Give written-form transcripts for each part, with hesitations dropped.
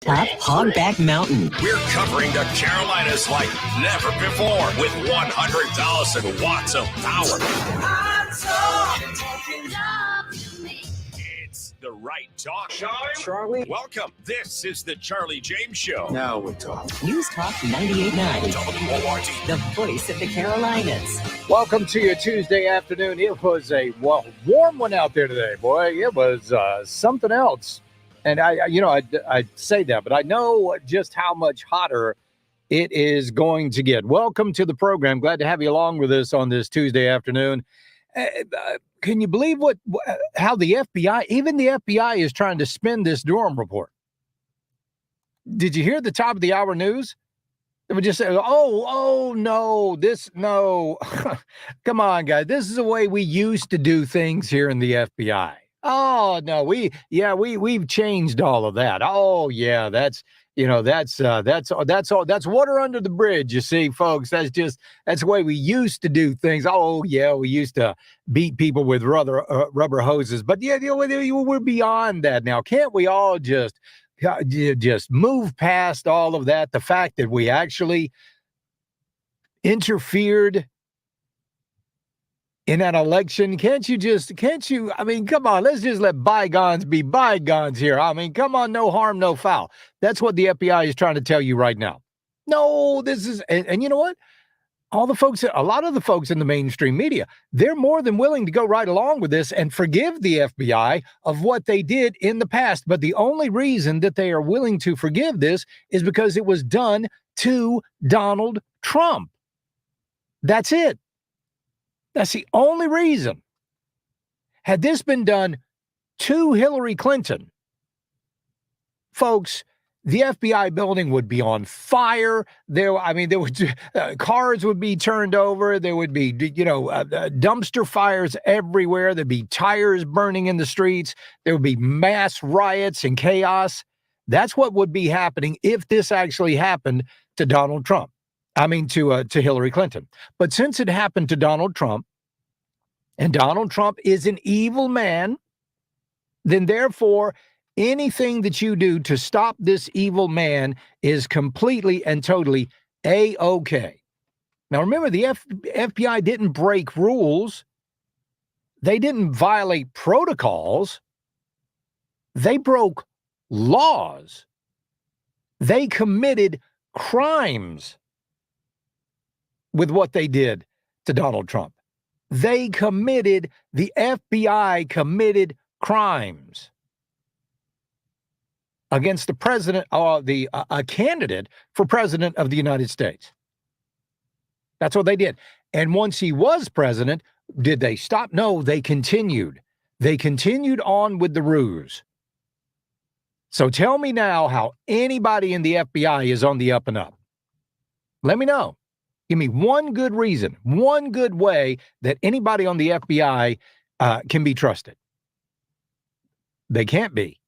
Top Hogback Mountain. We're covering the Carolinas like never before with 100,000 watts of power. It's the right talk. Charlie? Welcome. This is the Charlie James Show. Now we're talking. News Talk 98.9. WORD. The voice of the Carolinas. Welcome to your Tuesday afternoon. It was a warm one out there today, boy. It was something else. And I say that, but I know just how much hotter it is going to get. Welcome to the program. Glad to have you along with us on this Tuesday afternoon. Can you believe how the FBI, even the FBI, is trying to spin this Durham report? Did you hear the top of the hour news? They would just say, no. Come on, guys. This is the way we used to do things here in the FBI. Oh, no, we've changed all of that. Oh, yeah, that's water under the bridge. You see, folks, that's the way we used to do things. Oh, yeah, we used to beat people with rubber hoses. But yeah, we're beyond that now. Can't we all just move past all of that? The fact that we actually interfered in that election, can't you, I mean, come on, let's just let bygones be bygones here. I mean, come on, no harm, no foul. That's what the FBI is trying to tell you right now. No, this is, and you know what? A lot of the folks in the mainstream media, they're more than willing to go right along with this and forgive the FBI of what they did in the past. But the only reason that they are willing to forgive this is because it was done to Donald Trump. That's it. That's the only reason. Had this been done to Hillary Clinton, folks, the FBI building would be on fire. Cars would be turned over. There would be, dumpster fires everywhere. There'd be tires burning in the streets. There would be mass riots and chaos. That's what would be happening if this actually happened to Donald Trump. To Hillary Clinton. But since it happened to Donald Trump, and Donald Trump is an evil man, then therefore anything that you do to stop this evil man is completely and totally A-okay. Now remember, the FBI didn't break rules. They didn't violate protocols. They broke laws. They committed crimes with what they did to Donald Trump. The FBI committed crimes against the president or a candidate for president of the United States. That's what they did. And once he was president, did they stop? No, they continued. They continued on with the ruse. So tell me now how anybody in the FBI is on the up and up. Let me know. Give me one good reason, one good way that anybody on the FBI can be trusted. They can't be.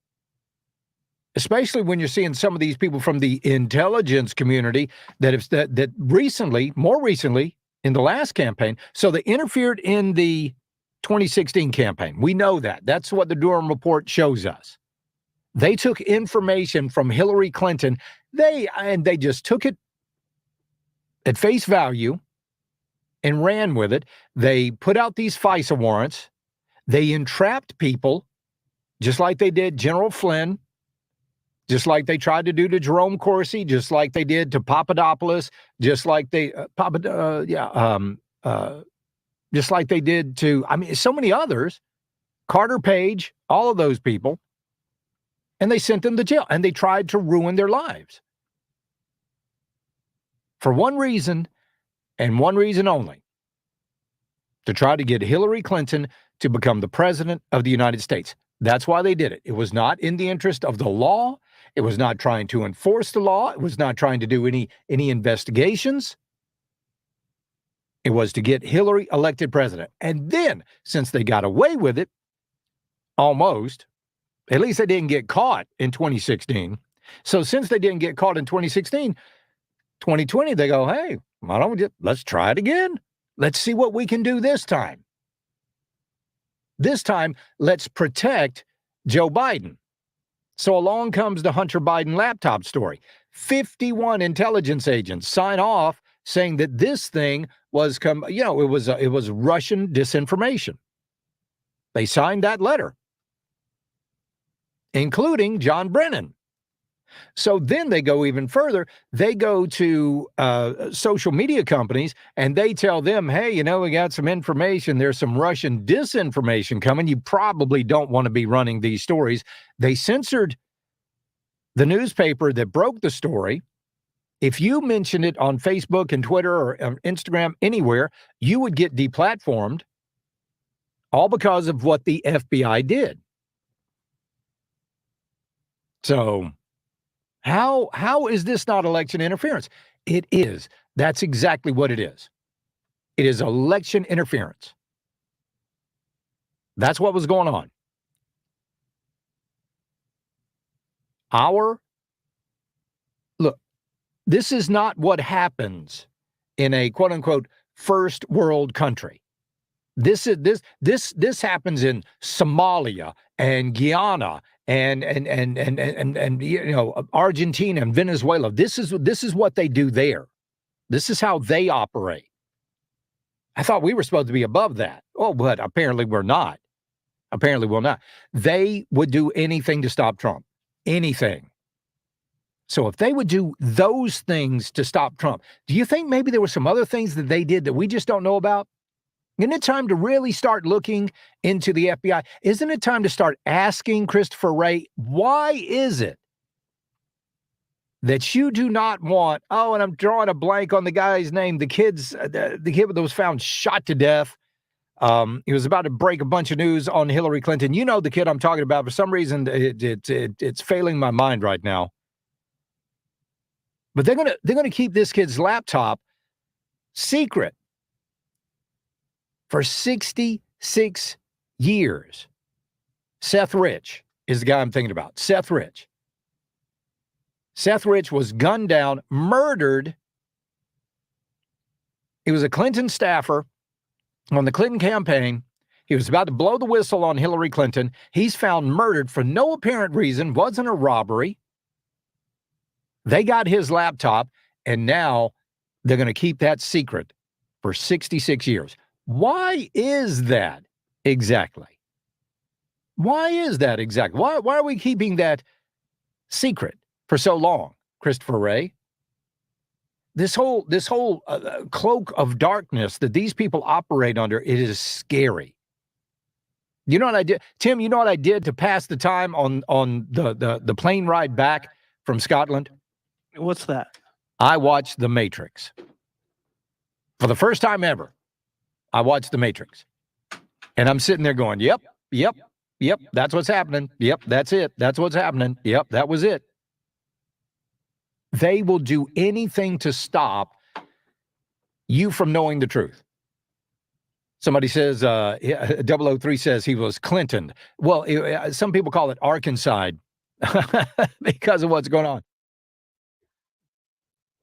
Especially when you're seeing some of these people from the intelligence community that more recently, in the last campaign, so they interfered in the 2016 campaign. We know that. That's what the Durham report shows us. They took information from Hillary Clinton. They just took it at face value and ran with it. They put out these FISA warrants. They entrapped people, just like they did General Flynn, just like they tried to do to Jerome Corsi, just like they did to Papadopoulos, just like they just like they did to, so many others, Carter Page, all of those people, and they sent them to jail, and they tried to ruin their lives. For one reason, and one reason only, to try to get Hillary Clinton to become the president of the United States. That's why they did it. It was not in the interest of the law. It was not trying to enforce the law. It was not trying to do any investigations. It was to get Hillary elected president. And then, since they got away with it, almost, at least they didn't get caught in 2016. So since they didn't get caught in 2016, 2020, they go, hey, let's try it again. Let's see what we can do this time. This time, let's protect Joe Biden. So along comes the Hunter Biden laptop story. 51 intelligence agents sign off saying that this thing was, it was Russian disinformation. They signed that letter, including John Brennan. So then they go even further. They go to social media companies and they tell them, hey, we got some information. There's some Russian disinformation coming. You probably don't want to be running these stories. They censored the newspaper that broke the story. If you mentioned it on Facebook and Twitter or Instagram, anywhere, you would get deplatformed, all because of what the FBI did. So how is this not election interference? It is. That's exactly what it is. It is election interference. That's what was going on. Look, this is not what happens in a quote unquote first world country. This happens in Somalia and Guyana and Argentina and Venezuela. This is what they do there. This is how they operate. I thought we were supposed to be above that. Oh, but apparently we're not. Apparently we're not. They would do anything to stop Trump. Anything. So if they would do those things to stop Trump, do you think maybe there were some other things that they did that we just don't know about? Isn't it time to really start looking into the FBI? Isn't it time to start asking Christopher Wray, why is it that you do not want, and I'm drawing a blank on the guy's name, the kid that was found shot to death. He was about to break a bunch of news on Hillary Clinton. You know the kid I'm talking about. For some reason, it's failing my mind right now. But they're gonna keep this kid's laptop secret for 66 years. Seth Rich is the guy I'm thinking about. Seth Rich. Seth Rich was gunned down, murdered. He was a Clinton staffer on the Clinton campaign. He was about to blow the whistle on Hillary Clinton. He's found murdered for no apparent reason, wasn't a robbery. They got his laptop, and now they're going to keep that secret for 66 years. Why is that exactly? Why is that exactly? Why are we keeping that secret for so long, Christopher Wray? This whole cloak of darkness that these people operate under, it is scary. You know what I did, Tim? You know what I did to pass the time on the plane ride back from Scotland? What's that? I watched The Matrix. For the first time ever, I watched The Matrix. And I'm sitting there going, yep, that's what's happening. Yep, that's it. That's what's happening. Yep, that was it. They will do anything to stop you from knowing the truth. Somebody says, 003 says he was Clinton. Well, some people call it Arkansas because of what's going on.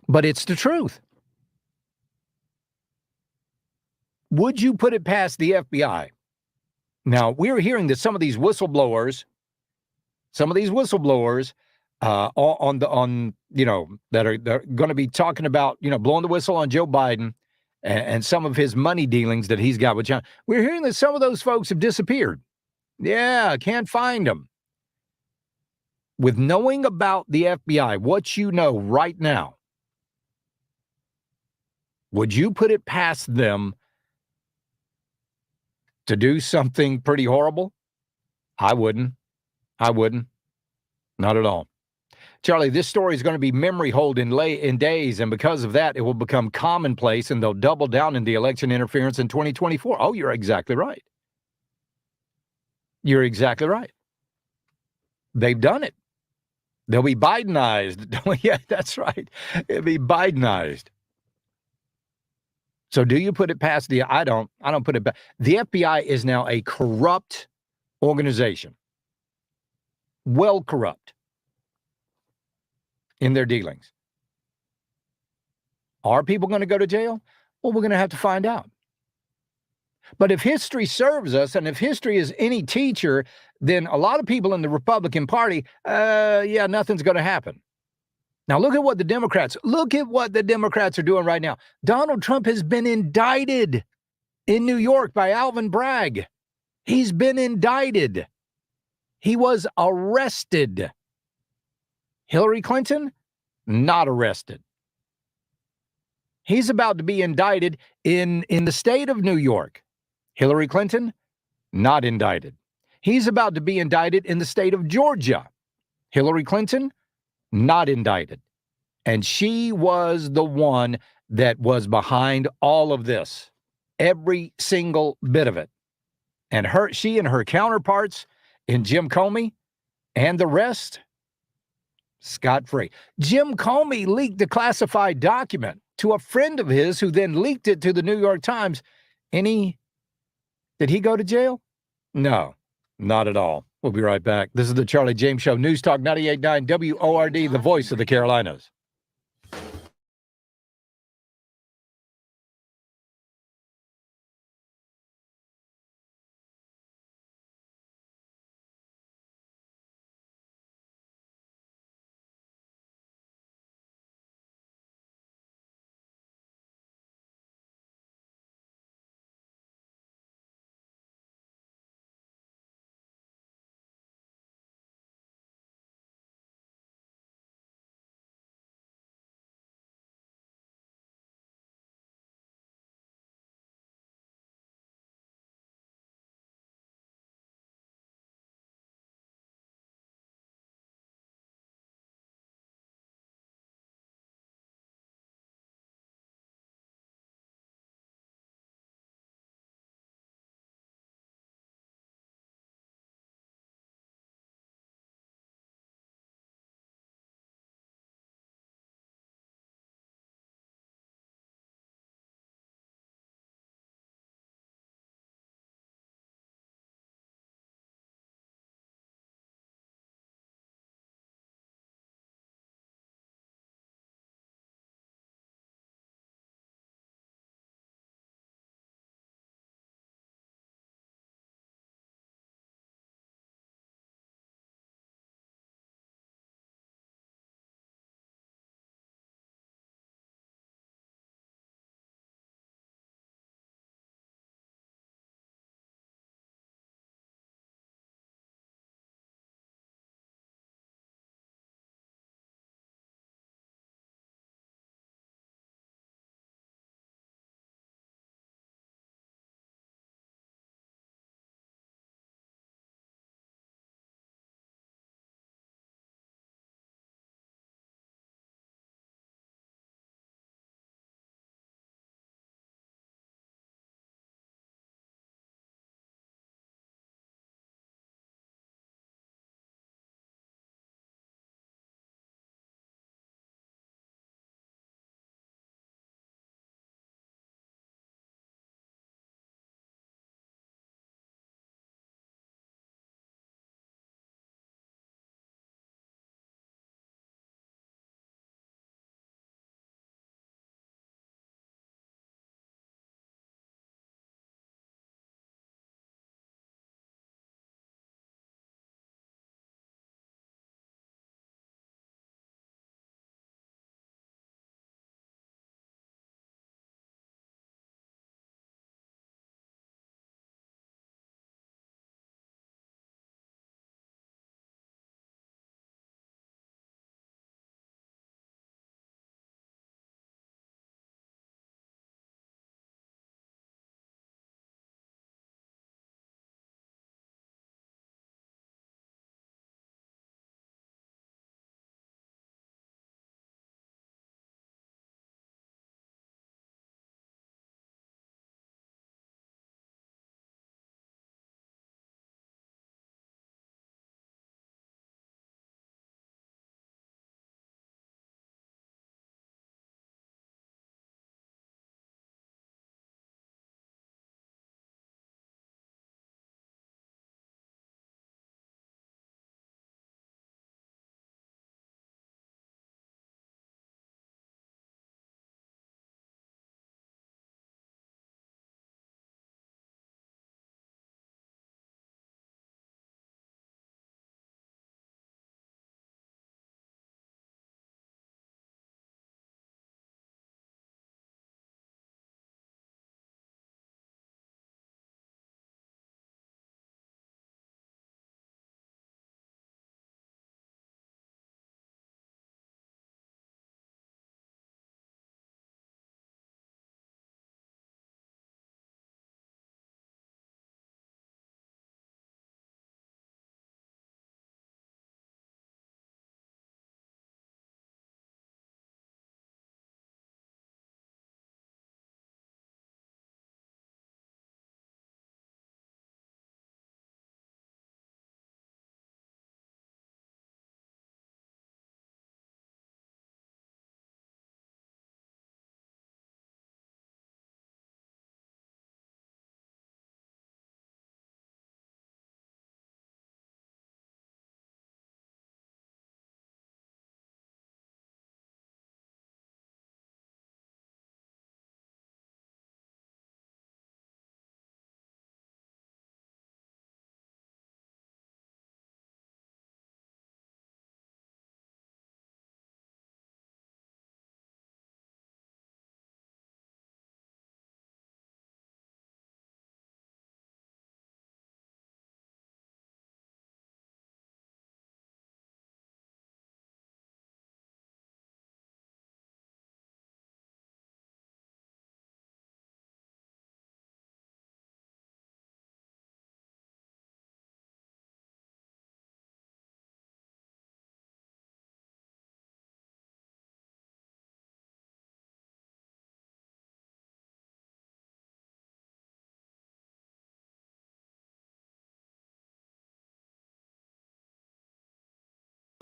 But it's the truth. Would you put it past the FBI? Now, we're hearing that some of these whistleblowers, that are going to be talking about, blowing the whistle on Joe Biden and some of his money dealings that he's got with China. We're hearing that some of those folks have disappeared. Yeah, can't find them. With knowing about the FBI, what you know right now, would you put it past them to do something pretty horrible? I wouldn't. Not at all. Charlie, this story is going to be memory hold in days, and because of that, it will become commonplace, and they'll double down in the election interference in 2024. Oh, you're exactly right. You're exactly right. They've done it. They'll be Bidenized. Yeah, that's right. It'll be Bidenized. So do you put it past the, I don't put it back. The FBI is now a corrupt organization. Well corrupt in their dealings. Are people going to go to jail? Well, we're going to have to find out. But if history serves us, and if history is any teacher, then a lot of people in the Republican Party, yeah, nothing's going to happen. Now, look at what the Democrats are doing right now. Donald Trump has been indicted in New York by Alvin Bragg. He's been indicted. He was arrested. Hillary Clinton, not arrested. He's about to be indicted in the state of New York. Hillary Clinton, not indicted. He's about to be indicted in the state of Georgia. Hillary Clinton, not indicted. And she was the one that was behind all of this, every single bit of it. And she and her counterparts in Jim Comey and the rest, scot-free. Jim Comey leaked a classified document to a friend of his who then leaked it to the New York Times. Did he go to jail? No, not at all. We'll be right back. This is the Charlie James Show, News Talk 98.9 WORD, the voice of the Carolinas.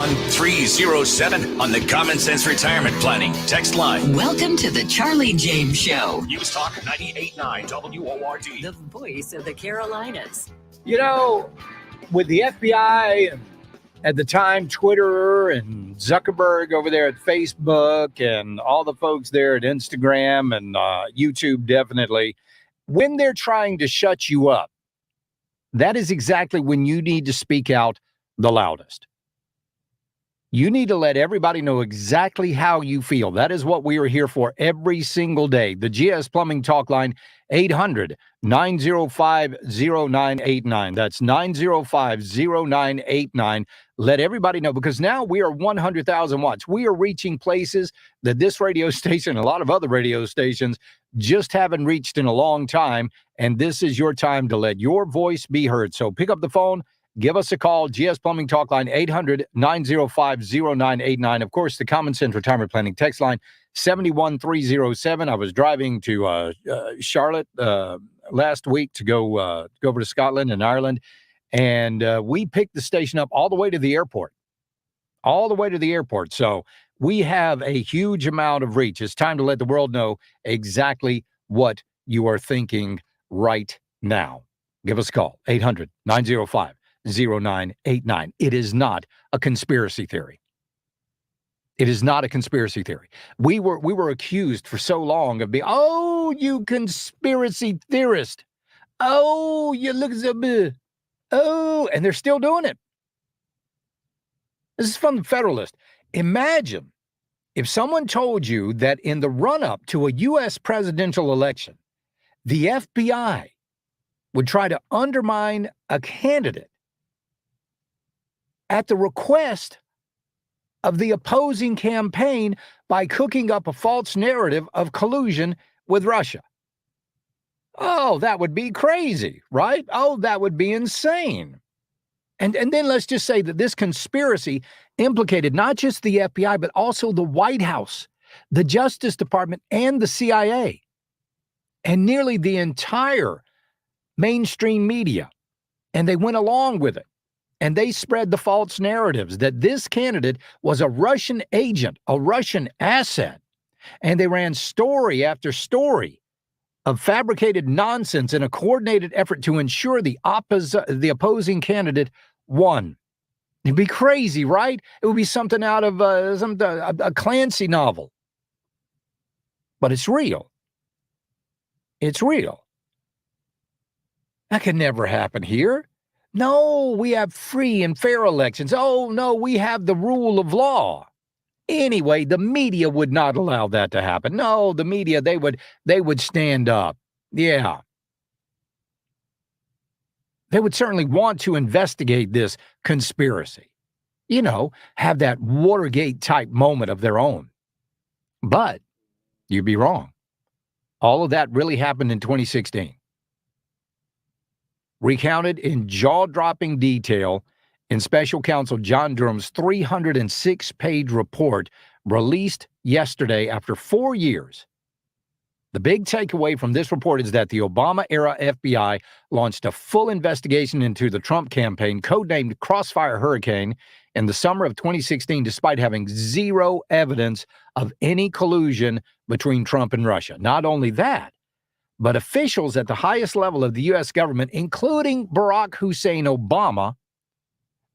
On 307 on the Common Sense Retirement Planning text line. Welcome to the Charlie James Show, News Talk 98.9 WORD. the voice of the Carolinas. You know, with the FBI and at the time Twitter and Zuckerberg over there at Facebook and all the folks there at Instagram and YouTube, definitely, when they're trying to shut you up, that is exactly when you need to speak out the loudest. You need to let everybody know exactly how you feel. That is what we are here for every single day. The GS Plumbing Talk Line, 800-905-0989. That's 905-0989. Let everybody know, because now we are 100,000 watts. We are reaching places that this radio station, a lot of other radio stations, just haven't reached in a long time. And this is your time to let your voice be heard. So pick up the phone. Give us a call, GS Plumbing Talk Line, 800-905-0989. Of course, the Common Sense Retirement Planning text line, 71307. I was driving to Charlotte last week to go over to Scotland and Ireland, and we picked the station up all the way to the airport. So we have a huge amount of reach. It's time to let the world know exactly what you are thinking right now. Give us a call, 800-905-0989. It is not a conspiracy theory. It is not a conspiracy theory. We were accused for so long of being, oh, you conspiracy theorist. Oh, you look so, oh, and they're still doing it. This is from the Federalist. Imagine if someone told you that in the run-up to a U.S. presidential election, the FBI would try to undermine a candidate at the request of the opposing campaign by cooking up a false narrative of collusion with Russia. Oh, that would be crazy, right? Oh, that would be insane. And then let's just say that this conspiracy implicated not just the FBI, but also the White House, the Justice Department, and the CIA, and nearly the entire mainstream media. And they went along with it. And they spread the false narratives that this candidate was a Russian agent, a Russian asset. And they ran story after story of fabricated nonsense in a coordinated effort to ensure the opposing candidate won. It'd be crazy, right? It would be something out of a Clancy novel. But it's real. It's real. That could never happen here. No, we have free and fair elections. Oh, no, we have the rule of law. Anyway, the media would not allow that to happen. No, the media, they would stand up. Yeah. They would certainly want to investigate this conspiracy. You know, have that Watergate-type moment of their own. But you'd be wrong. All of that really happened in 2016. Recounted in jaw-dropping detail in Special Counsel John Durham's 306-page report released yesterday after 4 years. The big takeaway from this report is that the Obama-era FBI launched a full investigation into the Trump campaign, codenamed Crossfire Hurricane, in the summer of 2016, despite having zero evidence of any collusion between Trump and Russia. Not only that, but officials at the highest level of the U.S. government, including Barack Hussein Obama,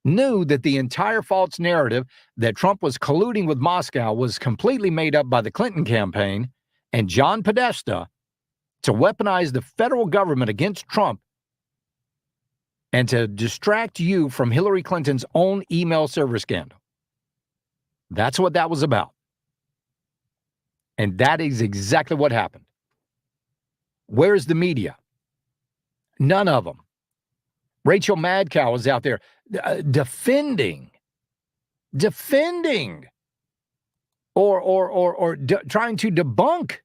knew that the entire false narrative that Trump was colluding with Moscow was completely made up by the Clinton campaign and John Podesta to weaponize the federal government against Trump and to distract you from Hillary Clinton's own email server scandal. That's what that was about. And that is exactly what happened. Where's the media? None of them. Rachel Madcow is out there defending or trying to debunk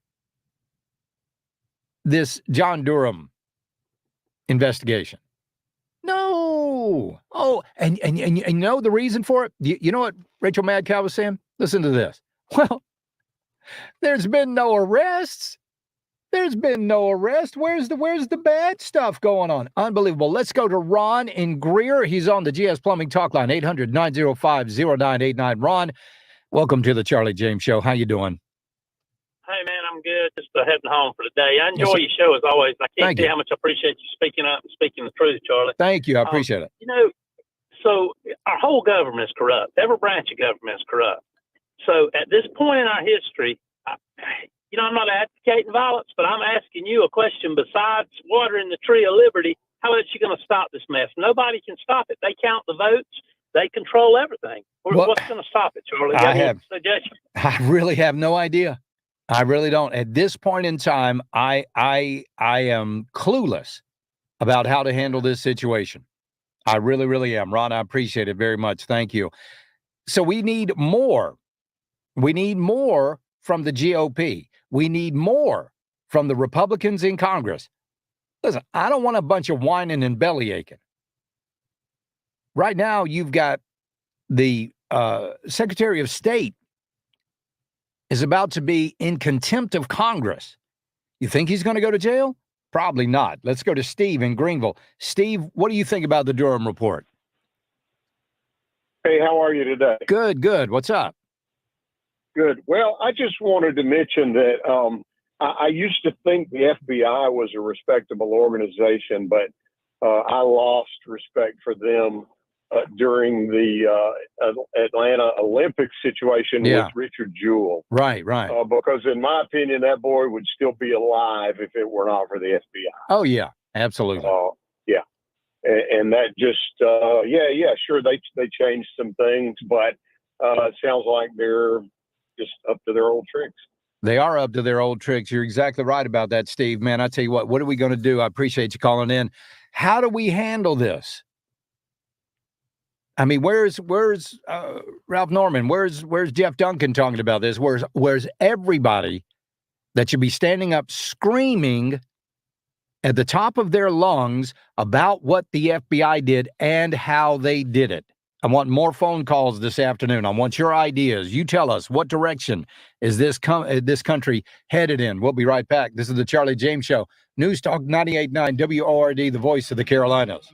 this John Durham investigation. No. Oh, and you know the reason for it? You know what Rachel Madcow was saying? Listen to this. Well, there's been no arrests. There's been no arrest. Where's the bad stuff going on? Unbelievable. Let's go to Ron in Greer. He's on the GS Plumbing Talk Line, 800-905-0989. Ron, welcome to the Charlie James Show. How you doing? Hey, man, I'm good. Just heading home for the day. I enjoy Yes, your show as always. I can't Thank tell you you. how much I appreciate you speaking up and speaking the truth, Charlie. Thank you. I appreciate it. You know, so our whole government is corrupt. Every branch of government is corrupt. So at this point in our history, I'm not advocating violence, but I'm asking you a question. Besides watering the tree of liberty, how else are you going to stop this mess? Nobody can stop it. They count the votes. They control everything. Well, What's going to stop it, Charlie? I really have no idea. I really don't. At this point in time, I am clueless about how to handle this situation. I really, really am. Ron, I appreciate it very much. Thank you. So we need more. We need more from the GOP. We need more from the Republicans in Congress. Listen, I don't want a bunch of whining and belly aching. Right now, you've got the Secretary of State is about to be in contempt of Congress. You think he's going to go to jail? Probably not. Let's go to Steve in Greenville. Steve, what do you think about the Durham report? Hey, how are you today? Good, good. What's up? Good. Well, I just wanted to mention that I used to think the FBI was a respectable organization, but I lost respect for them during the Atlanta Olympics situation with Richard Jewell. Right. Because in my opinion, that boy would still be alive if it were not for the FBI. Oh, yeah, absolutely. Yeah. And that just, sure, they changed some things, but it sounds like they're just up to their old tricks. They are up to their old tricks. You're exactly right about that, Steve. Man, I tell you what are we going to do? I appreciate you calling in. How do we handle this? I mean, where's Ralph Norman? Where's Jeff Duncan talking about this? Where's everybody that should be standing up screaming at the top of their lungs about what the FBI did and how they did it? I want more phone calls this afternoon. I want your ideas. You tell us, what direction is this country headed in? We'll be right back. This is the Charlie James Show. News Talk 98.9 WORD, the voice of the Carolinas.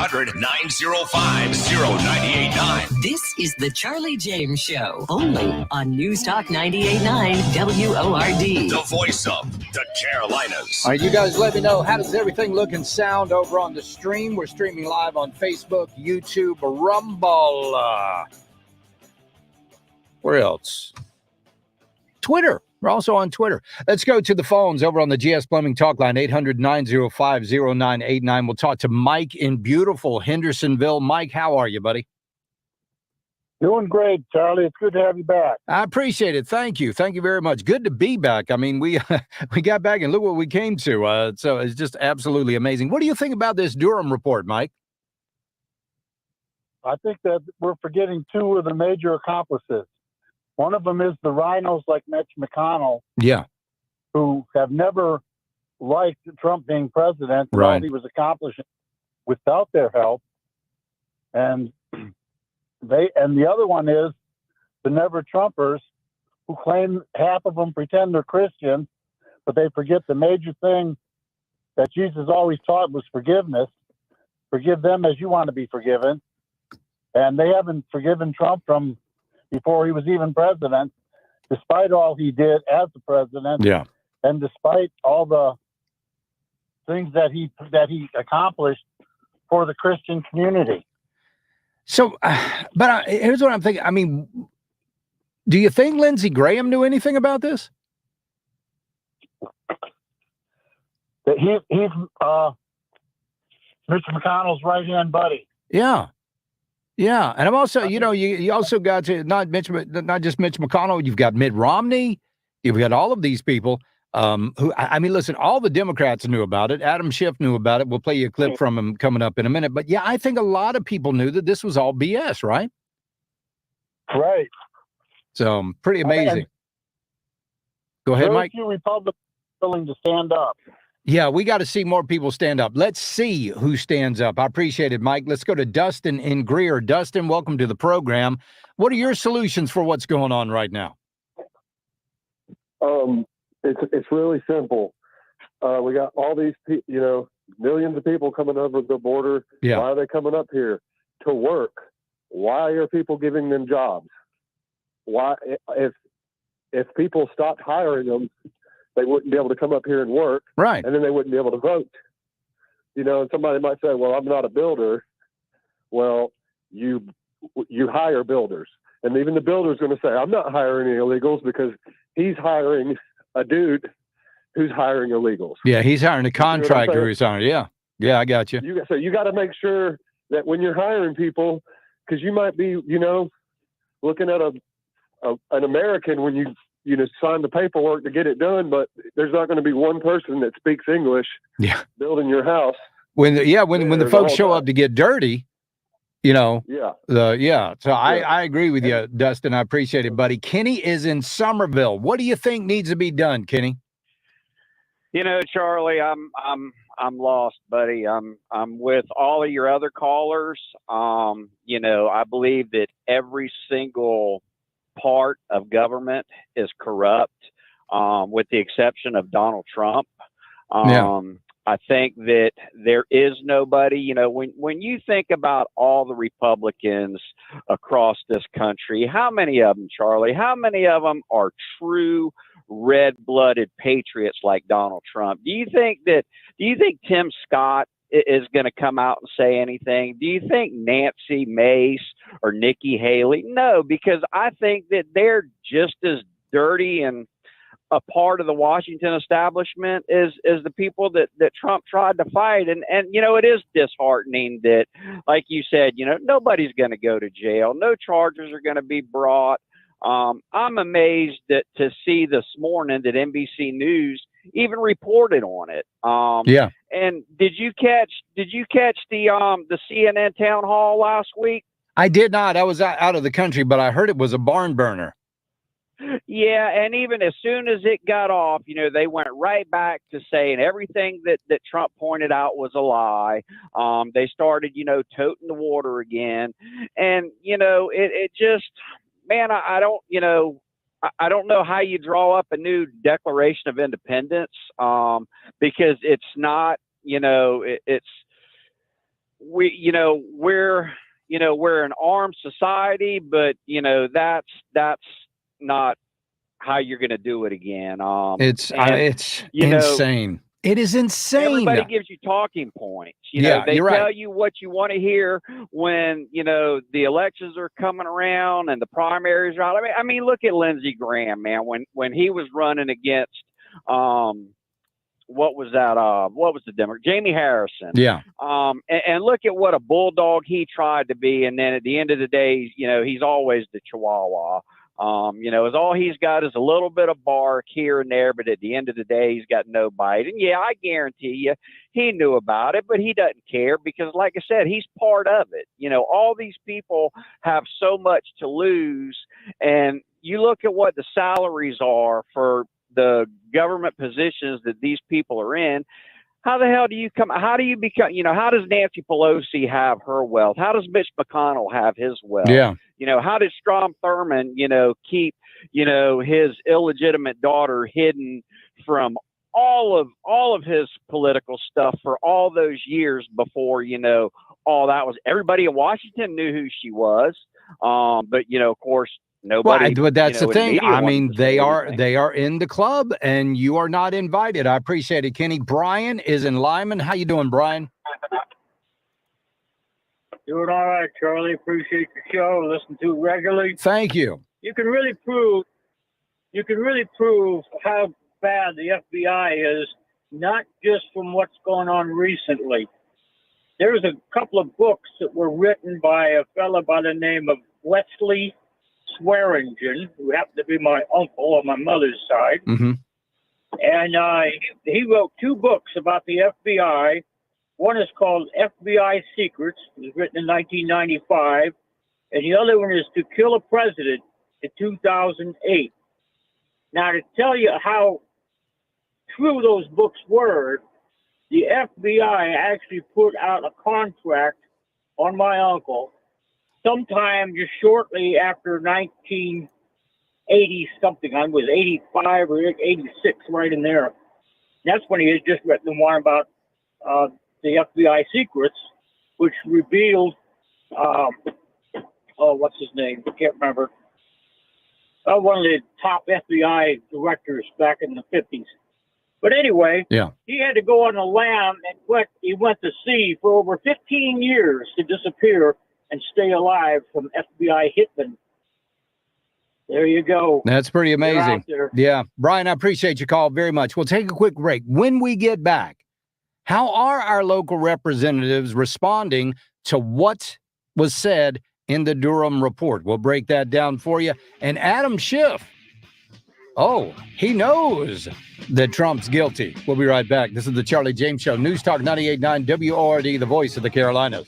1-800-905-0989. This is the Charlie James Show, only on News Talk 98.9 WORD. The voice of the Carolinas. All right, you guys let me know, how does everything look and sound over on the stream? We're streaming live on Facebook, YouTube, Rumble. Where else? Twitter. We're also on Twitter. Let's go to the phones over on the GS Plumbing Talk Line, 800-905-0989. We'll talk to Mike in beautiful Hendersonville. Mike, how are you, buddy? Doing great, Charlie. It's good to have you back. I appreciate it. Thank you. Thank you very much. Good to be back. I mean, we got back and look what we came to. So it's just absolutely amazing. What do you think about this Durham report, Mike? I think that we're forgetting two of the major accomplices. One of them is the rhinos like Mitch McConnell, Yeah. who have never liked Trump being president, and Right. all he was accomplishing without their help. And the other one is the Never Trumpers, who claim, half of them pretend they're Christian, but they forget the major thing that Jesus always taught was forgiveness. Forgive them as you want to be forgiven. And they haven't forgiven Trump from before he was even president, despite all he did as the president. Yeah. And despite all the things that he accomplished for the Christian community. So, here's what I'm thinking. I mean, do you think Lindsey Graham knew anything about this? That he's Mitch McConnell's right-hand buddy. Yeah. Yeah. And I'm also, you also got to not just Mitch McConnell, you've got Mitt Romney, you've got all of these people who, I mean, listen, all the Democrats knew about it. Adam Schiff knew about it. We'll play you a clip from him coming up in a minute. But yeah, I think a lot of people knew that this was all BS, right? Right. So pretty amazing. Go ahead, Mike. Few Republicans willing to stand up. Yeah, we got to see more people stand up. Let's see who stands up. I appreciate it, Mike. Let's go to Dustin in Greer. Dustin, welcome to the program. What are your solutions for what's going on right now? It's really simple. We got all these, millions of people coming over the border. Yeah. Why are they coming up here? To work. Why are people giving them jobs? Why, if people stopped hiring them, they wouldn't be able to come up here and work. Right. And then they wouldn't be able to vote. And somebody might say, well, I'm not a builder. Well, you hire builders. And even the builder's going to say, I'm not hiring any illegals, because he's hiring a dude who's hiring illegals. Yeah, he's hiring a contractor who's hiring. Yeah. Yeah, I got you. So you got to make sure that when you're hiring people, because you might be, looking at an American when you sign the paperwork to get it done, but there's not going to be one person that speaks English. Yeah. Building your house. When the folks show up to get dirty, Yeah. So I agree with you, Dustin. I appreciate it, buddy. Kenny is in Somerville. What do you think needs to be done, Kenny? Charlie, I'm lost, buddy. I'm with all of your other callers. I believe that every single part of government is corrupt, with the exception of Donald Trump. I think that there is nobody, when you think about all the Republicans across this country, how many of them, Charlie, how many of them are true red-blooded patriots like Donald Trump? Do you think Tim Scott is going to come out and say anything? Do you think Nancy Mace or Nikki Haley? No, because I think that they're just as dirty and a part of the Washington establishment is the people that Trump tried to fight. And it is disheartening that, like you said, nobody's going to go to jail. No charges are going to be brought. I'm amazed to see this morning that NBC News even reported on it. And did you catch the CNN town hall last week? I did not. I was out of the country, but I heard it was a barn burner. Yeah, and even as soon as it got off, they went right back to saying everything that Trump pointed out was a lie. They started, toting the water again. And, it just, man, I don't know how you draw up a new Declaration of Independence, because it's not, we're an armed society, but that's not how you're going to do it again. It's you know, insane. It is insane. Everybody gives you talking points. They you're tell right. you what you want to hear when the elections are coming around and the primaries are out. I mean, look at Lindsey Graham, man. When he was running against what was that? What was the Democrat? Jamie Harrison. Yeah. And look at what a bulldog he tried to be, and then at the end of the day, he's always the Chihuahua. As all he's got is a little bit of bark here and there, but at the end of the day, he's got no bite. And yeah, I guarantee you, he knew about it, but he doesn't care because, like I said, he's part of it. All these people have so much to lose, and you look at what the salaries are for the government positions that these people are in. How the hell do you become, how does Nancy Pelosi have her wealth? How does Mitch McConnell have his wealth? Yeah. How did Strom Thurmond, keep, his illegitimate daughter hidden from all of his political stuff for all those years before, all that was, everybody in Washington knew who she was. But, of course, nobody. But that's the thing. I mean, they are in the club, and you are not invited. I appreciate it, Kenny. Brian is in Lyman. How you doing, Brian? Doing all right, Charlie. Appreciate the show. Listen to it regularly. Thank you. You can really prove how bad the FBI is, not just from what's going on recently. There's a couple of books that were written by a fellow by the name of Wesley Swearingen, who happened to be my uncle on my mother's side. Mm-hmm. And he wrote two books about the FBI. One is called FBI Secrets. It was written in 1995. And the other one is To Kill a President in 2008. Now, to tell you how true those books were, the FBI actually put out a contract on my uncle sometime just shortly after 1980 something. I was 85 or 86, right in there. That's when he had just written the one about the FBI Secrets, which revealed, what's his name? I can't remember. One of the top FBI directors back in the 50s. But anyway, he had to go on a lam, and he went to sea for over 15 years to disappear and stay alive from FBI hitmen. There you go. That's pretty amazing. Yeah. Brian, I appreciate your call very much. We'll take a quick break. When we get back, how are our local representatives responding to what was said in the Durham report? We'll break that down for you. And Adam Schiff, he knows that Trump's guilty. We'll be right back. This is the Charlie James Show. News Talk 98.9 WORD, the voice of the Carolinas.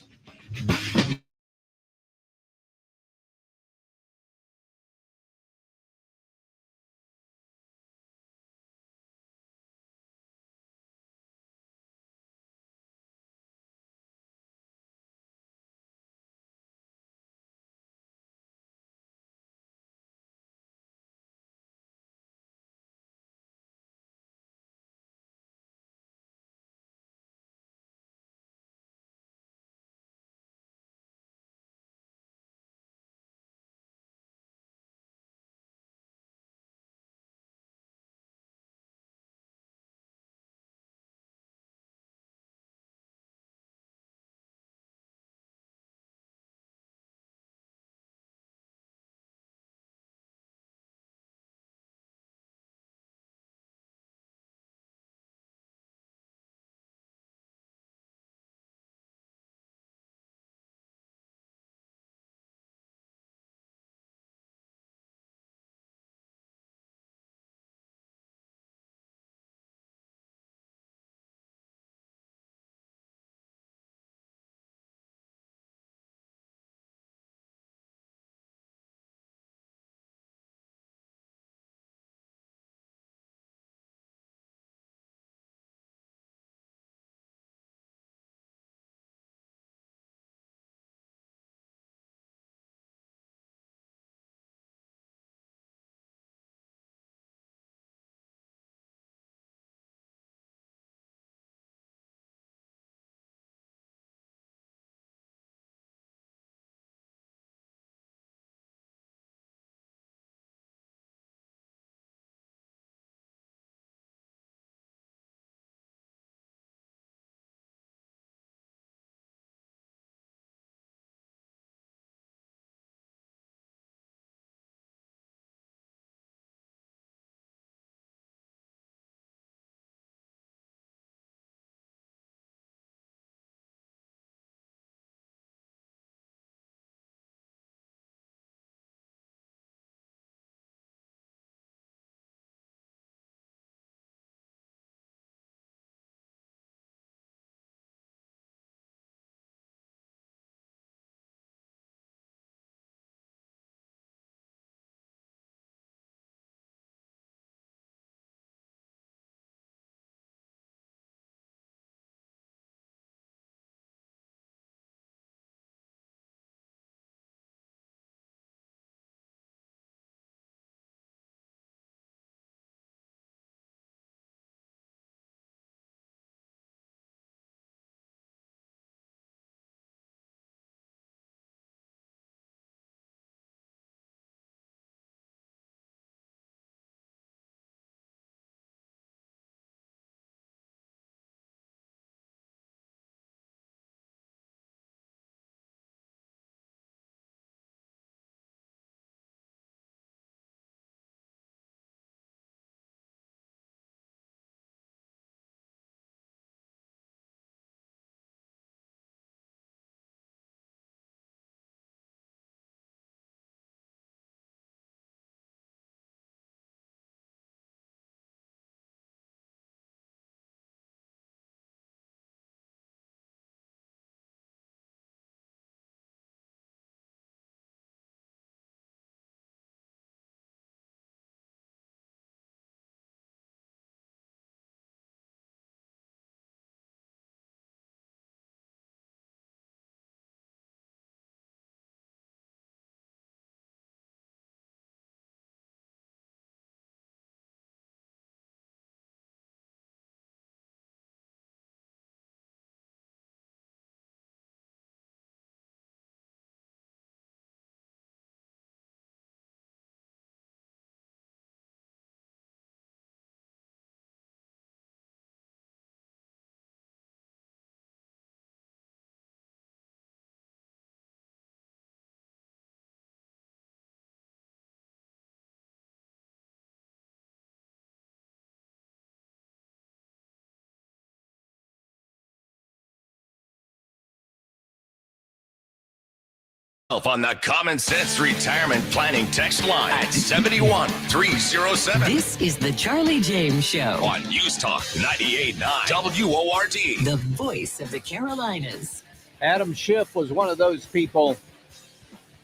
on the Common Sense Retirement Planning text line at 71307. This is the Charlie James Show On News Talk 98.9 WORD. the voice of the Carolinas. Adam Schiff was one of those people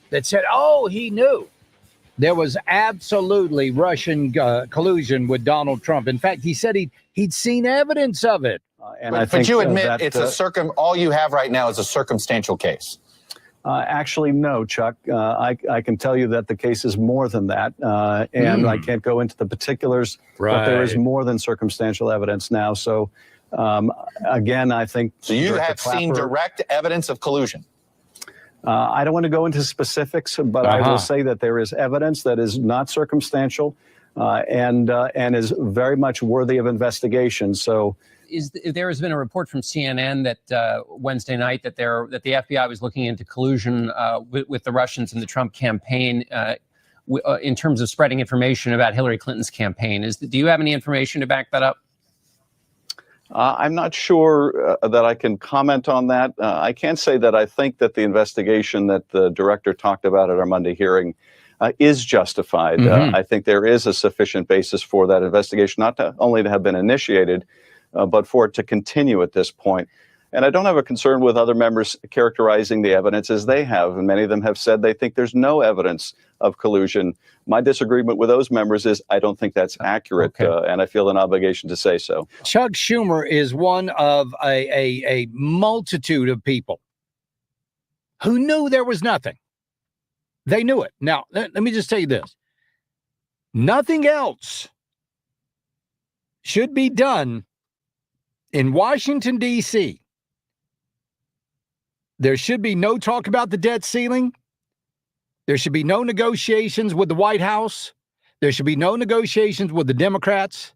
that said, oh, he knew there was absolutely Russian collusion with Donald Trump. In fact, he said he'd seen evidence of it. But you admit it's all you have right now is a circumstantial case. Actually, no, Chuck. I can tell you that the case is more than that, and I can't go into the particulars, but there is more than circumstantial evidence now. So, again, I think... So you have seen direct evidence of collusion? I don't want to go into specifics, but I will say that there is evidence that is not circumstantial and is very much worthy of investigation. So... There has been a report from CNN that Wednesday night that the FBI was looking into collusion with the Russians in the Trump campaign in terms of spreading information about Hillary Clinton's campaign. Do you have any information to back that up? I'm not sure that I can comment on that. I can say that I think that the investigation that the director talked about at our Monday hearing is justified. I think there is a sufficient basis for that investigation, not only to have been initiated, but for it to continue at this point. And I don't have a concern with other members characterizing the evidence as they have, and many of them have said they think there's no evidence of collusion. My disagreement with those members is I don't think that's accurate, and I feel an obligation to say so. Chuck Schumer is one of a multitude of people who knew there was nothing. They knew it. Now, let me just tell you this. Nothing else should be done in Washington, D.C. There should be no talk about the debt ceiling. There should be no negotiations with the White House. There should be no negotiations with the Democrats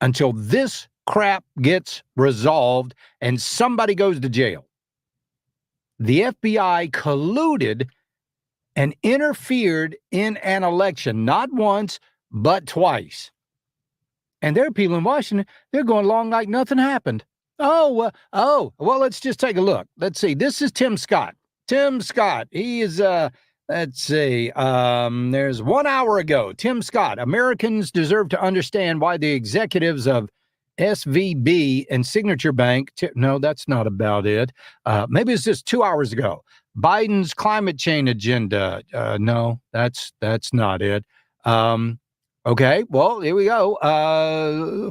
until this crap gets resolved and somebody goes to jail. The FBI colluded and interfered in an election, not once, but twice. And there are people in Washington, they're going along like nothing happened. Well, let's just take a look. Let's see. This is Tim Scott. Tim Scott, he is, let's see, there's 1 hour ago, Tim Scott, Americans deserve to understand why the executives of SVB and Signature Bank, no, that's not about it. Maybe it's just 2 hours ago. Biden's climate change agenda. No, that's not it. Okay, well, here we go.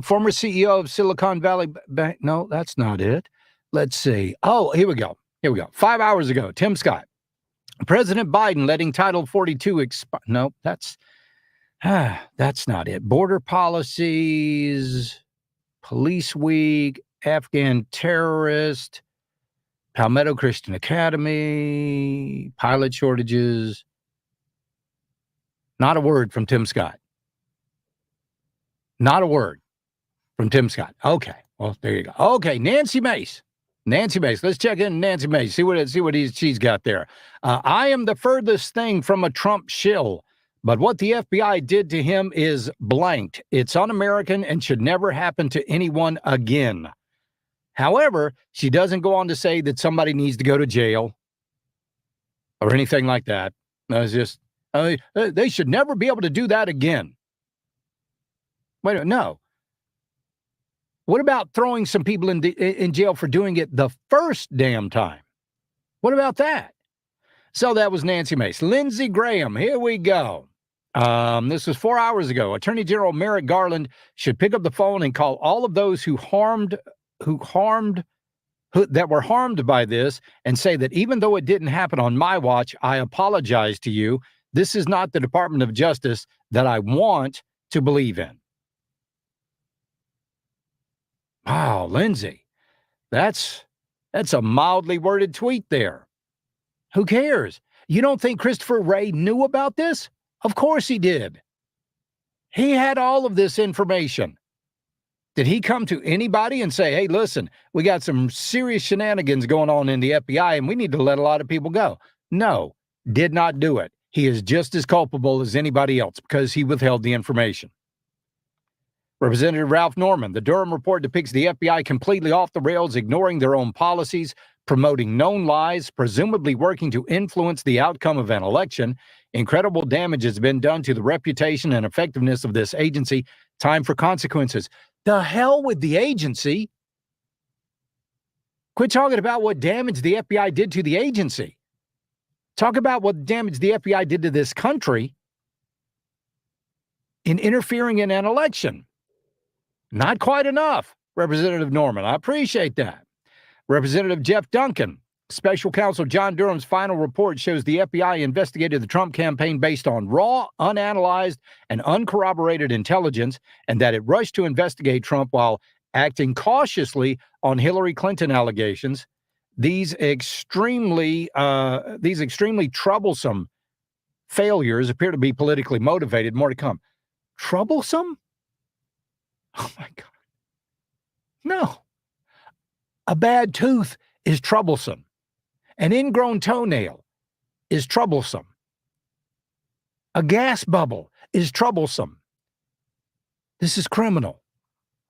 Former CEO of Silicon Valley Bank. No, that's not it. Let's see. Oh, here we go. 5 hours ago, Tim Scott. President Biden letting Title 42 expire. No, that's not it. Border policies, Police Week, Afghan terrorist, Palmetto Christian Academy, pilot shortages. Not a word from Tim Scott. Not a word from Tim Scott. Okay. Well, there you go. Okay. Nancy Mace. Let's check in Nancy Mace. See what she's got there. I am the furthest thing from a Trump shill, but what the FBI did to him is blanked. It's un-American and should never happen to anyone again. However, she doesn't go on to say that somebody needs to go to jail or anything like that. No, it's just, they should never be able to do that again. Wait a minute, no. What about throwing some people in jail for doing it the first damn time? What about that? So that was Nancy Mace. Lindsey Graham, here we go. This was 4 hours ago. Attorney General Merrick Garland should pick up the phone and call all of those who were harmed by this and say that even though it didn't happen on my watch, I apologize to you. This is not the Department of Justice that I want to believe in. Wow, Lindsay, that's a mildly worded tweet there. Who cares? You don't think Christopher Wray knew about this? Of course he did. He had all of this information. Did he come to anybody and say, hey, listen, we got some serious shenanigans going on in the FBI and we need to let a lot of people go? No, did not do it. He is just as culpable as anybody else because he withheld the information. Representative Ralph Norman, the Durham report depicts the FBI completely off the rails, ignoring their own policies, promoting known lies, presumably working to influence the outcome of an election. Incredible damage has been done to the reputation and effectiveness of this agency. Time for consequences. The hell with the agency. Quit talking about what damage the FBI did to the agency. Talk about what damage the FBI did to this country in interfering in an election. Not quite enough, Representative Norman. I appreciate that. Representative Jeff Duncan, Special Counsel John Durham's final report shows the FBI investigated the Trump campaign based on raw, unanalyzed, and uncorroborated intelligence, and that it rushed to investigate Trump while acting cautiously on Hillary Clinton allegations. These extremely troublesome failures appear to be politically motivated. More to come. Troublesome? Oh, my God. No. A bad tooth is troublesome. An ingrown toenail is troublesome. A gas bubble is troublesome. This is criminal.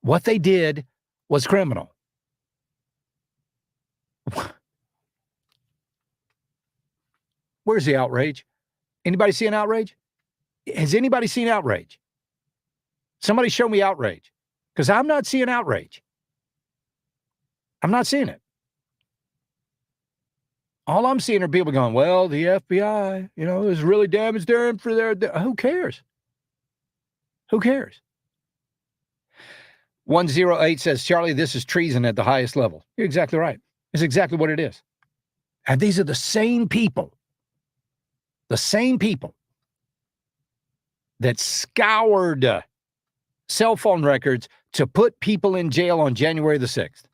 What they did was criminal. Where's the outrage? Anybody see an outrage? Has anybody seen outrage? Somebody show me outrage, because I'm not seeing outrage. I'm not seeing it. All I'm seeing are people going, well, the FBI, is really damaged their for their. Who cares? Who cares? 108 says, Charlie, this is treason at the highest level. You're exactly right. It's exactly what it is. And these are the same people that scoured cell phone records to put people in jail on January the 6th.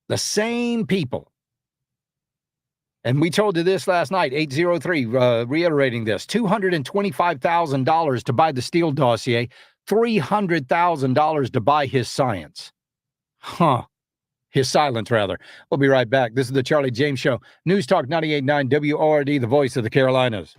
The same people. And we told you this last night, 803, reiterating this, $225,000 to buy the Steele dossier, $300,000 to buy his science. His silence, rather. We'll be right back. This is the Charlie James Show. News Talk 98.9 WORD, the voice of the Carolinas.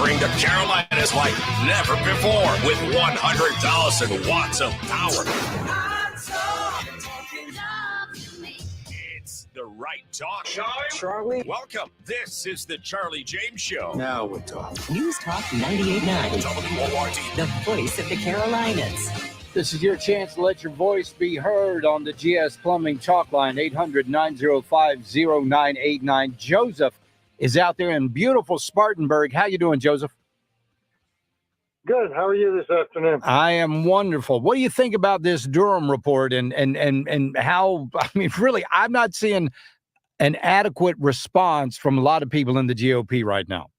Powering the Carolinas like never before with 100,000 watts of power. It's the right talk. Charlie? Welcome. This is the Charlie James Show. Now we're talking. News Talk 98.9, WORD. the voice of the Carolinas. This is your chance to let your voice be heard on the GS Plumbing Talk Line, 800-905-0989. Joseph is out there in beautiful Spartanburg. How you doing, Joseph? Good. How are you this afternoon? I am wonderful. What do you think about this Durham report and how, I mean, really, I'm not seeing an adequate response from a lot of people in the GOP right now.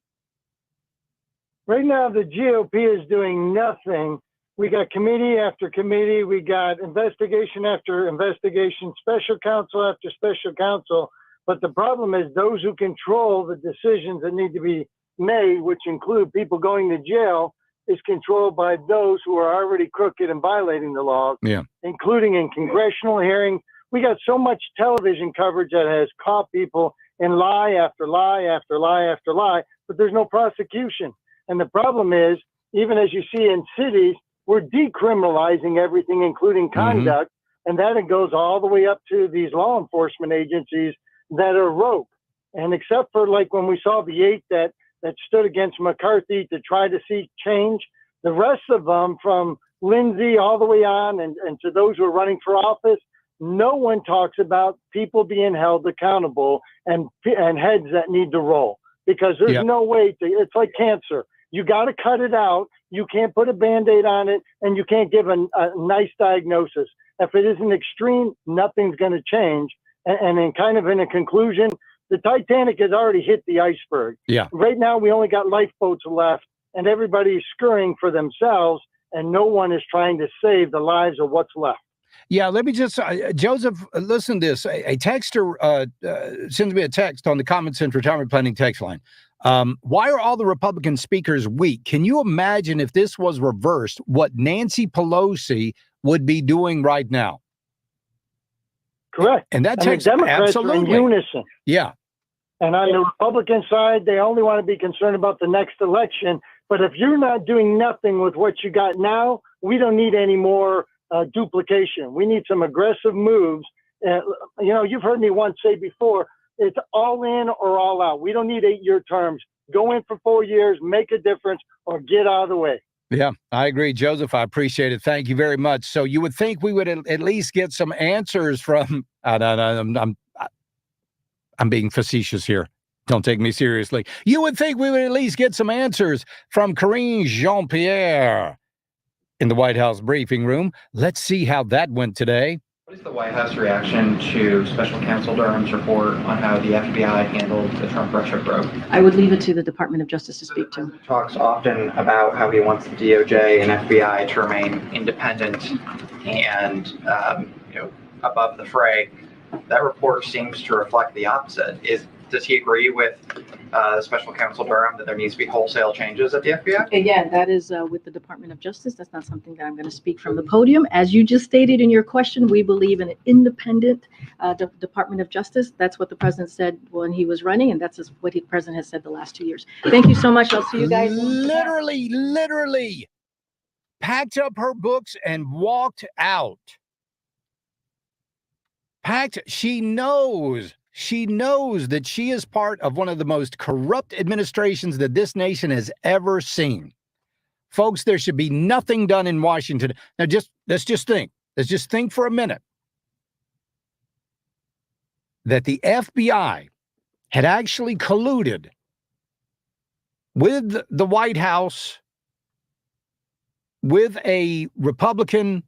Right now, the GOP is doing nothing. We got committee after committee. We got investigation after investigation, special counsel after special counsel. But the problem is those who control the decisions that need to be made, which include people going to jail, is controlled by those who are already crooked and violating the laws, including in congressional hearings. We got so much television coverage that has caught people in lie after lie after lie after lie, but there's no prosecution. And the problem is, even as you see in cities, we're decriminalizing everything, including conduct, and that it goes all the way up to these law enforcement agencies that are rogue. And except for like when we saw the 8 that stood against McCarthy to try to seek change, the rest of them, from Lindsay all the way on and to those who are running for office, no one talks about people being held accountable and heads that need to roll, because there's no way to. It's like cancer. You got to cut it out. You can't put a Band-Aid on it, and you can't give a nice diagnosis. If it isn't extreme, nothing's going to change. And in kind of in a conclusion, the Titanic has already hit the iceberg. Yeah. Right now, we only got lifeboats left, and everybody's scurrying for themselves, and no one is trying to save the lives of what's left. Yeah, let me just, Joseph, listen to this. A texter sends me a text on the Common Sense Retirement Planning text line. Why are all the Republican speakers weak? Can you imagine if this was reversed, what Nancy Pelosi would be doing right now? Correct. And that text, the Democrats absolutely. are in unison. Yeah. And on the Republican side, they only want to be concerned about the next election. But if you're not doing nothing with what you got now, we don't need any more duplication. We need some aggressive moves. You've heard me once say before, it's all in or all out. We don't need 8-year terms. Go in for 4 years, make a difference, or get out of the way. Yeah, I agree, Joseph. I appreciate it. Thank you very much. So you would think we would at least get some answers from. I'm being facetious here. Don't take me seriously. You would think we would at least get some answers from Karine Jean-Pierre in the White House briefing room. Let's see how that went today. What is the White House reaction to Special Counsel Durham's report on how the FBI handled the Trump-Russia probe? I would leave it to the Department of Justice to speak to. Talks often about how he wants the DOJ and FBI to remain independent and above the fray. That report seems to reflect the opposite. Does he agree with Special Counsel Durham that there needs to be wholesale changes at the FBI? Again, that is with the Department of Justice. That's not something that I'm going to speak from the podium. As you just stated in your question, we believe in an independent Department of Justice. That's what the president said when he was running, and that's what the president has said the last 2 years. Thank you so much. I'll see you guys. Literally packed up her books and walked out. She knows that she is part of one of the most corrupt administrations that this nation has ever seen. Folks, there should be nothing done in Washington. Now, let's just think for a minute that the FBI had actually colluded with the White House, with a Republican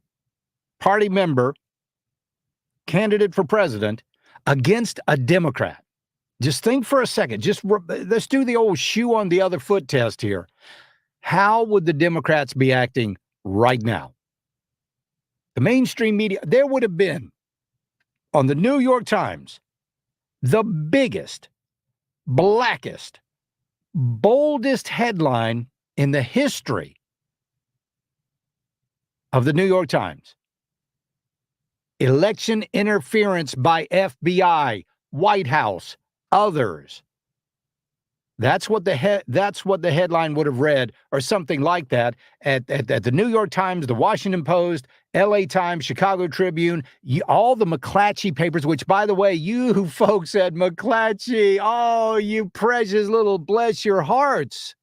Party member, candidate for president, against a Democrat. Just think for a second. Let's do the old shoe on the other foot test here. How would the Democrats be acting right now? The mainstream media, there would have been on the New York Times, the biggest, blackest, boldest headline in the history of the New York Times. Election interference by FBI, White House, others. That's what the headline would have read, or something like that, at the New York Times, the Washington Post, L.A. Times, Chicago Tribune, all the McClatchy papers. Which, by the way, you folks at McClatchy, oh, you precious little, bless your hearts.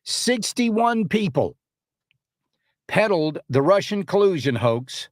61 people peddled the Russian collusion hoax.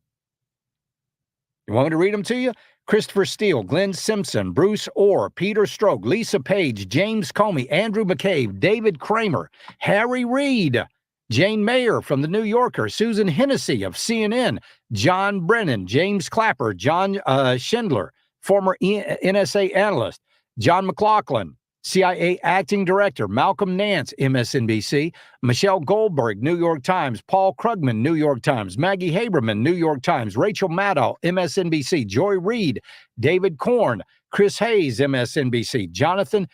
You want me to read them to you? Christopher Steele, Glenn Simpson, Bruce Orr, Peter Stroke, Lisa Page, James Comey, Andrew McCabe, David Kramer, Harry Reid, Jane Mayer from The New Yorker, Susan Hennessy of CNN, John Brennan, James Clapper, John Schindler, former NSA analyst, John McLaughlin, CIA acting director, Malcolm Nance, MSNBC, Michelle Goldberg, New York Times, Paul Krugman, New York Times, Maggie Haberman, New York Times, Rachel Maddow, MSNBC, Joy Reid, David Korn, Chris Hayes, MSNBC, Jonathan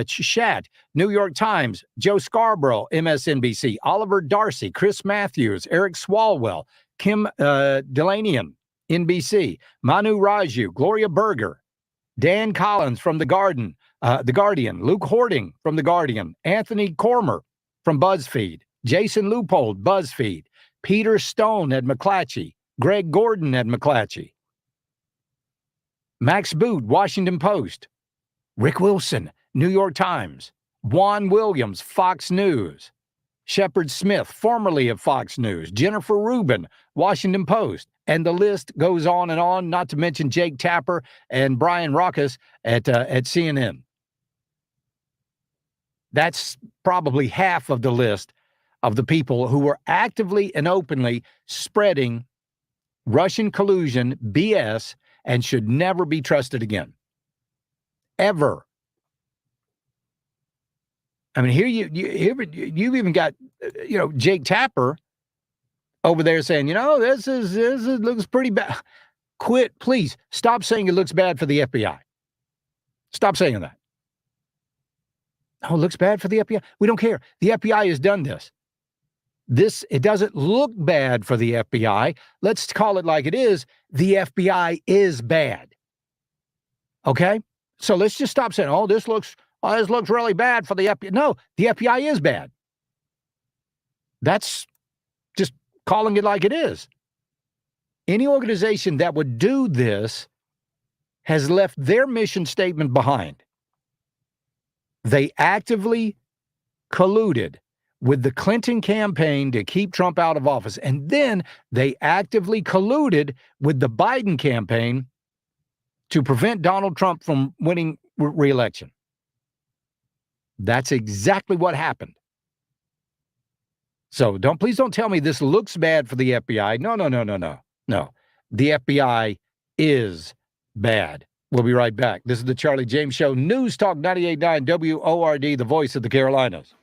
Chat, New York Times, Joe Scarborough, MSNBC, Oliver Darcy, Chris Matthews, Eric Swalwell, Kim Delanian, NBC, Manu Raju, Gloria Berger, Dan Collins from The Guardian, Luke Hording from The Guardian, Anthony Cormer from BuzzFeed, Jason Leupold, BuzzFeed, Peter Stone at McClatchy, Greg Gordon at McClatchy, Max Boot, Washington Post, Rick Wilson, New York Times, Juan Williams, Fox News, Shepard Smith, formerly of Fox News, Jennifer Rubin, Washington Post, and the list goes on, not to mention Jake Tapper and Brian Rockus at CNN. That's probably half of the list of the people who were actively and openly spreading Russian collusion BS and should never be trusted again. Ever. I mean, here you've even got, Jake Tapper over there saying, this looks pretty bad. Quit, please. Stop saying it looks bad for the FBI. Stop saying that. Oh, it looks bad for the FBI. We don't care. The FBI has done this. It doesn't look bad for the FBI. Let's call it like it is. The FBI is bad. Okay? So let's just stop saying, this looks really bad for the FBI. No, the FBI is bad. That's just calling it like it is. Any organization that would do this has left their mission statement behind. They actively colluded with the Clinton campaign to keep Trump out of office. And then they actively colluded with the Biden campaign to prevent Donald Trump from winning re-election. That's exactly what happened. So please don't tell me this looks bad for the FBI. No. The FBI is bad. We'll be right back. This is the Charlie James Show, News Talk 98.9 WORD, the voice of the Carolinas.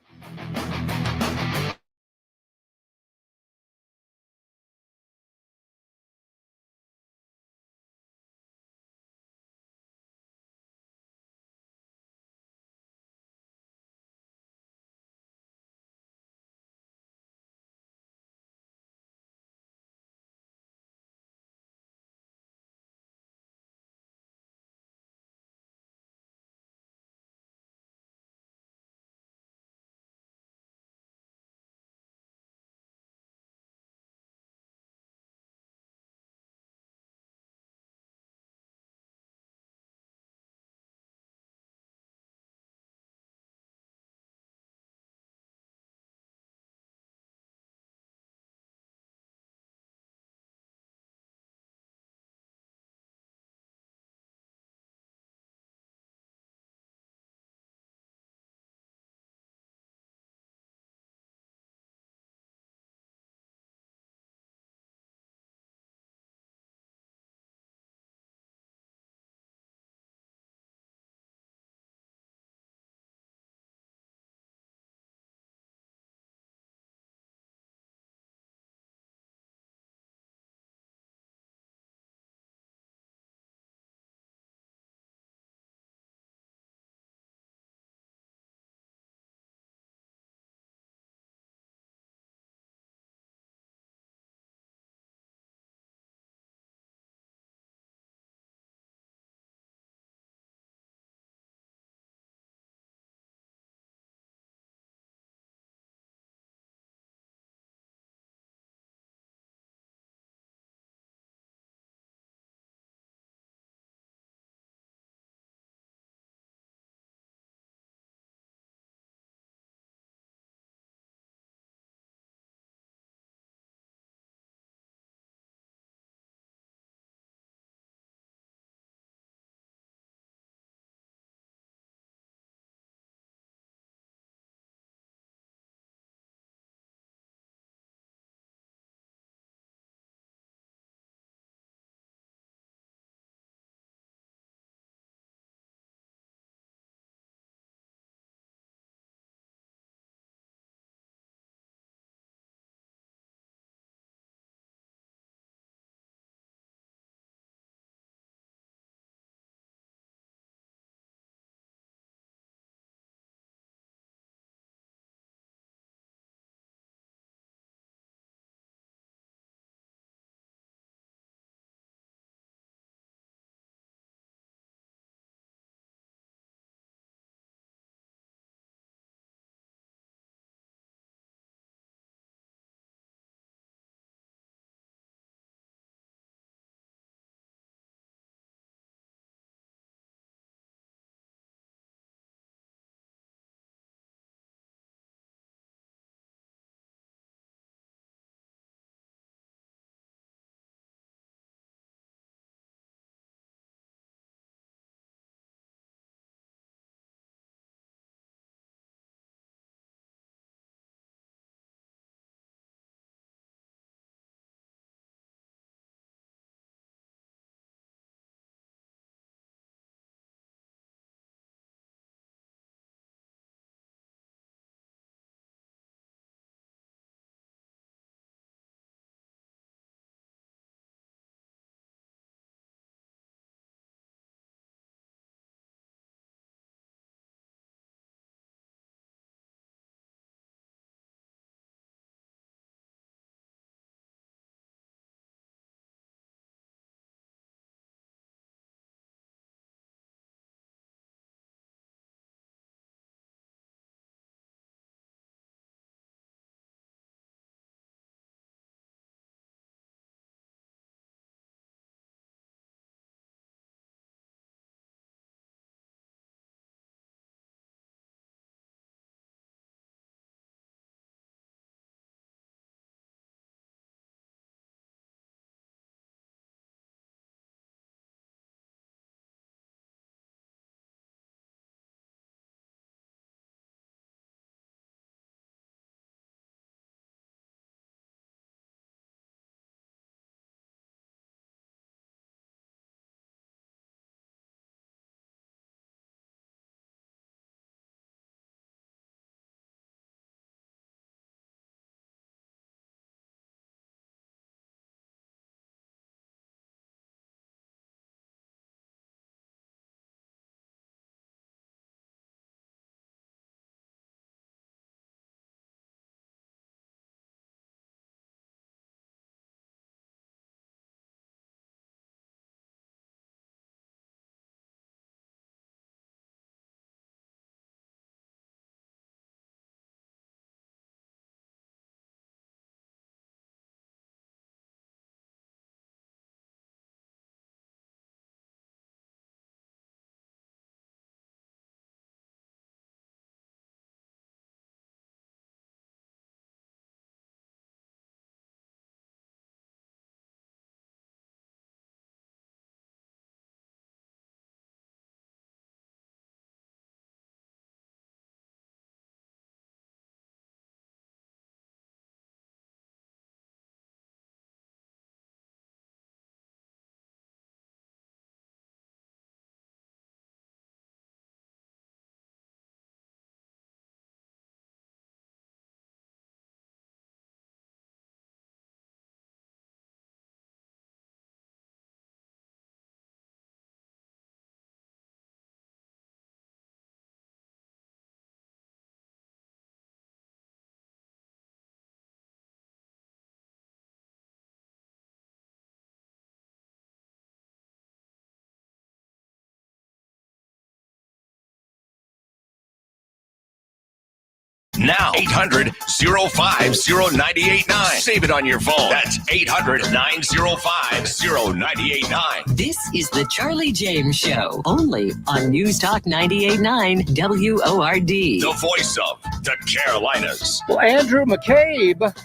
Now, 800-050-989. Save it on your phone. That's 800-905-0989. This is the Charlie James Show, only on News Talk 98.9 WORD. The voice of the Carolinas. Well, Andrew McCabe,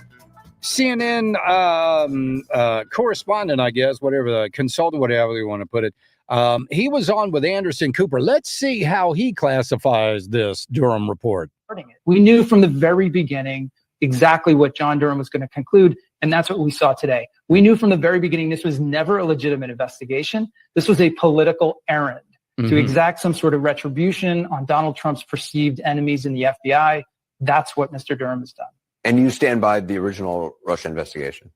CNN correspondent, I guess, whatever, the consultant, whatever you want to put it. He was on with Anderson Cooper. Let's see how he classifies this Durham report. We knew from the very beginning exactly what John Durham was going to conclude, and that's what we saw today. We knew from the very beginning this was never a legitimate investigation. This was a political errand to exact some sort of retribution on Donald Trump's perceived enemies in the FBI. That's what Mr. Durham has done. And you stand by the original Russia investigation?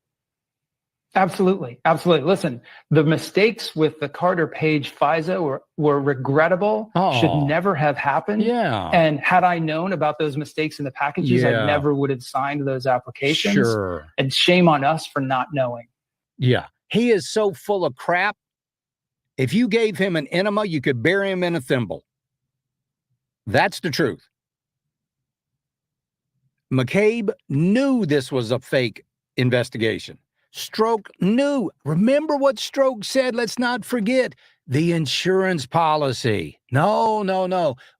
Absolutely. Absolutely. Listen, the mistakes with the Carter Page FISA were regrettable, should never have happened. Yeah. And had I known about those mistakes in the packages, I never would have signed those applications. Sure. And shame on us for not knowing. Yeah. He is so full of crap. If you gave him an enema, you could bury him in a thimble. That's the truth. McCabe knew this was a fake investigation. Stroke knew. Remember what Stroke said? Let's not forget the insurance policy. No.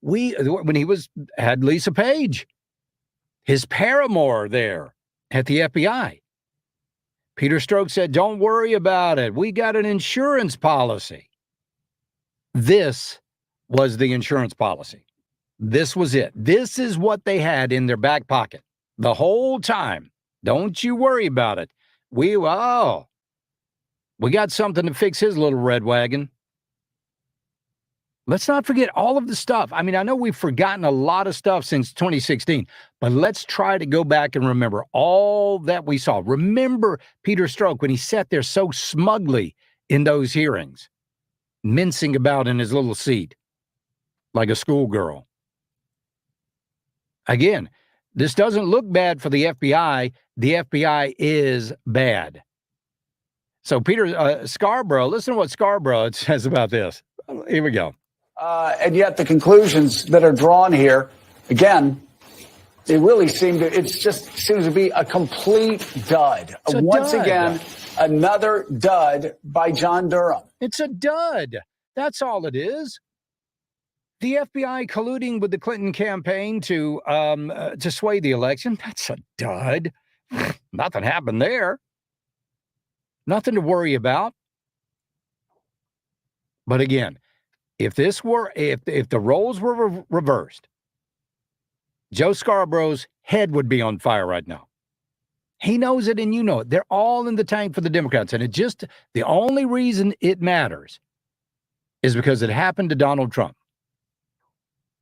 When he had Lisa Page, his paramour there at the FBI. Peter Stroke said, don't worry about it. We got an insurance policy. This was the insurance policy. This was it. This is what they had in their back pocket the whole time. Don't you worry about it. We got something to fix his little red wagon. Let's not forget all of the stuff. I mean, I know we've forgotten a lot of stuff since 2016, but let's try to go back and remember all that we saw. Remember Peter Stroke when he sat there so smugly in those hearings, mincing about in his little seat like a schoolgirl. Again, this doesn't look bad for the FBI. The FBI is bad. So Peter Scarborough, listen to what Scarborough says about this. Here we go. And yet the conclusions that are drawn here, again, they really seems to be a complete dud. Once again, another dud by John Durham. It's a dud. That's all it is. The FBI colluding with the Clinton campaign to sway the election. That's a dud. Nothing happened there. Nothing to worry about. But again, if the roles were reversed, Joe Scarborough's head would be on fire right now. He knows it and you know it. They're all in the tank for the Democrats. And the only reason it matters is because it happened to Donald Trump.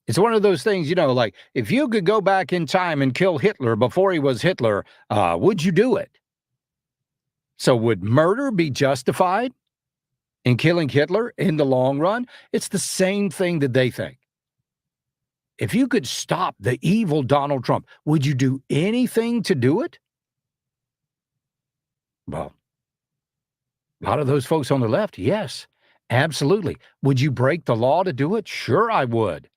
It's one of those things, like if you could go back in time and kill Hitler before he was Hitler, would you do it? So would murder be justified in killing Hitler in the long run? It's the same thing that they think. If you could stop the evil Donald Trump, would you do anything to do it? Well, a lot of those folks on the left, yes, absolutely. Would you break the law to do it? Sure, I would.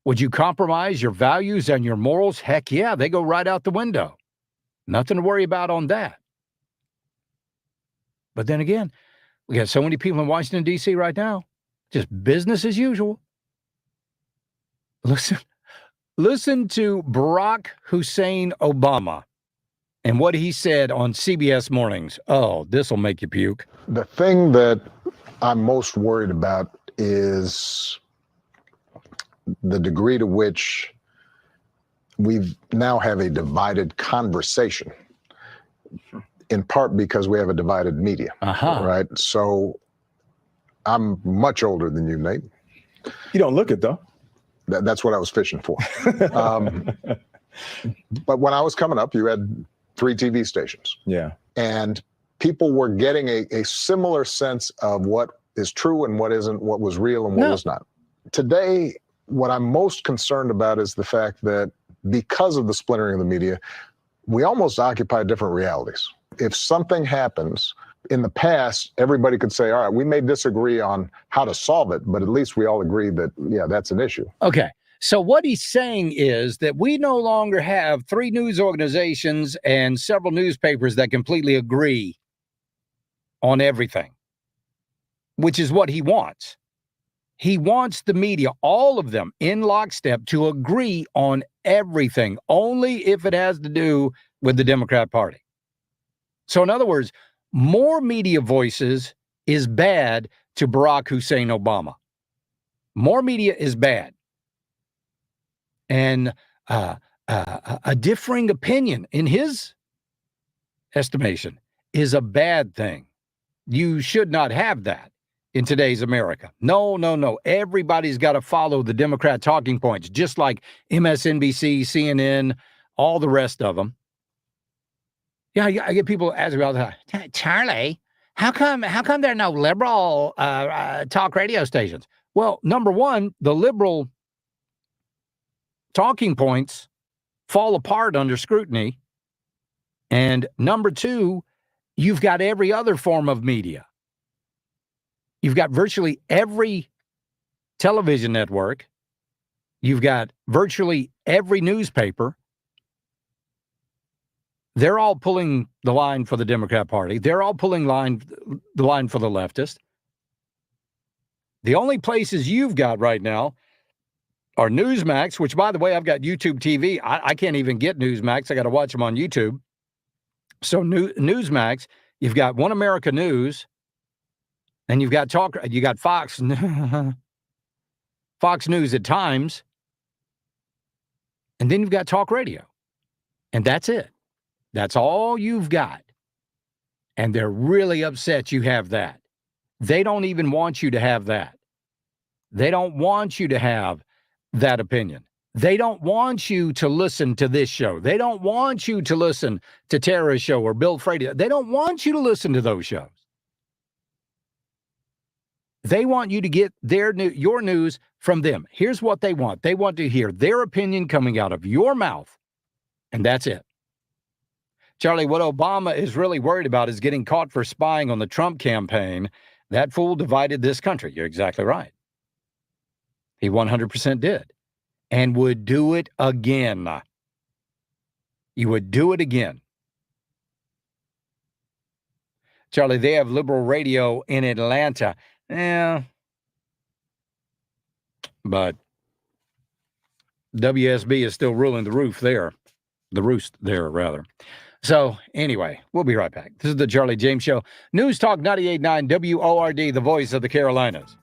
Would you compromise your values and your morals? Heck yeah, they go right out the window. Nothing to worry about on that. But then again, we got so many people in Washington, D.C. right now, just business as usual. Listen to Barack Hussein Obama and what he said on CBS Mornings. Oh, this will make you puke. The thing that I'm most worried about is the degree to which we now have a divided conversation, in part because we have a divided media, right? So I'm much older than you, Nate. You don't look it, though. That's what I was fishing for. But when I was coming up, you had 3 TV stations. Yeah. And people were getting a similar sense of what is true and what isn't, what was real and what was not. Today, what I'm most concerned about is the fact that because of the splintering of the media, we almost occupy different realities. If something happens, in the past, everybody could say, all right, we may disagree on how to solve it, but at least we all agree that, yeah, that's an issue. Okay. So what he's saying is that we no longer have 3 news organizations and several newspapers that completely agree on everything, which is what he wants. He wants the media, all of them, in lockstep to agree on everything, only if it has to do with the Democrat Party. So in other words, more media voices is bad to Barack Hussein Obama. More media is bad. And a differing opinion, in his estimation, is a bad thing. You should not have that in today's America. No, no, no. Everybody's got to follow the Democrat talking points, just like MSNBC, CNN, all the rest of them. Yeah, I get people asking me all the time, Charlie, how come there are no liberal talk radio stations? Well, number one, the liberal talking points fall apart under scrutiny. And number two, you've got every other form of media. You've got virtually every television network. You've got virtually every newspaper. They're all pulling the line for the Democrat Party. They're all pulling the line for the leftist. The only places you've got right now are Newsmax, which, by the way, I've got YouTube TV. I can't even get Newsmax. I got to watch them on YouTube. So Newsmax, you've got One America News, and you've got you got Fox, Fox News at times, and then you've got talk radio. And that's it. That's all you've got. And they're really upset you have that. They don't even want you to have that. They don't want you to have that opinion. They don't want you to listen to this show. They don't want you to listen to Tara's show or Bill Frady. They don't want you to listen to those shows. They want you to get your news from them. Here's what they want. They want to hear their opinion coming out of your mouth, and that's it. Charlie, what Obama is really worried about is getting caught for spying on the Trump campaign. That fool divided this country. You're exactly right. He 100% did. And would do it again. You would do it again. Charlie, they have liberal radio in Atlanta. Yeah. But WSB is still ruling the roost there, rather. So, anyway, we'll be right back. This is the Charlie James Show. News Talk 98.9 WORD, the voice of the Carolinas.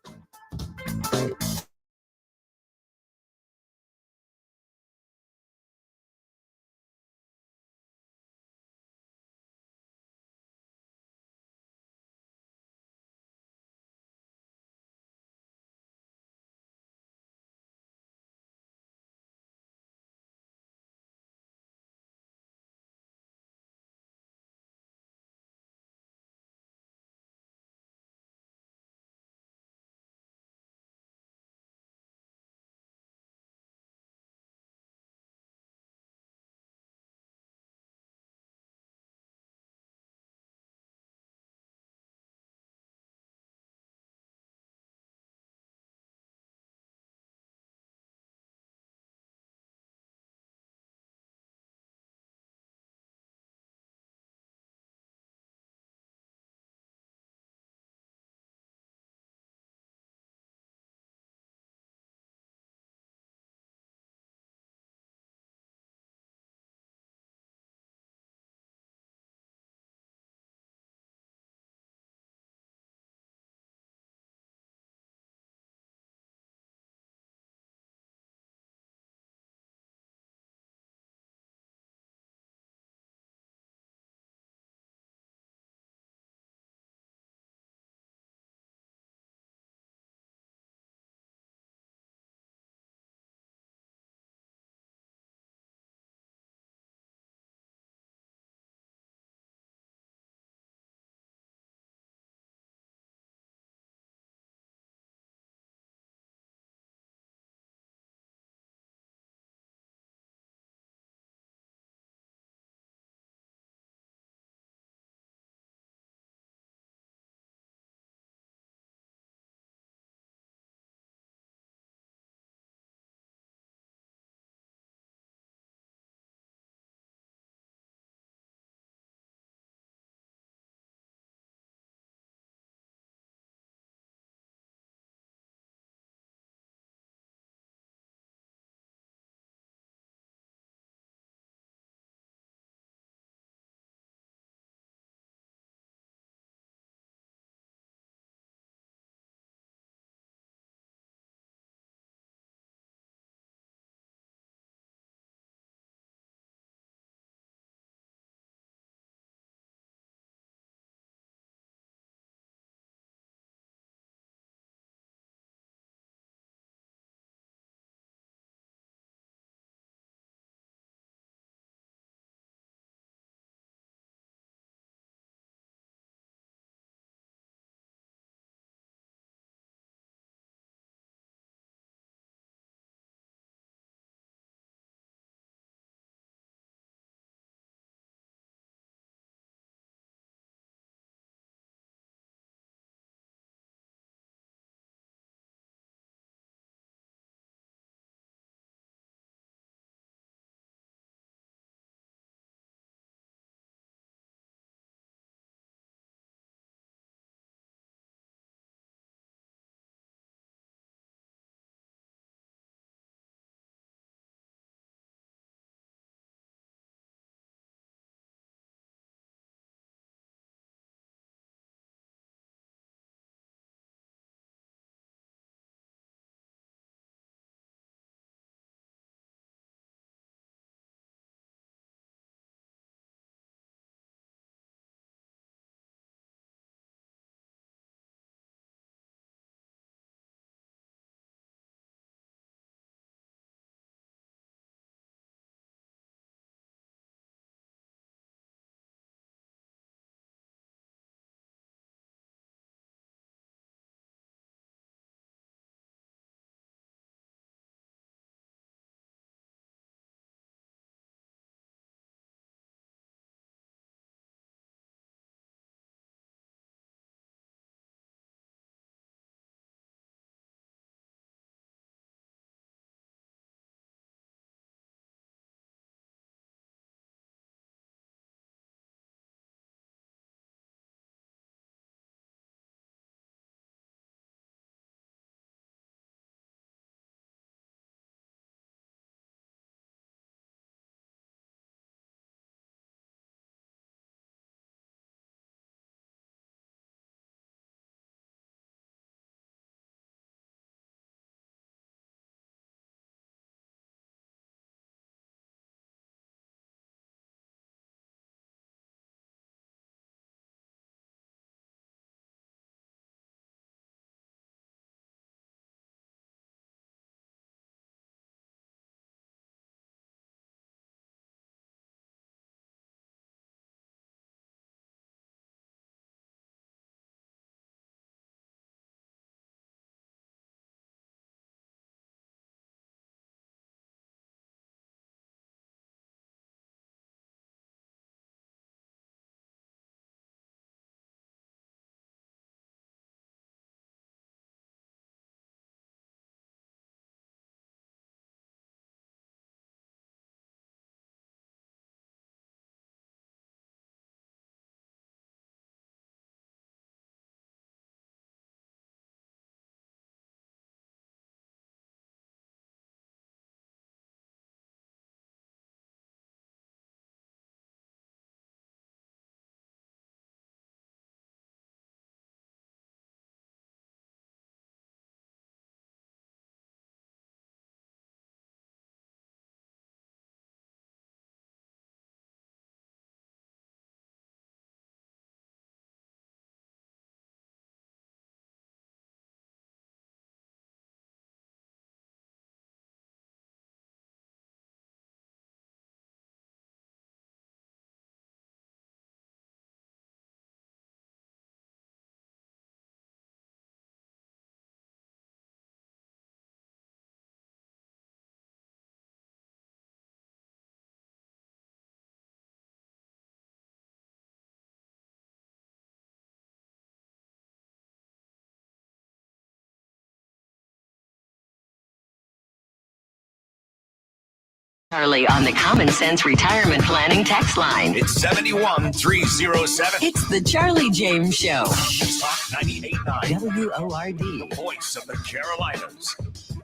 Charlie on the Common Sense Retirement Planning text line. It's 71307. It's the Charlie James Show. Talk 98.9. WORD. The voice of the Carolinas.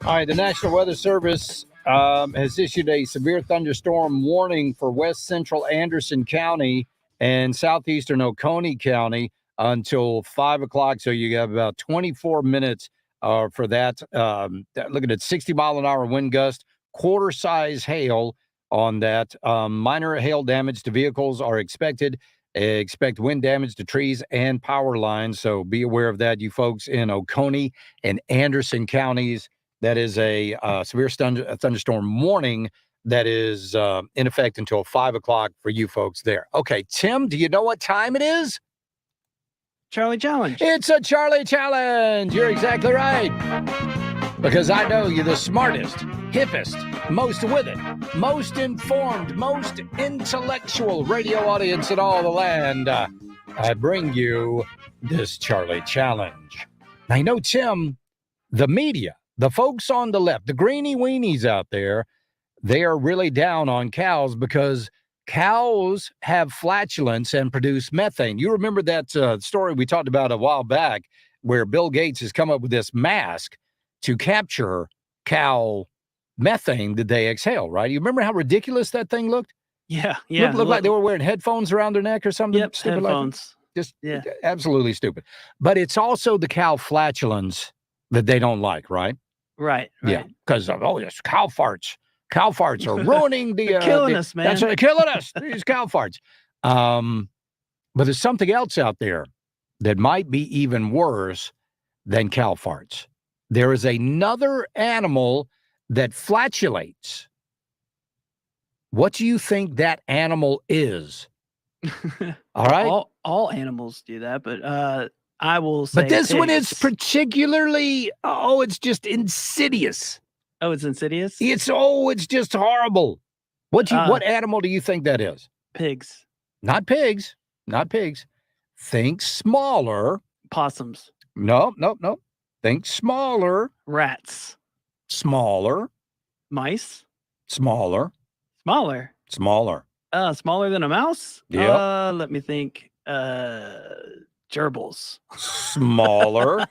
All right, the National Weather Service has issued a severe thunderstorm warning for west central Anderson County and southeastern Oconee County until 5 o'clock. So you have about 24 minutes for that. Looking at 60-mile-an-hour wind gust, quarter-size hail on that. Minor hail damage to vehicles are expected. Expect wind damage to trees and power lines. So be aware of that, you folks in Oconee and Anderson counties. That is a severe thunderstorm warning that is in effect until 5 o'clock for you folks there. Okay, Tim, do you know what time it is? Charlie Challenge. It's a Charlie Challenge. You're exactly right. Because I know you're the smartest, hippest, most with it, most informed, most intellectual radio audience in all the land. I bring you this Charlie Challenge. I know, Tim, the media, the folks on the left, the greenie weenies out there, they are really down on cows because cows have flatulence and produce methane. You remember that story we talked about a while back where Bill Gates has come up with this mask to capture cow methane that they exhale, right? You remember how ridiculous that thing looked? Yeah. Looked like they were wearing headphones around their neck or something. Yep, stupid headphones. Like just absolutely stupid. But it's also the cow flatulence that they don't like, right? Right. Yeah, because yes, cow farts. Cow farts are ruining the... They're killing us, man. That's right, killing us, these cow farts. But there's something else out there that might be even worse than cow farts. There is another animal that flatulates. What do you think that animal is? All right? All animals do that, but I will say But this pigs. one is particularly, it's just insidious. Oh, it's insidious? It's just horrible. What animal do you think that is? Pigs. Not pigs. Not pigs. Think smaller. Possums. No. Think smaller. Rats. Smaller. Mice. Smaller. Smaller. Smaller. Smaller than a mouse? Yeah. Let me think. Gerbils. Smaller.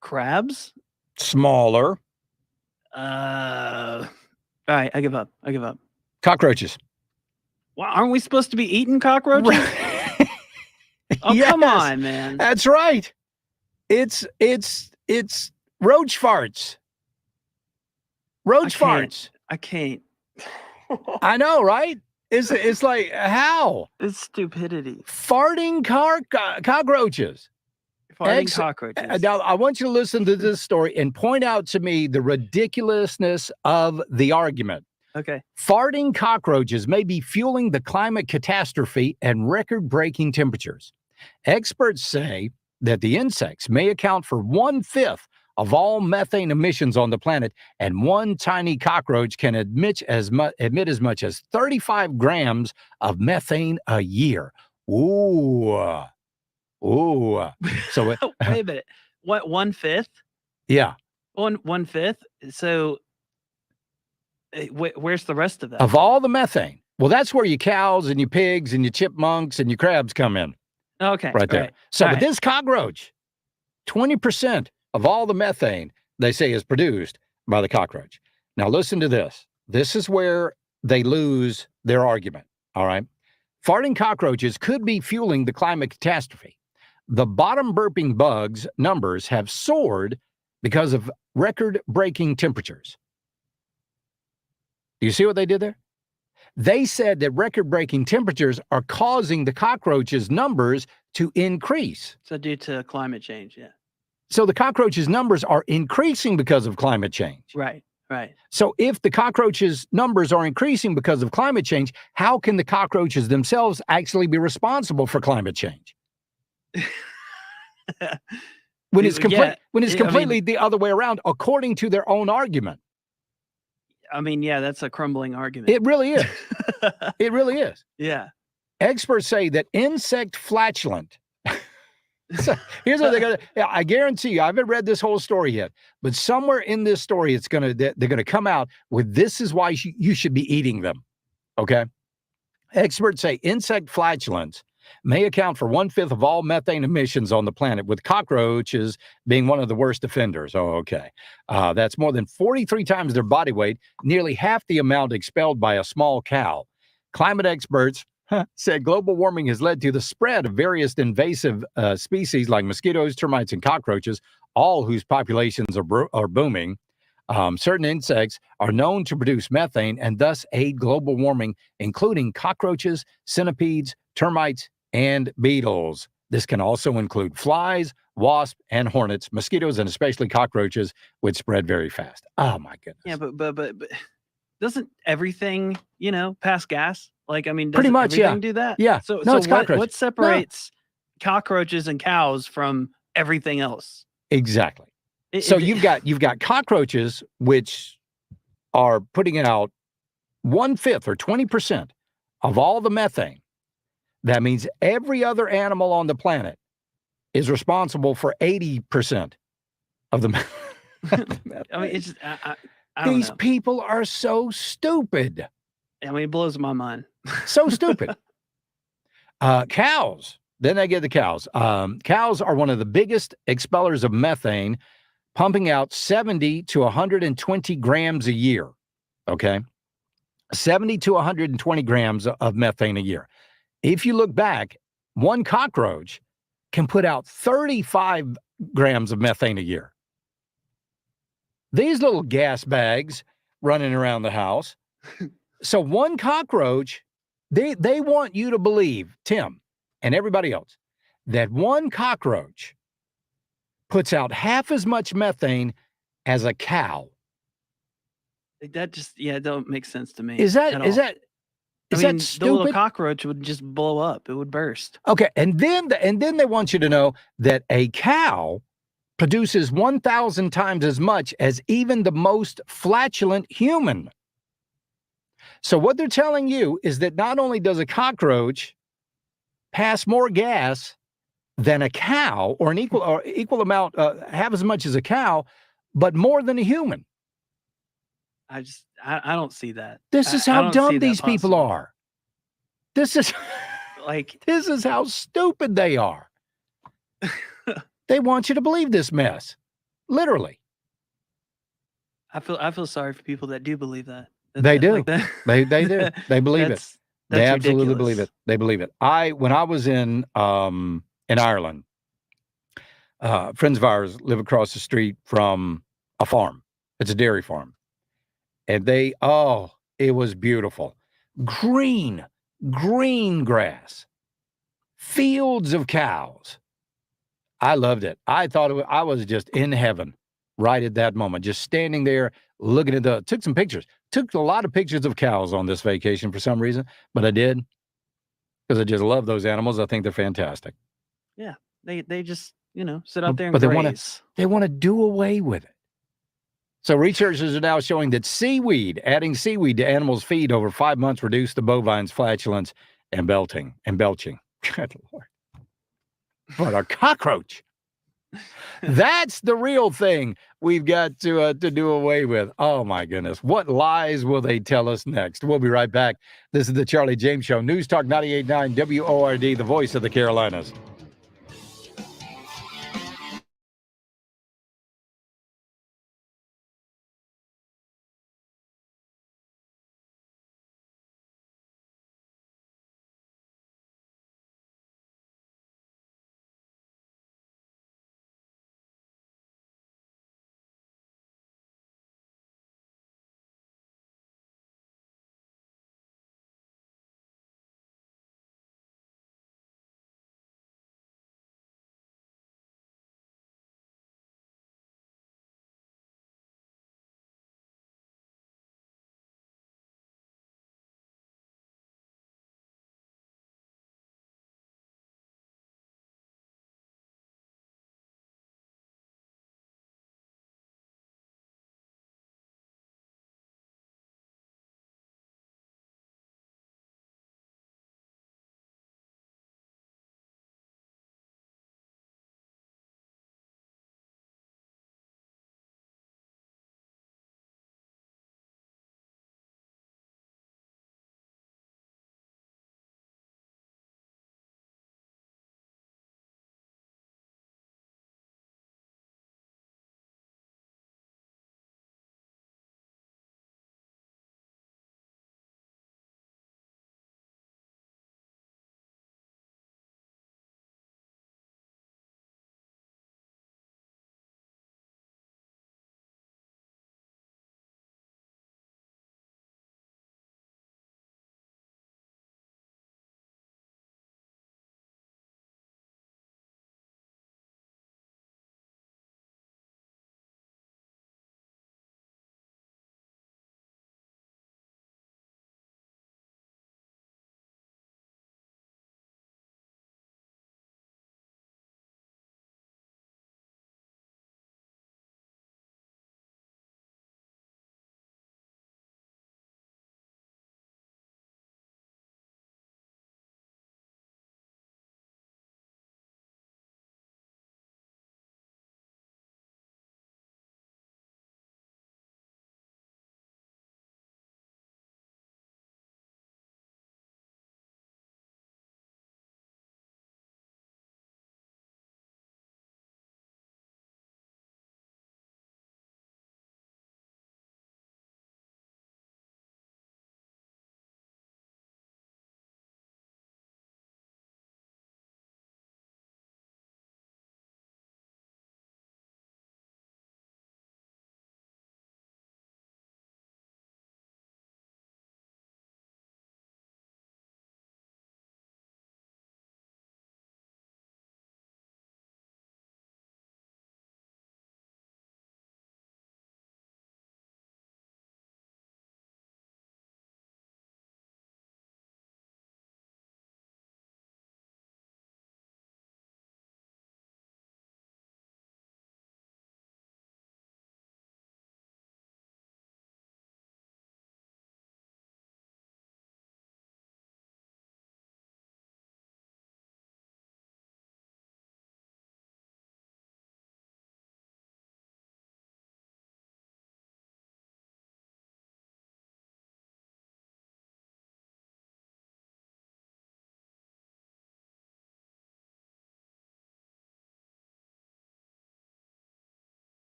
Crabs. Smaller. All right, I give up. Cockroaches. Well, aren't we supposed to be eating cockroaches? Oh, Yes. come on, man. That's right. It's roach farts. Roach farts. I can't. I know, right? It's like, how? It's stupidity. Farting cockroaches. Farting cockroaches. Now, I want you to listen to this story and point out to me the ridiculousness of the argument. Okay. Farting cockroaches may be fueling the climate catastrophe and record-breaking temperatures. Experts say that the insects may account for 1/5 of all methane emissions on the planet, and one tiny cockroach can emit as much as 35 grams of methane a year. Ooh. So Wait a minute. What, 1/5? Yeah. 1/5? So where's the rest of that? Of all the methane. Well, that's where your cows and your pigs and your chipmunks and your crabs come in. Okay. Right there. Right. So All with right. this cockroach, 20% of all the methane, they say, is produced by the cockroach. Now, listen to this. This is where they lose their argument. All right. Farting cockroaches could be fueling the climate catastrophe. The bottom burping bugs numbers have soared because of record-breaking temperatures. Do you see what they did there? They said that record-breaking temperatures are causing the cockroaches' numbers to increase. So due to climate change, yeah. So the cockroaches' numbers are increasing because of climate change. Right. So if the cockroaches' numbers are increasing because of climate change, how can the cockroaches themselves actually be responsible for climate change? When it's completely the other way around, according to their own argument. I mean, yeah, that's a crumbling argument. It really is. It really is. Yeah. Experts say that insect flatulent So here's what they're gonna. I guarantee you, I haven't read this whole story yet, but somewhere in this story, they're gonna come out with this is why you should be eating them. Okay. Experts say insect flatulence may account for 1/5 of all methane emissions on the planet, with cockroaches being one of the worst offenders. Oh, okay. That's more than 43 times their body weight, nearly half the amount expelled by a small cow. Climate experts said global warming has led to the spread of various invasive species like mosquitoes, termites, and cockroaches, all whose populations are booming. Certain insects are known to produce methane and thus aid global warming, including cockroaches, centipedes, termites, and beetles. This can also include flies, wasps, and hornets. Mosquitoes, and especially cockroaches, would spread very fast. Oh, my goodness. Yeah, but doesn't everything, pass gas? Like, I mean, Pretty doesn't much, everything yeah. do that? Yeah. So, No, it's what cockroaches. separates cockroaches and cows from everything else? Exactly. So you've got cockroaches, which are putting out 1/5 or 20% of all the methane. That means every other animal on the planet is responsible for 80% of the methane. I mean, it's just, I don't These know. people are so stupid. I mean, it blows my mind. So stupid. Cows. Then they get the cows. Cows are one of the biggest expellers of methane, pumping out 70 to 120 grams a year. Okay. 70 to 120 grams of methane a year. If you look back, one cockroach can put out 35 grams of methane a year. These little gas bags running around the house. So one cockroach, they want you to believe, Tim and everybody else, that one cockroach puts out half as much methane as a cow. That just, it don't make sense to me. Is that that stupid? The little cockroach would just blow up. It would burst. Okay, and then they want you to know that a cow produces 1,000 times as much as even the most flatulent human. So what they're telling you is that not only does a cockroach pass more gas than a cow, or an equal amount, half as much as a cow, but more than a human. I don't see that. This is how dumb these people are. This is this is how stupid they are. They want you to believe this mess. Literally. I feel sorry for people that do believe that. They do. Like that. They do. They believe it. They absolutely ridiculous. believe it. They believe it. When I was in Ireland, friends of ours live across the street from a farm. It's a dairy farm. And it was beautiful. Green grass, fields of cows. I loved it. I thought I was just in heaven right at that moment, just standing there looking at took some pictures. Took a lot of pictures of cows on this vacation for some reason, but I did because I just love those animals. I think they're fantastic. Yeah, they just, sit out there and but graze. they want to do away with it. So researchers are now showing that adding seaweed to animals' feed over 5 months reduced the bovine's flatulence and belching. Good Lord. What a cockroach. That's the real thing we've got to do away with. Oh, my goodness. What lies will they tell us next? We'll be right back. This is the Charlie James Show. News Talk 98.9 WORD, the voice of the Carolinas.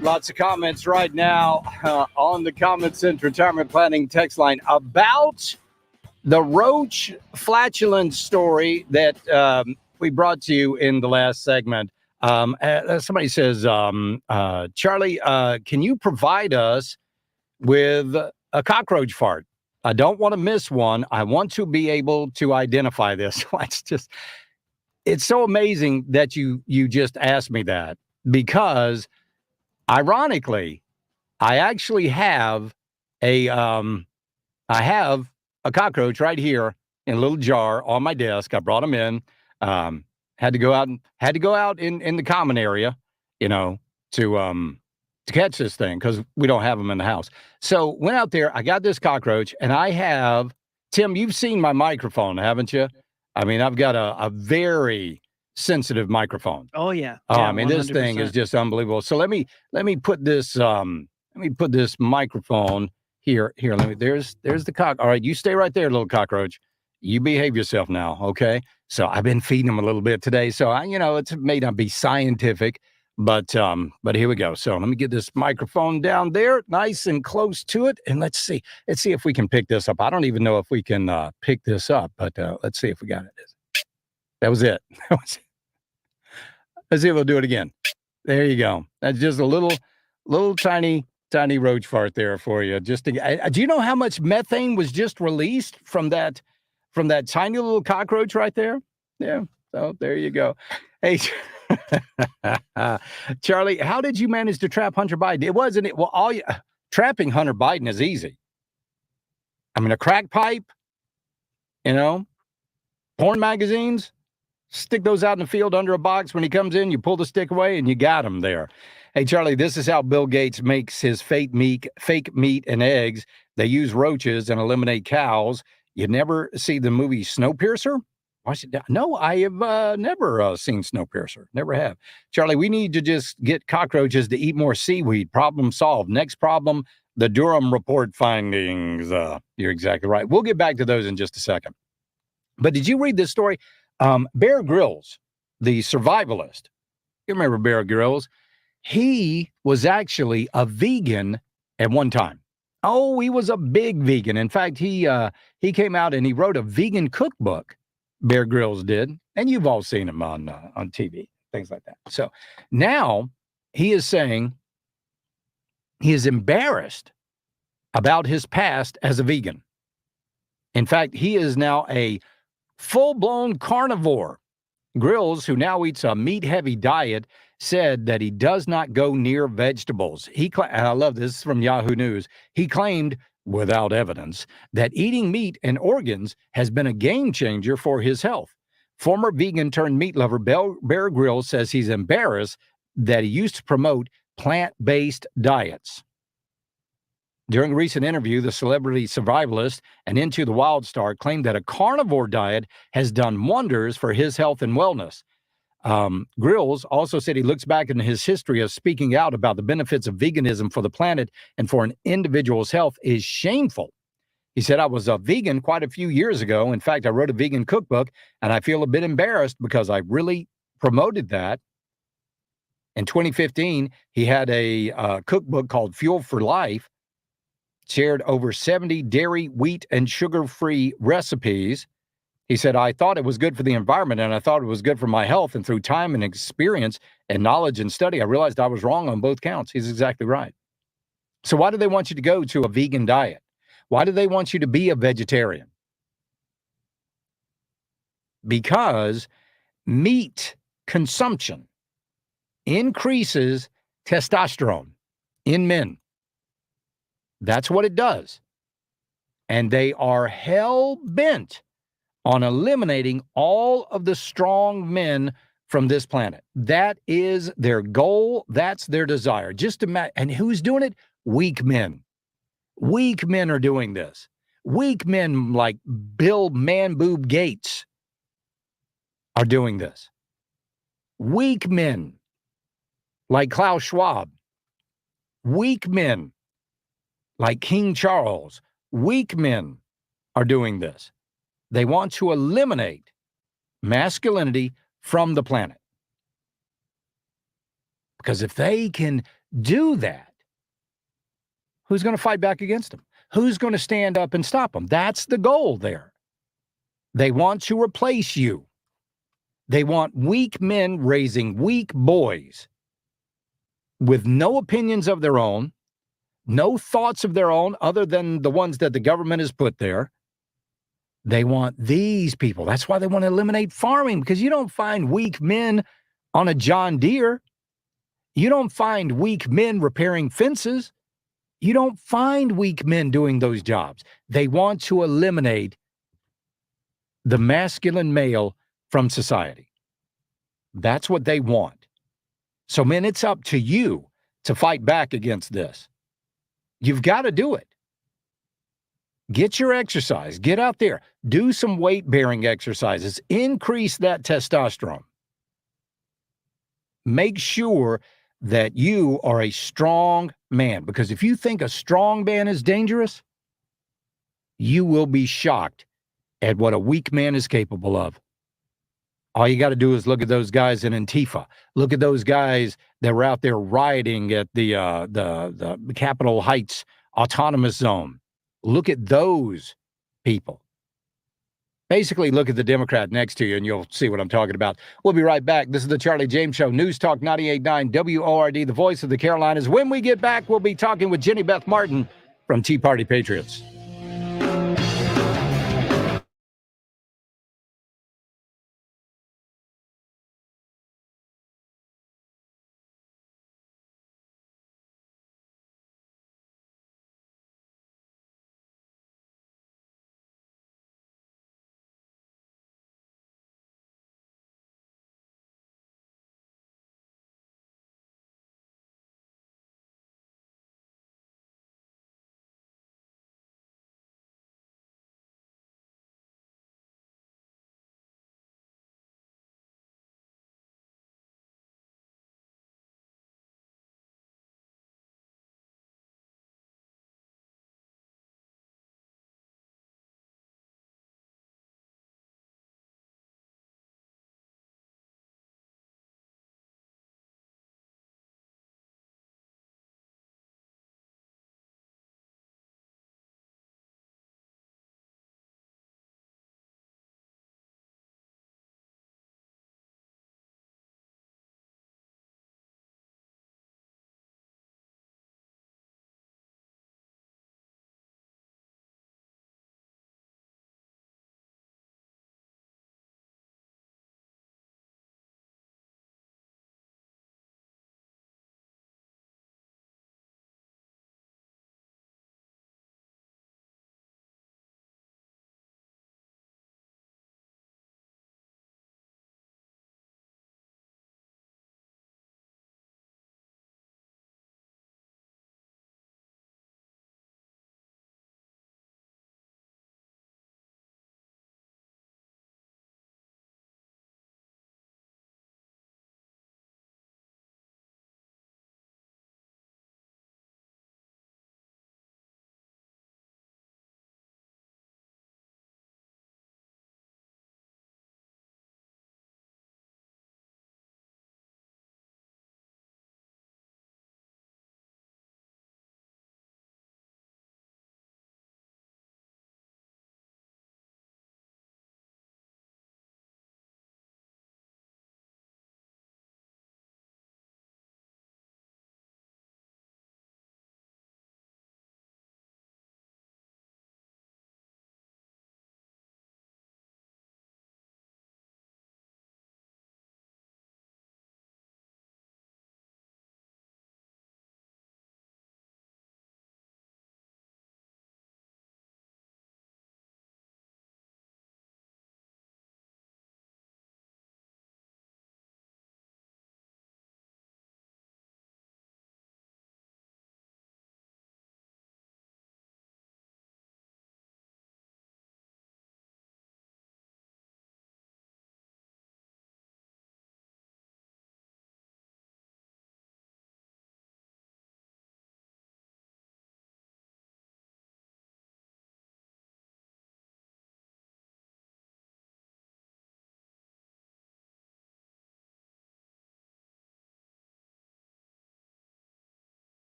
Lots of comments right now on the Common Sense Retirement Planning text line about the roach flatulence story that we brought to you in the last segment. Somebody says, Charlie, can you provide us with a cockroach fart? I don't want to miss one. I want to be able to identify this. It's so amazing that you just asked me that, because ironically, I actually have a cockroach right here in a little jar on my desk. I brought him in. Had to go out in the common area, to catch this thing because we don't have them in the house. So went out there. I got this cockroach, and I have, Tim, you've seen my microphone, haven't you? I mean, I've got a very sensitive microphone. Oh yeah. I mean, 100%. This thing is just unbelievable. So let me put this microphone here. There's the cock. All right, you stay right there, little cockroach. You behave yourself now, okay? So I've been feeding them a little bit today. So it may not be scientific, but here we go. So let me get this microphone down there, nice and close to it, and let's see if we can pick this up. I don't even know if we can pick this up, but let's see if we got it. That was it. Let's see if we'll do it again. There you go. That's just a little tiny roach fart there for you. Do you know how much methane was just released from that tiny little cockroach right there? Yeah. So there you go. Hey, Charlie, how did you manage to trap Hunter Biden? Trapping Hunter Biden is easy. I mean, a crack pipe, porn magazines, stick those out in the field under a box. When he comes in, you pull the stick away and you got him there. Hey, Charlie, this is how Bill Gates makes his fake meat and eggs. They use roaches and eliminate cows. You never see the movie Snowpiercer? No, I have never seen Snowpiercer. Never have. Charlie, we need to just get cockroaches to eat more seaweed. Problem solved. Next problem, the Durham report findings. You're exactly right. We'll get back to those in just a second. But did you read this story? Bear Grylls, the survivalist. You remember Bear Grylls? He was actually a vegan at one time. Oh, he was a big vegan. In fact, he came out and he wrote a vegan cookbook. Bear Grylls did, and you've all seen him on TV, things like that. So now he is saying he is embarrassed about his past as a vegan. In fact, he is now a full-blown carnivore. Grylls, who now eats a meat-heavy diet, said that he does not go near vegetables. And I love this from Yahoo News. He claimed, without evidence, that eating meat and organs has been a game changer for his health. Former vegan turned meat lover Bear Grylls says he's embarrassed that he used to promote plant-based diets. During a recent interview, the celebrity survivalist and Into the Wild star claimed that a carnivore diet has done wonders for his health and wellness. Grylls also said he looks back in his history of speaking out about the benefits of veganism for the planet and for an individual's health is shameful. He said, I was a vegan quite a few years ago. In fact, I wrote a vegan cookbook, and I feel a bit embarrassed because I really promoted that. In 2015, he had a cookbook called Fuel for Life, shared over 70 dairy, wheat, and sugar-free recipes. He said, I thought it was good for the environment, and I thought it was good for my health. And through time and experience and knowledge and study, I realized I was wrong on both counts. He's exactly right. So why do they want you to go to a vegan diet? Why do they want you to be a vegetarian? Because meat consumption increases testosterone in men. That's what it does. And they are hell-bent on eliminating all of the strong men from this planet. That is their goal. That's their desire. Just imagine. And who's doing it? Weak men. Weak men are doing this. Weak men like Bill Man-Boob Gates are doing this. Weak men like Klaus Schwab. Weak men like King Charles. Weak men are doing this. They want to eliminate masculinity from the planet. Because if they can do that, who's going to fight back against them? Who's going to stand up and stop them? That's the goal there. They want to replace you. They want weak men raising weak boys with no opinions of their own, no thoughts of their own other than the ones that the government has put there. They want these people. That's why they want to eliminate farming, because you don't find weak men on a John Deere. You don't find weak men repairing fences. You don't find weak men doing those jobs. They want to eliminate the masculine male from society. That's what they want. So, men, it's up to you to fight back against this. You've got to do it. Get your exercise. Get out there. Do some weight-bearing exercises. Increase that testosterone. Make sure that you are a strong man, because if you think a strong man is dangerous, you will be shocked at what a weak man is capable of. All you got to do is look at those guys in Antifa. Look at those guys that were out there rioting at the Capitol Heights Autonomous Zone. Look at those people. Basically, look at the Democrat next to you, and you'll see what I'm talking about. We'll be right back. This is the Charlie James Show, News Talk 98.9 WORD, the voice of the Carolinas. When we get back, we'll be talking with Jenny Beth Martin from Tea Party Patriots.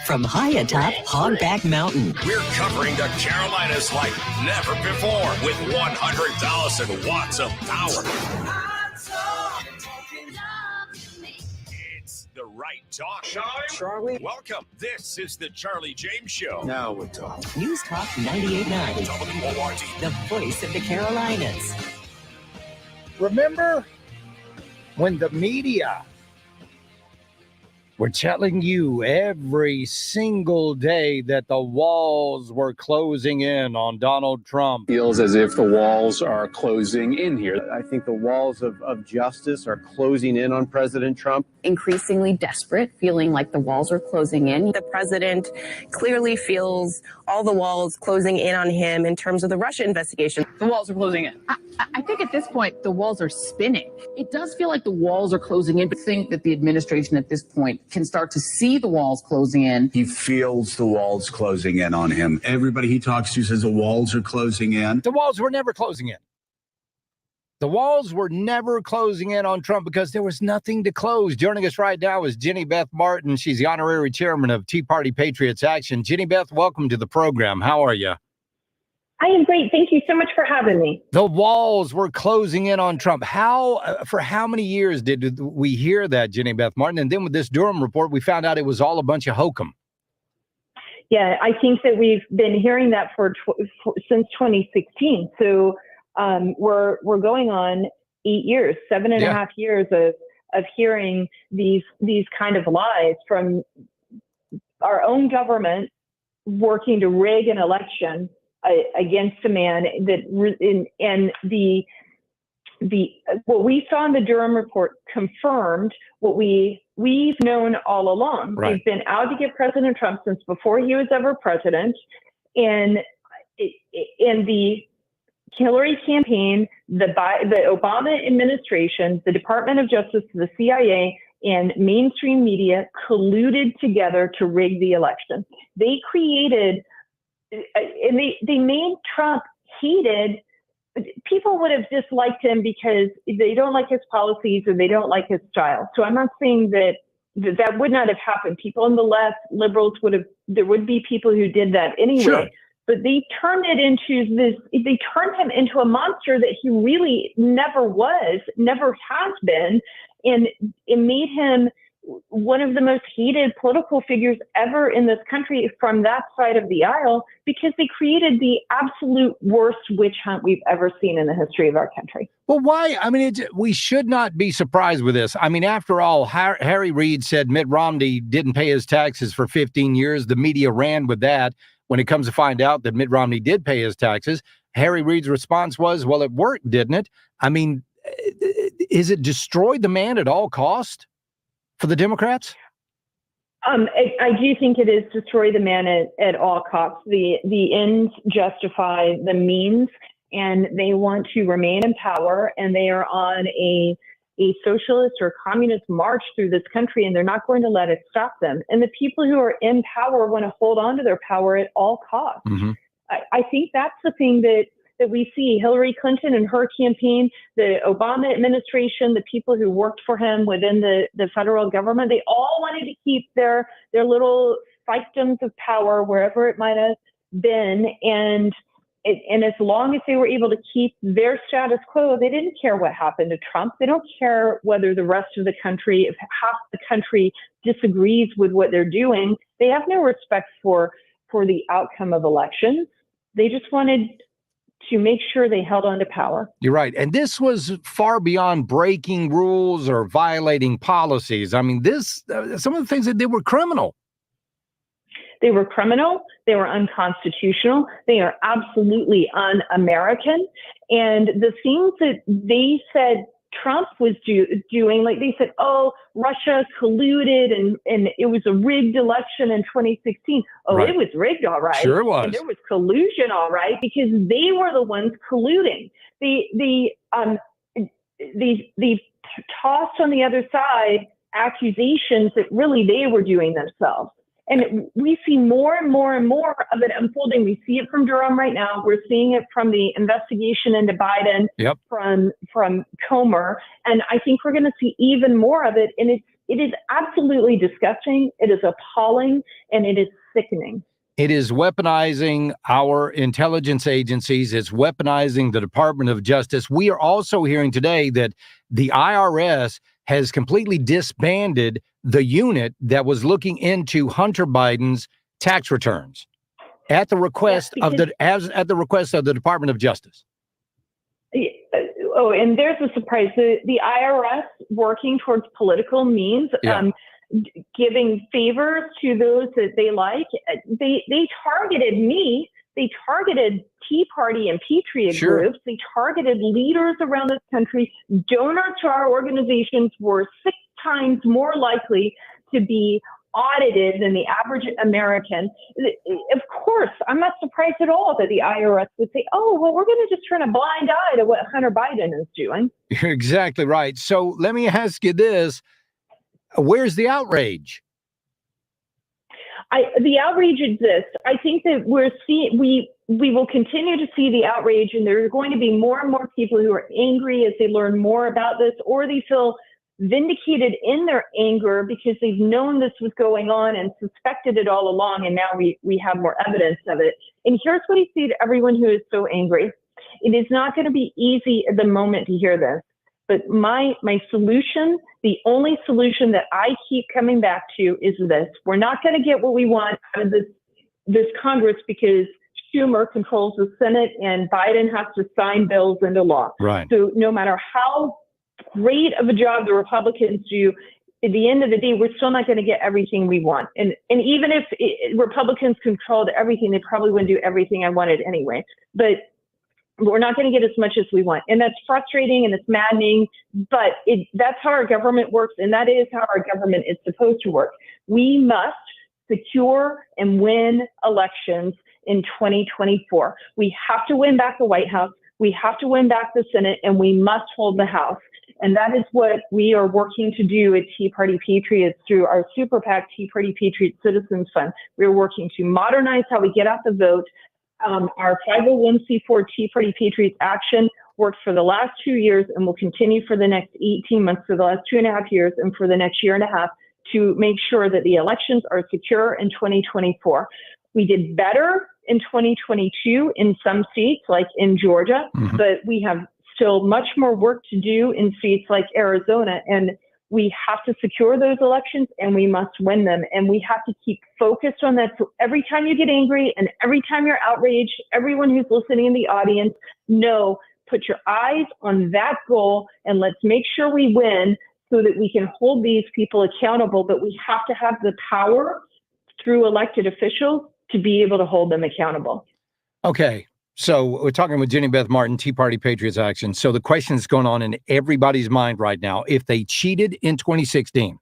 from high atop Hogback Mountain. We're covering the Carolinas like never before with 100,000 watts of power. It's the right talk. Charlie? Welcome. This is the Charlie James Show. Now we're talking. News Talk 98.9. WORD. The voice of the Carolinas. Remember when the media were telling you every single day that the walls were closing in on Donald Trump? Feels as if the walls are closing in here. I think the walls of justice are closing in on President Trump. Increasingly desperate, feeling like the walls are closing in. The president clearly feels all the walls closing in on him in terms of the Russia investigation. The walls are closing in. I think at this point, the walls are spinning. It does feel like the walls are closing in, but I think that the administration at this point can start to see the walls closing in. He feels the walls closing in on him. Everybody he talks to says the walls are closing in. The walls were never closing in. The walls were never closing in on Trump because there was nothing to close. Joining us right now is Jenny Beth Martin. She's the honorary chairman of Tea Party Patriots Action. Jenny Beth, welcome to the program. How are you? I am great. Thank you so much for having me. The walls were closing in on Trump. For how many years did we hear that, Jenny Beth Martin? And then with this Durham report, we found out it was all a bunch of hokum. Yeah, I think that we've been hearing that since 2016. So we're going on 8 years, 7.5 years of hearing these kind of lies from our own government working to rig an election against a man that what we saw in the Durham report confirmed what we've known all along. Right. We've been out to get President Trump since before he was ever president, and the Hillary campaign, the Obama administration, the Department of Justice, the CIA, and mainstream media colluded together to rig the election. They created, and they made Trump hated. People would have disliked him because they don't like his policies or they don't like his style. So I'm not saying that would not have happened. People on the left, liberals there would be people who did that anyway. Sure. But they turned him into a monster that he really never was, never has been, and it made him one of the most hated political figures ever in this country from that side of the aisle, because they created the absolute worst witch hunt we've ever seen in the history of our country. Well, why? I mean, we should not be surprised with this. I mean, after all, Harry Reid said Mitt Romney didn't pay his taxes for 15 years. The media ran with that. When it comes to find out that Mitt Romney did pay his taxes, Harry Reid's response was, well, it worked, didn't it? I mean, is it destroyed the man at all cost for the Democrats? I do think it is destroy the man at all costs. The ends justify the means, and they want to remain in power, and they are on a socialist or communist march through this country, and they're not going to let it stop them. And the people who are in power want to hold on to their power at all costs. Mm-hmm. I think that's the thing that we see. Hillary Clinton and her campaign, the Obama administration, the people who worked for him within the federal government, they all wanted to keep their little fiefdoms of power wherever it might have been. And as long as they were able to keep their status quo, they didn't care what happened to Trump. They don't care whether the rest of the country, if half the country disagrees with what they're doing. They have no respect for the outcome of elections. They just wanted to make sure they held on to power. You're right. And this was far beyond breaking rules or violating policies. I mean, some of the things that they were criminal. They were criminal. They were unconstitutional. They are absolutely un-American. And the things that they said Trump was doing, like they said, oh, Russia colluded and it was a rigged election in 2016. Oh, right. It was rigged, all right. Sure was. And there was collusion, all right, because they were the ones colluding. They tossed on the other side accusations that really they were doing themselves. And we see more and more and more of it unfolding. We see it from Durham right now. We're seeing it from the investigation into Biden, yep, from Comer. And I think we're going to see even more of it. And it is absolutely disgusting. It is appalling, and it is sickening. It is weaponizing our intelligence agencies. It's weaponizing the Department of Justice. We are also hearing today that the IRS has completely disbanded the unit that was looking into Hunter Biden's tax returns at the request of the request of the Department of Justice. Oh, and there's a surprise. The IRS working towards political means, giving favors to those that they like. They targeted me. They targeted Tea Party and Patriot groups. They targeted leaders around this country. Donors to our organizations were 6 times more likely to be audited than the average American. Of course, I'm not surprised at all that the IRS would say, oh, well, we're going to just turn a blind eye to what Hunter Biden is doing. You're exactly right. So let me ask you this. Where's the outrage? The outrage exists. I think that we will continue to see the outrage, and there are going to be more and more people who are angry as they learn more about this, or they feel vindicated in their anger because they've known this was going on and suspected it all along, and now we have more evidence of it. And here's what I say to everyone who is so angry. It is not going to be easy at the moment to hear this, but my solution, the only solution that I keep coming back to is this. We're not going to get what we want out of this Congress because Schumer controls the Senate and Biden has to sign bills into law. Right. So no matter how great of a job the Republicans do, at the end of the day, we're still not going to get everything we want. And even if Republicans controlled everything, they probably wouldn't do everything I wanted anyway. But we're not going to get as much as we want. And that's frustrating and it's maddening, but that's how our government works. And that is how our government is supposed to work. We must secure and win elections in 2024. We have to win back the White House. We have to win back the Senate, and we must hold the House. And that is what we are working to do at Tea Party Patriots through our super PAC Tea Party Patriot Citizens Fund. We're working to modernize how we get out the vote. Our 501c4 Tea Party Patriots Action worked for the last 2 years and will continue for the next 18 months, for the last 2.5 years, and for the next year and a half to make sure that the elections are secure in 2024. We did better in 2022 in some seats, like in Georgia, but we have still much more work to do in states like Arizona. And we have to secure those elections and we must win them. And we have to keep focused on that. So every time you get angry and every time you're outraged, everyone who's listening in the audience, put your eyes on that goal and let's make sure we win so that we can hold these people accountable. But we have to have the power through elected officials to be able to hold them accountable. Okay. So we're talking with Jenny Beth Martin, Tea Party Patriots Action. So the question that's going on in everybody's mind right now, if they cheated in 2016,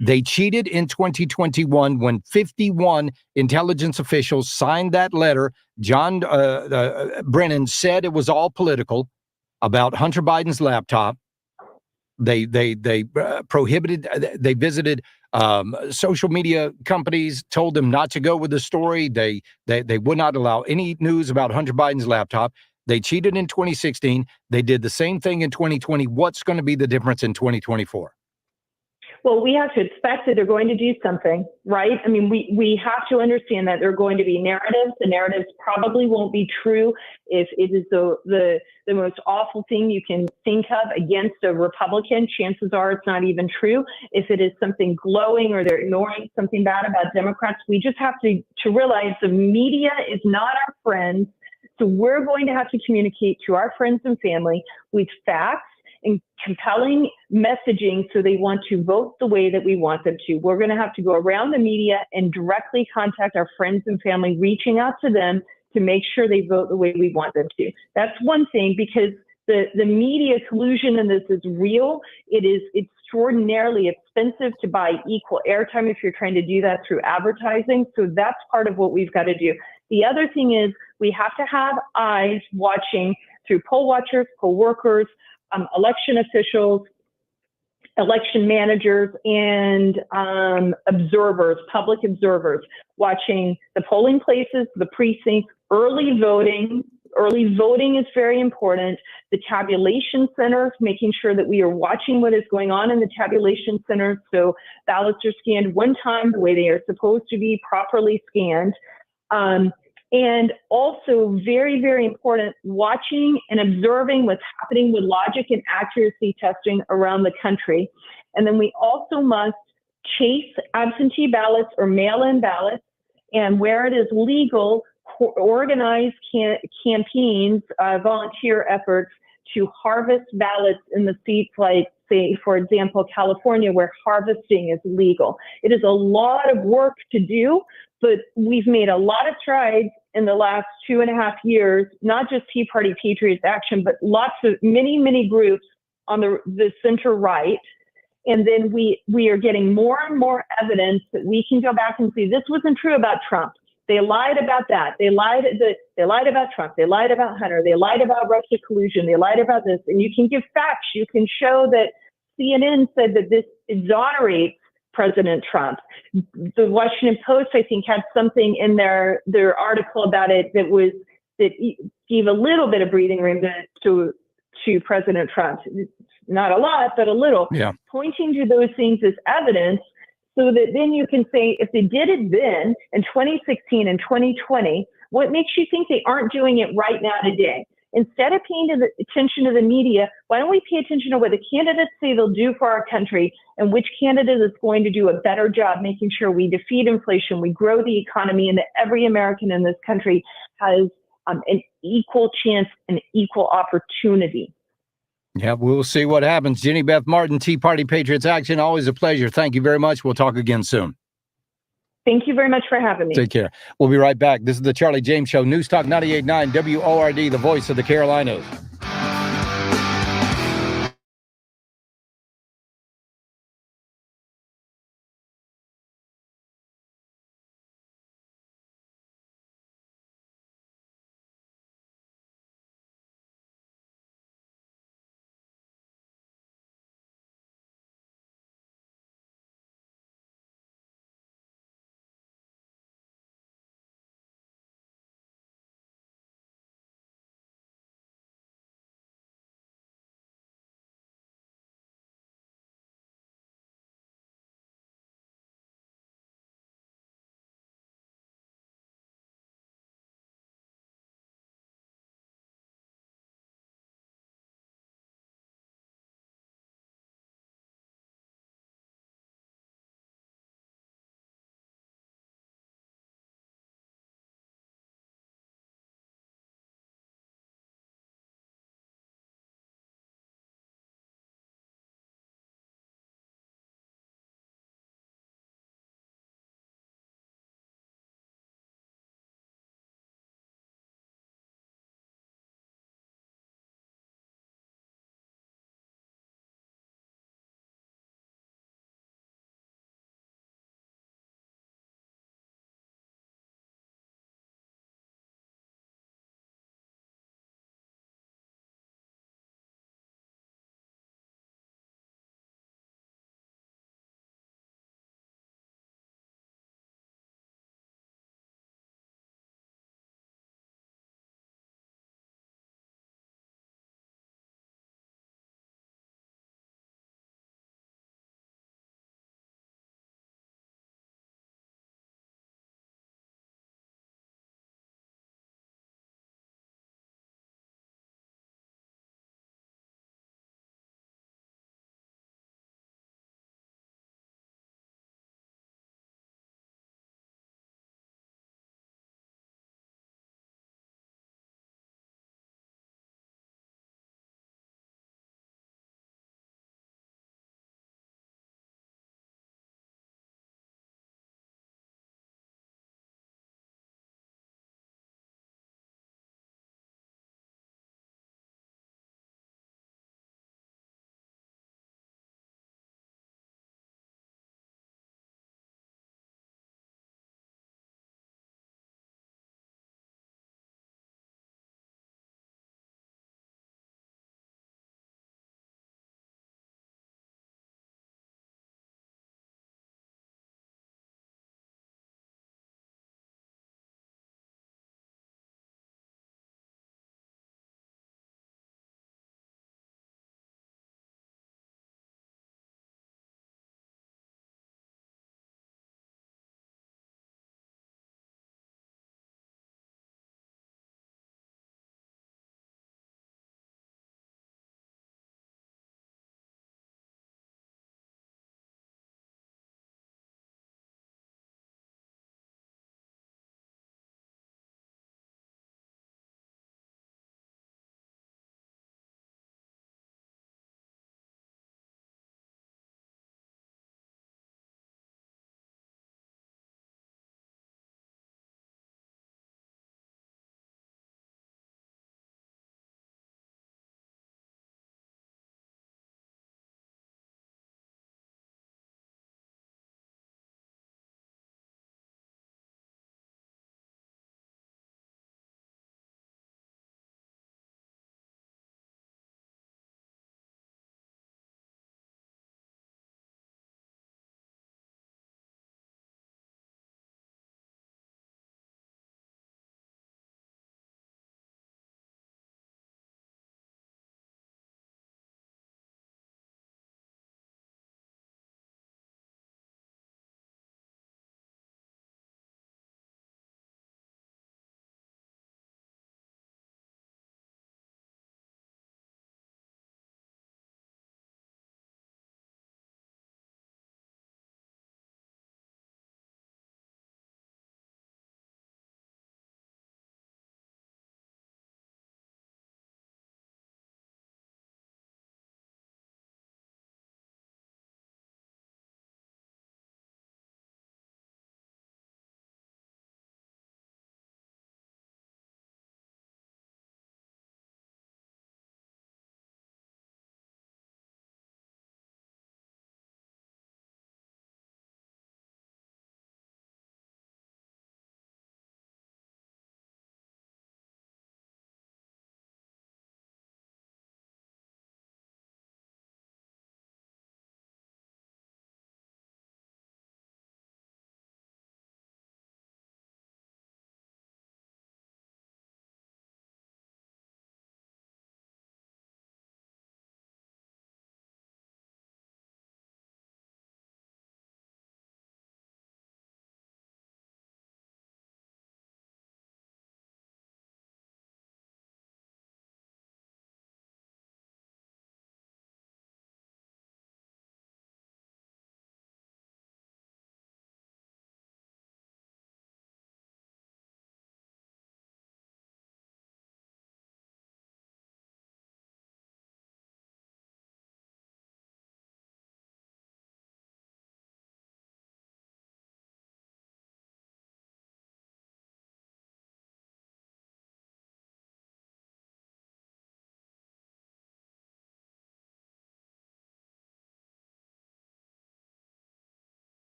they cheated in 2021 when 51 intelligence officials signed that letter. John Brennan said it was all political about Hunter Biden's laptop. They prohibited, they visited social media companies, told them not to go with the story. They would not allow any news about Hunter Biden's laptop. They cheated in 2016. They did the same thing in 2020. What's going to be the difference in 2024? Well, we have to expect that they're going to do something, right? I mean, we have to understand that there are going to be narratives. The narratives probably won't be true. If it is the most awful thing you can think of against a Republican, chances are it's not even true. If it is something glowing or they're ignoring something bad about Democrats, we just have to realize the media is not our friend. So we're going to have to communicate to our friends and family with facts and compelling messaging so they want to vote the way that we want them to. We're going to have to go around the media and directly contact our friends and family, reaching out to them to make sure they vote the way we want them to. That's one thing, because the media collusion in this is real. It is extraordinarily expensive to buy equal airtime if you're trying to do that through advertising. So that's part of what we've got to do. The other thing is we have to have eyes watching through poll watchers, poll workers, election officials, election managers, and observers, public observers, watching the polling places, the precincts, early voting, Early voting is very important. The tabulation center, making sure that we are watching what is going on in the tabulation center. So ballots are scanned one time the way they are supposed to be, properly scanned. And also very, very important, watching and observing what's happening with logic and accuracy testing around the country. And then we also must chase absentee ballots or mail-in ballots, and where it is legal, organize campaigns, volunteer efforts to harvest ballots in the seats like, say, for example, California, where harvesting is legal. It is a lot of work to do, but we've made a lot of strides in the last 2.5 years, not just Tea Party Patriots Action, but many groups on the center right. And then we are getting more and more evidence that we can go back and see this wasn't true about Trump. They lied about that. They lied about Trump. They lied about Hunter. They lied about Russia collusion. They lied about this. And you can give facts. You can show that CNN said that this exonerates President Trump. The Washington Post, I think, had something in their article about it that gave a little bit of breathing room to President Trump. Not a lot, but a little. Yeah. Pointing to those things as evidence, so that then you can say, if they did it then in 2016 and 2020, what makes you think they aren't doing it right now today? Instead of paying attention to the media, why don't we pay attention to what the candidates say they'll do for our country and which candidate is going to do a better job making sure we defeat inflation, we grow the economy, and that every American in this country has an equal chance and equal opportunity. Yeah, we'll see what happens. Jenny Beth Martin, Tea Party Patriots Action, always a pleasure. Thank you very much. We'll talk again soon. Thank you very much for having me. Take care. We'll be right back. This is the Charlie James Show, News Talk 98.9 WORD, the voice of the Carolinas.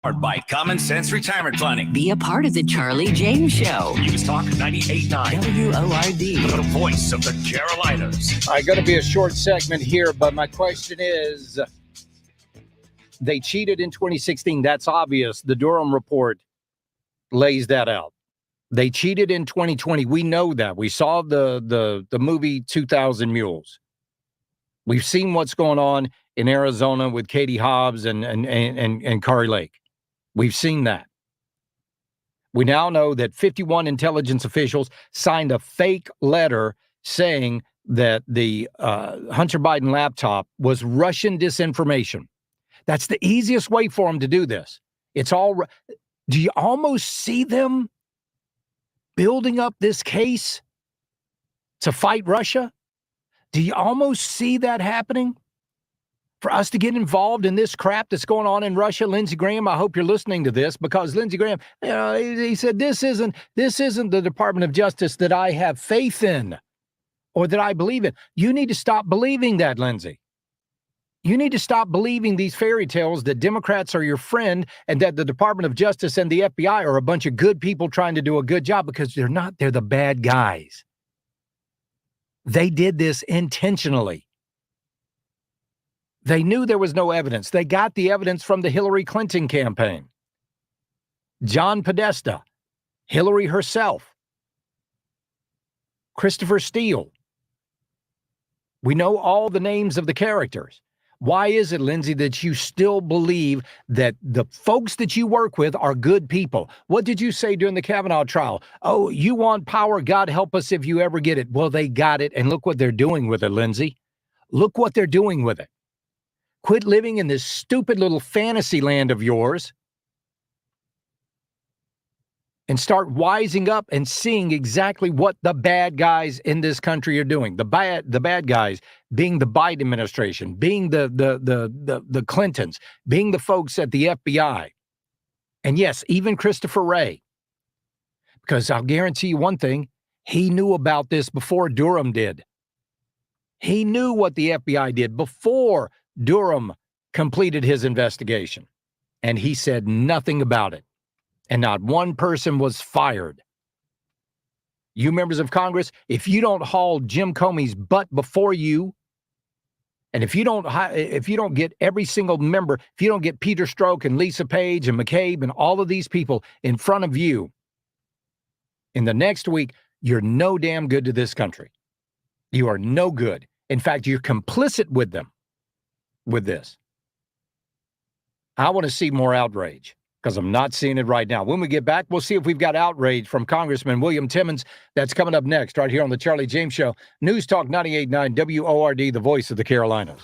Powered by Common Sense Retirement Planning. Be a part of the Charlie James Show. News Talk 98.9 WORD. The voice of the Carolinas. I got to be a short segment here, but my question is, they cheated in 2016. That's obvious. The Durham report lays that out. They cheated in 2020. We know that. We saw the movie 2000 Mules. We've seen what's going on in Arizona with Katie Hobbs and Kari Lake. We've seen that. We now know that 51 intelligence officials signed a fake letter saying that the Hunter Biden laptop was Russian disinformation. That's the easiest way for them to do this. It's all. Do you almost see them building up this case to fight Russia? Do you almost see that happening? For us to get involved in this crap that's going on in Russia, Lindsey Graham, I hope you're listening to this, because Lindsey Graham, he said, this isn't the Department of Justice that I have faith in or that I believe in. You need to stop believing that, Lindsey. You need to stop believing these fairy tales that Democrats are your friend and that the Department of Justice and the FBI are a bunch of good people trying to do a good job, because they're not. They're the bad guys. They did this intentionally. They knew there was no evidence. They got the evidence from the Hillary Clinton campaign. John Podesta, Hillary herself, Christopher Steele. We know all the names of the characters. Why is it, Lindsey, that you still believe that the folks that you work with are good people? What did you say during the Kavanaugh trial? Oh, you want power? God help us if you ever get it. Well, they got it, and look what they're doing with it, Lindsey. Look what they're doing with it. Quit living in this stupid little fantasy land of yours and start wising up and seeing exactly what the bad guys in this country are doing. The bad guys being the Biden administration, being the Clintons, being the folks at the FBI. And yes, even Christopher Wray. Because I'll guarantee you one thing, he knew about this before Durham did. He knew what the FBI did before Durham completed his investigation, and he said nothing about it. And not one person was fired. You members of Congress, if you don't haul Jim Comey's butt before you, and if you don't get every single member, if you don't get Peter Strzok and Lisa Page and McCabe and all of these people in front of you in the next week, you're no damn good to this country. You are no good. In fact, you're complicit with them with this. I want to see more outrage, because I'm not seeing it right now. When we get back, we'll see if we've got outrage from Congressman William Timmons. That's coming up next, right here on the Charlie James Show. News Talk 98.9 WORD, the voice of the Carolinas.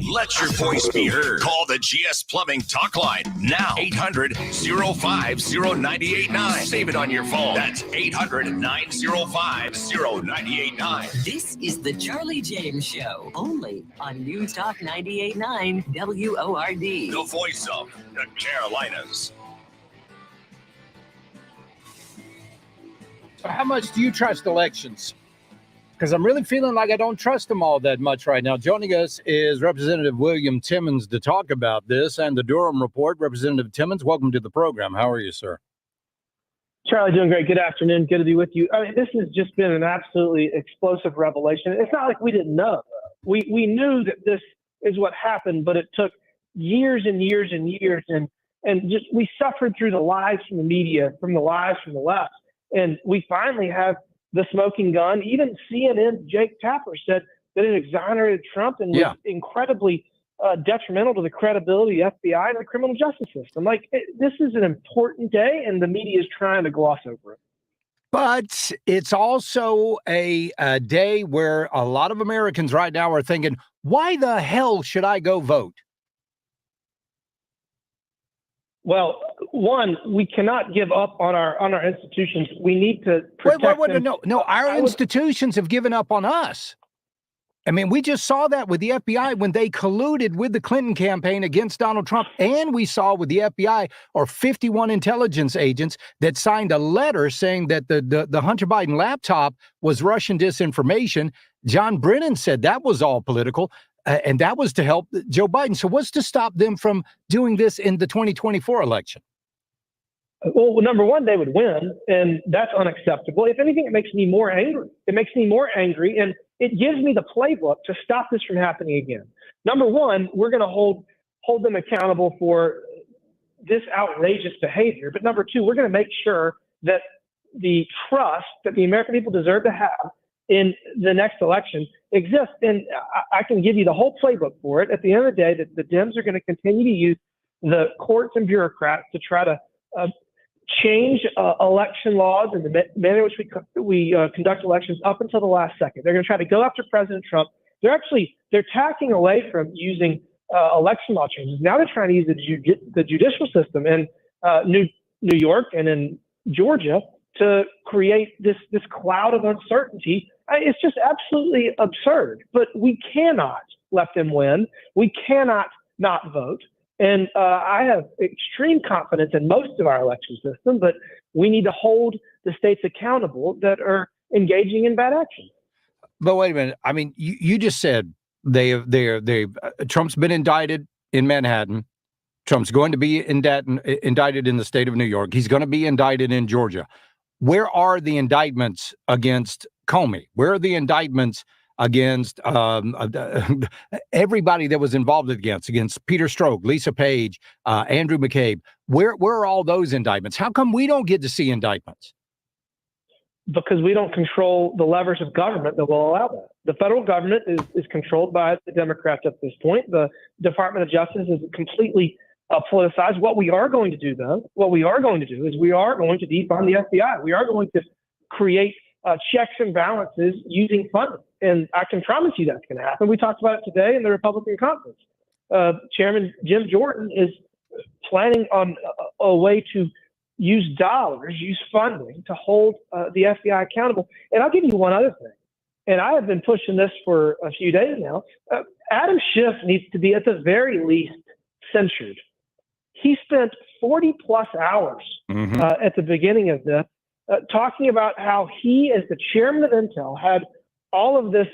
Let your voice be heard. Call the GS Plumbing Talk Line now. 800-050-989. Save it on your phone. That's 800-905-0989. This is the Charlie James Show, only on News Talk 98.9 WORD. The voice of the Carolinas. So how much do you trust elections? Because I'm really feeling like I don't trust them all that much right now. Joining us is Representative William Timmons to talk about this and the Durham Report. Representative Timmons, welcome to the program. How are you, sir? Charlie, doing great. Good afternoon. Good to be with you. I mean, this has just been an absolutely explosive revelation. It's not like we didn't know. We knew that this is what happened, but it took years and years and years, and just we suffered through the lies from the media, from the lies from the left, and we finally have the smoking gun. Even CNN, Jake Tapper said that it exonerated Trump and was incredibly detrimental to the credibility of the FBI and the criminal justice system. Like, this is an important day, and the media is trying to gloss over it. But it's also a day where a lot of Americans right now are thinking, why the hell should I go vote? Well, one, we cannot give up on our institutions. We need to protect them. No, our institutions have given up on us. I mean, we just saw that with the FBI when they colluded with the Clinton campaign against Donald Trump. And we saw with the FBI or 51 intelligence agents that signed a letter saying that the Hunter Biden laptop was Russian disinformation. John Brennan said that was all political. And that was to help Joe Biden. So what's to stop them from doing this in the 2024 election? Well, number one, they would win, and that's unacceptable. If anything, it makes me more angry. It makes me more angry, and it gives me the playbook to stop this from happening again. Number one, we're going to hold them accountable for this outrageous behavior. But number two, we're going to make sure that the trust that the American people deserve to have in the next election exists. And I can give you the whole playbook for it. At the end of the day, the Dems are going to continue to use the courts and bureaucrats to try to change election laws and the manner in which we conduct elections up until the last second. They're going to try to go after President Trump. They're tacking away from using election law changes. Now they're trying to use the judicial system in New York and in Georgia to create this cloud of uncertainty. It's just absolutely absurd. But we cannot let them win. We cannot not vote. And I have extreme confidence in most of our election system, but we need to hold the states accountable that are engaging in bad action. But wait a minute. I mean, you just said Trump's been indicted in Manhattan. Trump's going to be indicted in the state of New York. He's going to be indicted in Georgia. Where are the indictments against Comey? Where are the indictments against everybody that was involved against Peter Strzok, Lisa Page, Andrew McCabe? Where are all those indictments? How come we don't get to see indictments? Because we don't control the levers of government that will allow that. The federal government is controlled by the Democrats at this point. The Department of Justice is completely politicized. What we are going to do, though, is we are going to defund the FBI. We are going to create checks and balances using funding. And I can promise you that's going to happen. We talked about it today in the Republican conference. Chairman Jim Jordan is planning on a way to use funding to hold the FBI accountable. And I'll give you one other thing. And I have been pushing this for a few days now. Adam Schiff needs to be at the very least censured. He spent 40 plus hours at the beginning of this talking about how he, as the chairman of Intel, had all of this,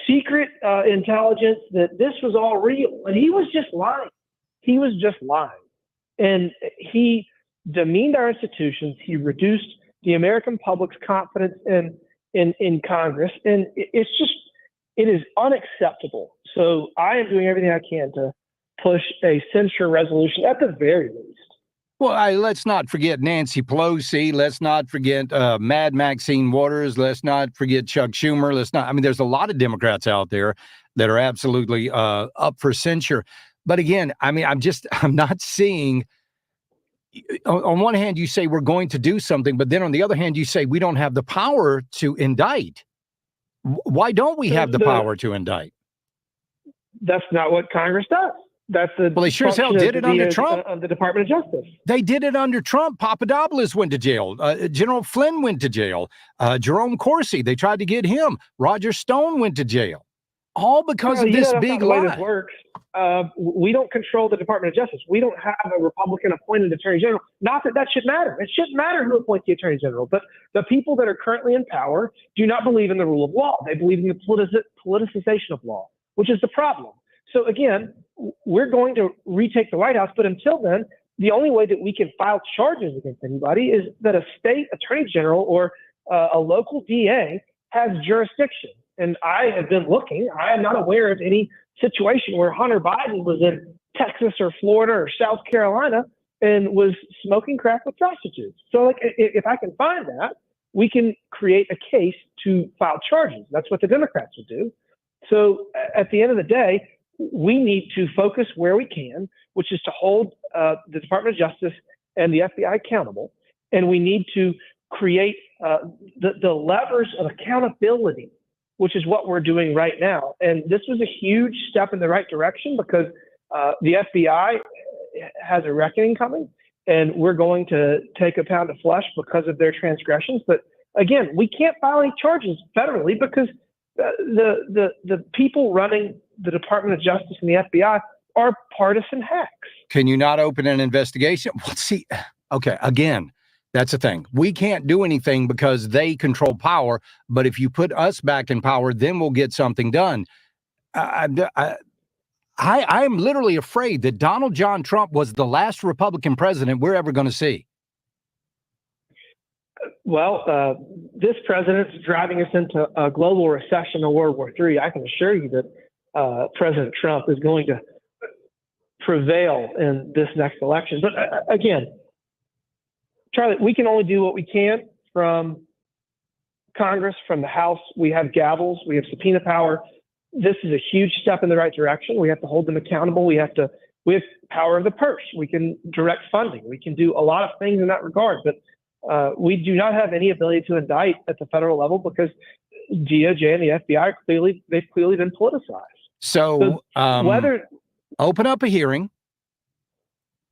secret intelligence that this was all real. And he was just lying. And he demeaned our institutions. He reduced the American public's confidence in Congress. And it is unacceptable. So I am doing everything I can to push a censure resolution at the very least. Well, let's not forget Nancy Pelosi. Let's not forget Mad Maxine Waters. Let's not forget Chuck Schumer. There's a lot of Democrats out there that are absolutely up for censure. But again, I'm not seeing. On one hand, you say we're going to do something, but then on the other hand, you say we don't have the power to indict. Why don't we have the power to indict? That's not what Congress does. That's the well, they sure as hell did it under Trump. Of the Department of Justice. They did it under Trump. Papadopoulos went to jail. General Flynn went to jail. Jerome Corsi, they tried to get him. Roger Stone went to jail. All because of this big lie. This works. We don't control the Department of Justice. We don't have a Republican-appointed Attorney General. Not that should matter. It shouldn't matter who appoints the Attorney General. But the people that are currently in power do not believe in the rule of law. They believe in the politicization of law, which is the problem. So again, we're going to retake the White House. But until then, the only way that we can file charges against anybody is that a state Attorney General or a local DA has jurisdiction. And I have been looking. I am not aware of any situation where Hunter Biden was in Texas or Florida or South Carolina and was smoking crack with prostitutes. So, like, if I can find that, we can create a case to file charges. That's what the Democrats would do. So, at the end of the day, we need to focus where we can, which is to hold the Department of Justice and the FBI accountable. And we need to create the levers of accountability, which is what we're doing right now. And this was a huge step in the right direction because the FBI has a reckoning coming, and we're going to take a pound of flesh because of their transgressions. But again, we can't file any charges federally because the people running the Department of Justice and the FBI are partisan hacks. Can you not open an investigation? Well, see, okay, again, that's the thing. We can't do anything because they control power. But if you put us back in power, then we'll get something done. I'm literally afraid that Donald John Trump was the last Republican president we're ever going to see. Well, this president's driving us into a global recession or World War III. I can assure you that President Trump is going to prevail in this next election. But again, Charlie, we can only do what we can from Congress, from the House. We have gavels, we have subpoena power. This is a huge step in the right direction. We have to hold them accountable. We have power of the purse. We can direct funding. We can do a lot of things in that regard. But we do not have any ability to indict at the federal level because DOJ and the FBI they've clearly been politicized. So open up a hearing,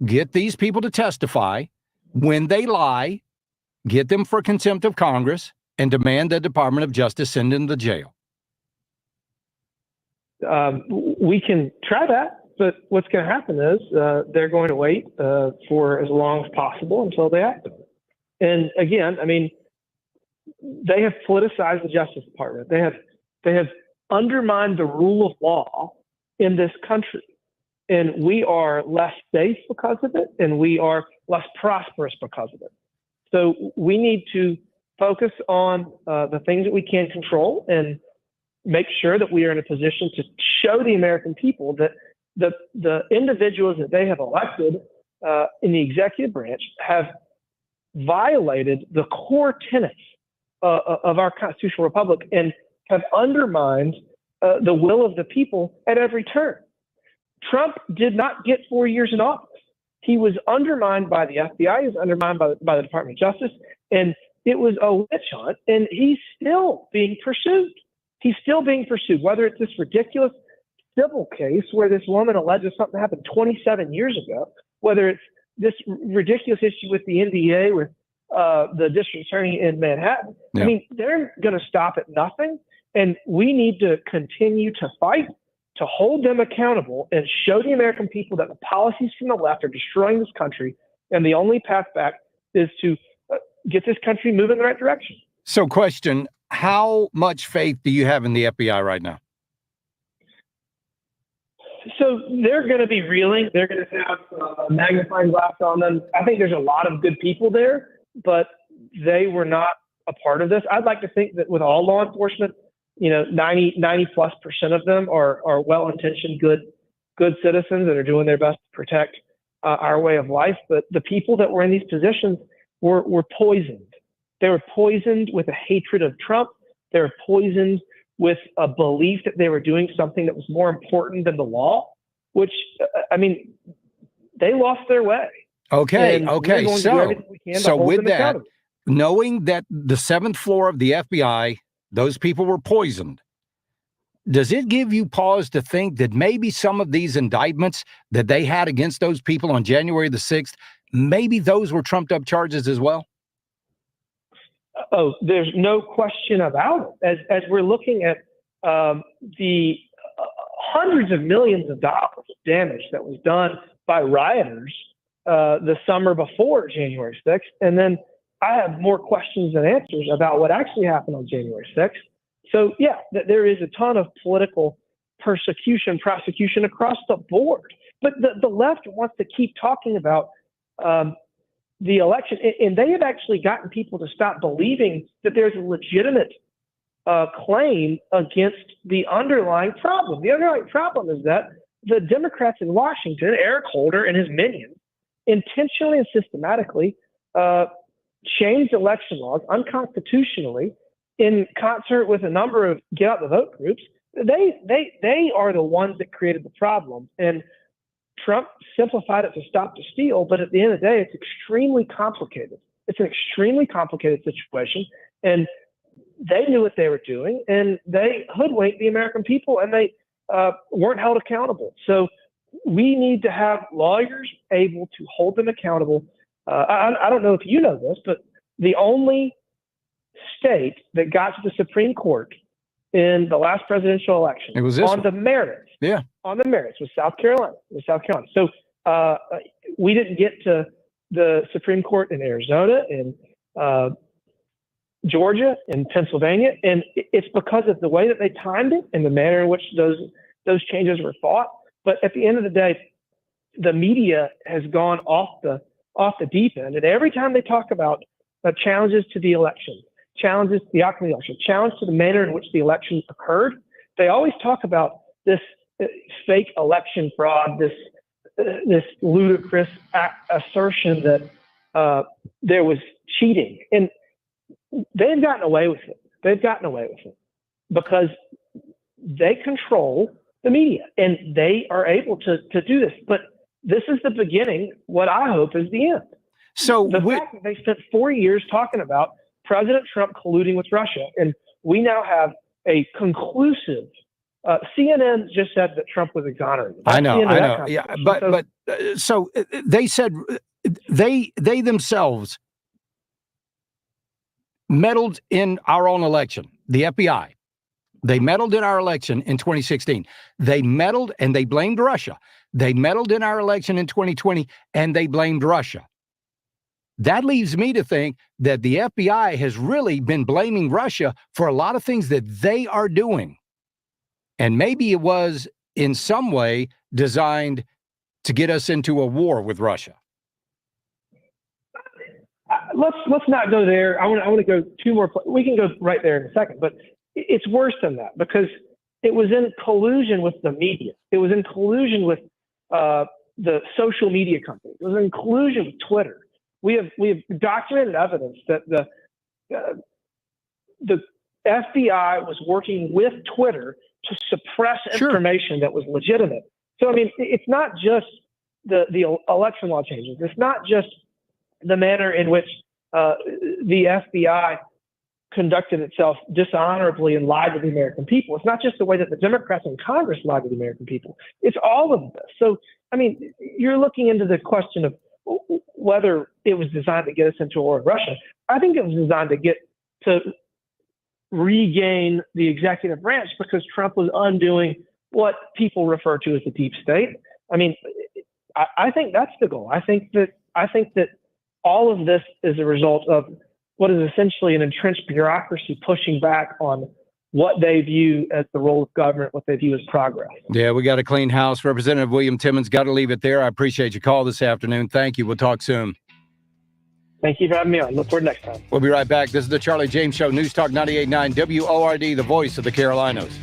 get these people to testify. When they lie, get them for contempt of Congress and demand the Department of Justice send them to jail. We can try that, but what's going to happen is they're going to wait for as long as possible until they act on it. And again, I mean, they have politicized the Justice Department. They have undermined the rule of law in this country. And we are less safe because of it, and we are less prosperous because of it. So we need to focus on the things that we can control and make sure that we are in a position to show the American people that the individuals that they have elected in the executive branch have violated the core tenets of our constitutional republic and have undermined the will of the people at every turn. Trump did not get 4 years in office. He was undermined by the FBI, he was undermined by the Department of Justice, and it was a witch hunt, and he's still being pursued. He's still being pursued, whether it's this ridiculous civil case where this woman alleges something happened 27 years ago, whether it's this ridiculous issue with the NDA with the district attorney in Manhattan. Yeah. I mean, they're going to stop at nothing, and we need to continue to fight to hold them accountable and show the American people that the policies from the left are destroying this country, and the only path back is to get this country moving in the right direction. So question, how much faith do you have in the FBI right now? So they're going to be reeling. They're going to have a magnifying glass on them. I think there's a lot of good people there, but they were not a part of this. I'd like to think that with all law enforcement, 90+% of them are well-intentioned, good citizens that are doing their best to protect our way of life. But the people that were in these positions were poisoned. They were poisoned with a hatred of Trump. They were poisoned with a belief that they were doing something that was more important than the law, which, I mean, they lost their way. Okay. So with that, knowing that the 7th floor of the FBI, those people were poisoned, does it give you pause to think that maybe some of these indictments that they had against those people on January the 6th, maybe those were trumped up charges as well? Oh, there's no question about it. As we're looking at the hundreds of millions of dollars of damage that was done by rioters the summer before January 6th, and then I have more questions than answers about what actually happened on January 6th. So, yeah, there is a ton of political prosecution across the board. But the left wants to keep talking about the election, and they have actually gotten people to stop believing that there's a legitimate claim against the underlying problem. The underlying problem is that the Democrats in Washington, Eric Holder and his minions, intentionally and systematically changed election laws unconstitutionally in concert with a number of get out the vote groups. They are the ones that created the problem. And Trump simplified it to stop the steal, but at the end of the day, it's extremely complicated. It's an extremely complicated situation, and they knew what they were doing, and they hoodwinked the American people, and they weren't held accountable. So we need to have lawyers able to hold them accountable. I don't know if you know this, but the only state that got to the Supreme Court in the last presidential election on the merits. Yeah. On the merits was South Carolina. So we didn't get to the Supreme Court in Arizona and Georgia and Pennsylvania, and it's because of the way that they timed it and the manner in which those changes were fought. But at the end of the day, the media has gone off the deep end, and every time they talk about challenges to the election, challenges to the outcome of the election, challenge to the manner in which the election occurred, they always talk about this fake election fraud, this ludicrous assertion that there was cheating, and they've gotten away with it. Because they control the media, and they are able to do this. But this is the beginning. What I hope is the end. So the fact that they spent 4 years talking about President Trump colluding with Russia, and we now have a conclusive. CNN just said that Trump was exonerated. I know. Yeah, but so they said they themselves meddled in our own election. The FBI, they meddled in our election in 2016. They meddled and they blamed Russia. They meddled in our election in 2020 and they blamed Russia. That leaves me to think that the FBI has really been blaming Russia for a lot of things that they are doing. And maybe it was in some way designed to get us into a war with Russia. Let's not go there. I want to go two more. We can go right there in a second, but it's worse than that because it was in collusion with the media. It was in collusion with the social media companies. It was in collusion with Twitter. We have documented evidence that the FBI was working with Twitter to suppress information that was legitimate. So, I mean, it's not just the election law changes. It's not just the manner in which the FBI conducted itself dishonorably and lied to the American people. It's not just the way that the Democrats in Congress lied to the American people. It's all of this. So, I mean, you're looking into the question of whether it was designed to get us into a war with Russia. I think it was designed to regain the executive branch because Trump was undoing what people refer to as the deep state. I mean, I think that's the goal. I think that all of this is a result of what is essentially an entrenched bureaucracy pushing back on what they view as the role of government, what they view as progress. Yeah, we got a clean house. Representative William Timmons, got to leave it there. I appreciate your call this afternoon. Thank you. We'll talk soon. Thank you for having me on. Look forward to next time. We'll be right back. This is the Charlie James Show, News Talk 98.9 WORD, the voice of the Carolinas.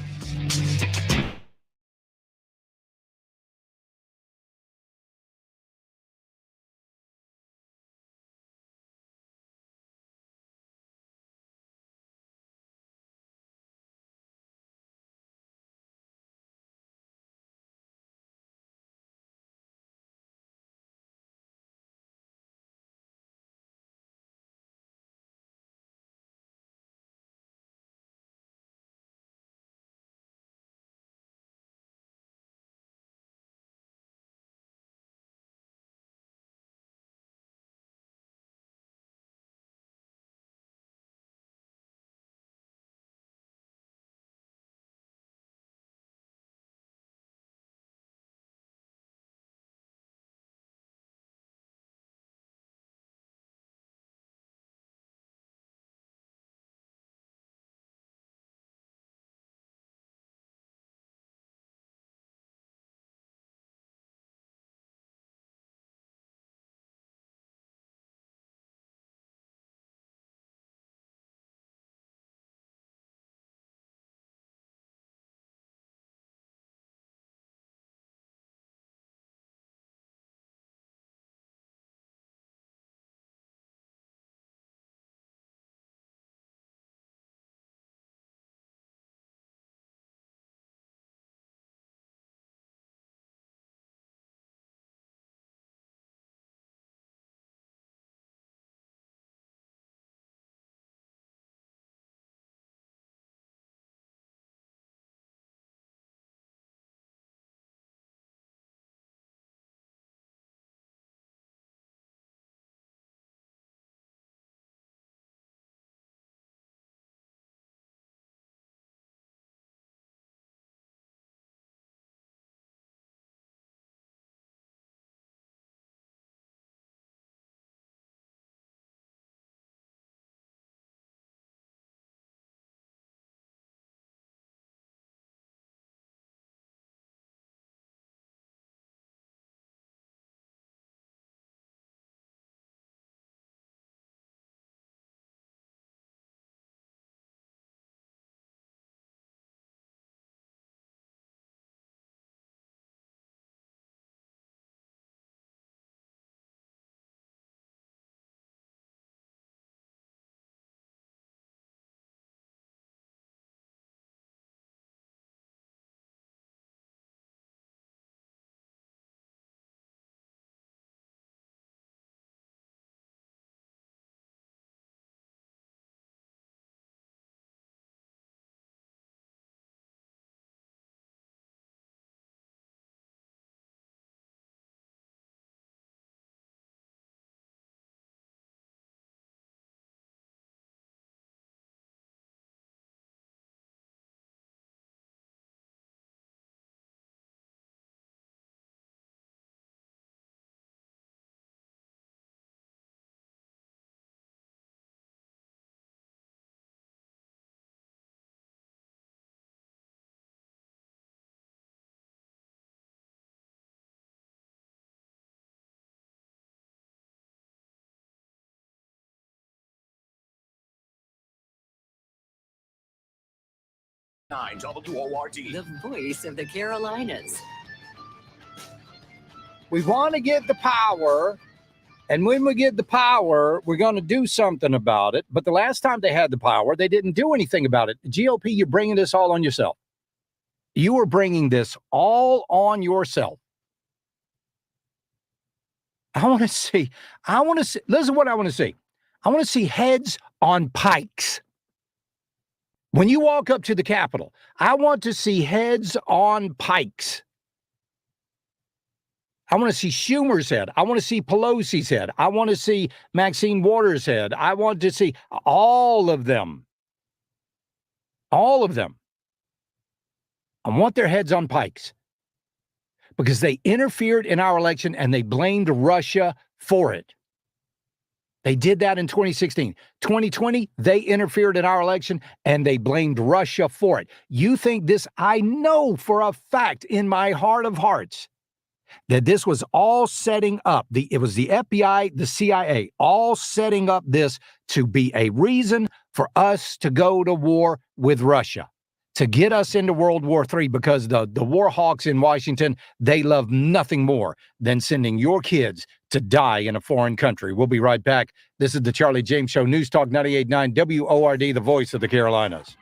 WORD. The voice of the Carolinas. We want to get the power, and when we get the power, we're going to do something about it. But the last time they had the power, they didn't do anything about it. GOP, you're bringing this all on yourself. You are bringing this all on yourself. I want to see, listen to what I want to see. I want to see heads on pikes. When you walk up to the Capitol, I want to see heads on pikes. I want to see Schumer's head. I want to see Pelosi's head. I want to see Maxine Waters' head. I want to see all of them. All of them. I want their heads on pikes because they interfered in our election and they blamed Russia for it. They did that in 2016. 2020, they interfered in our election and they blamed Russia for it. You think this, I know for a fact in my heart of hearts that this was all setting up. It was the FBI, the CIA, all setting up this to be a reason for us to go to war with Russia, to get us into World War III, because the war hawks in Washington, they love nothing more than sending your kids to die in a foreign country. We'll be right back. This is the Charlie James Show, News Talk 98.9 WORD, the voice of the Carolinas.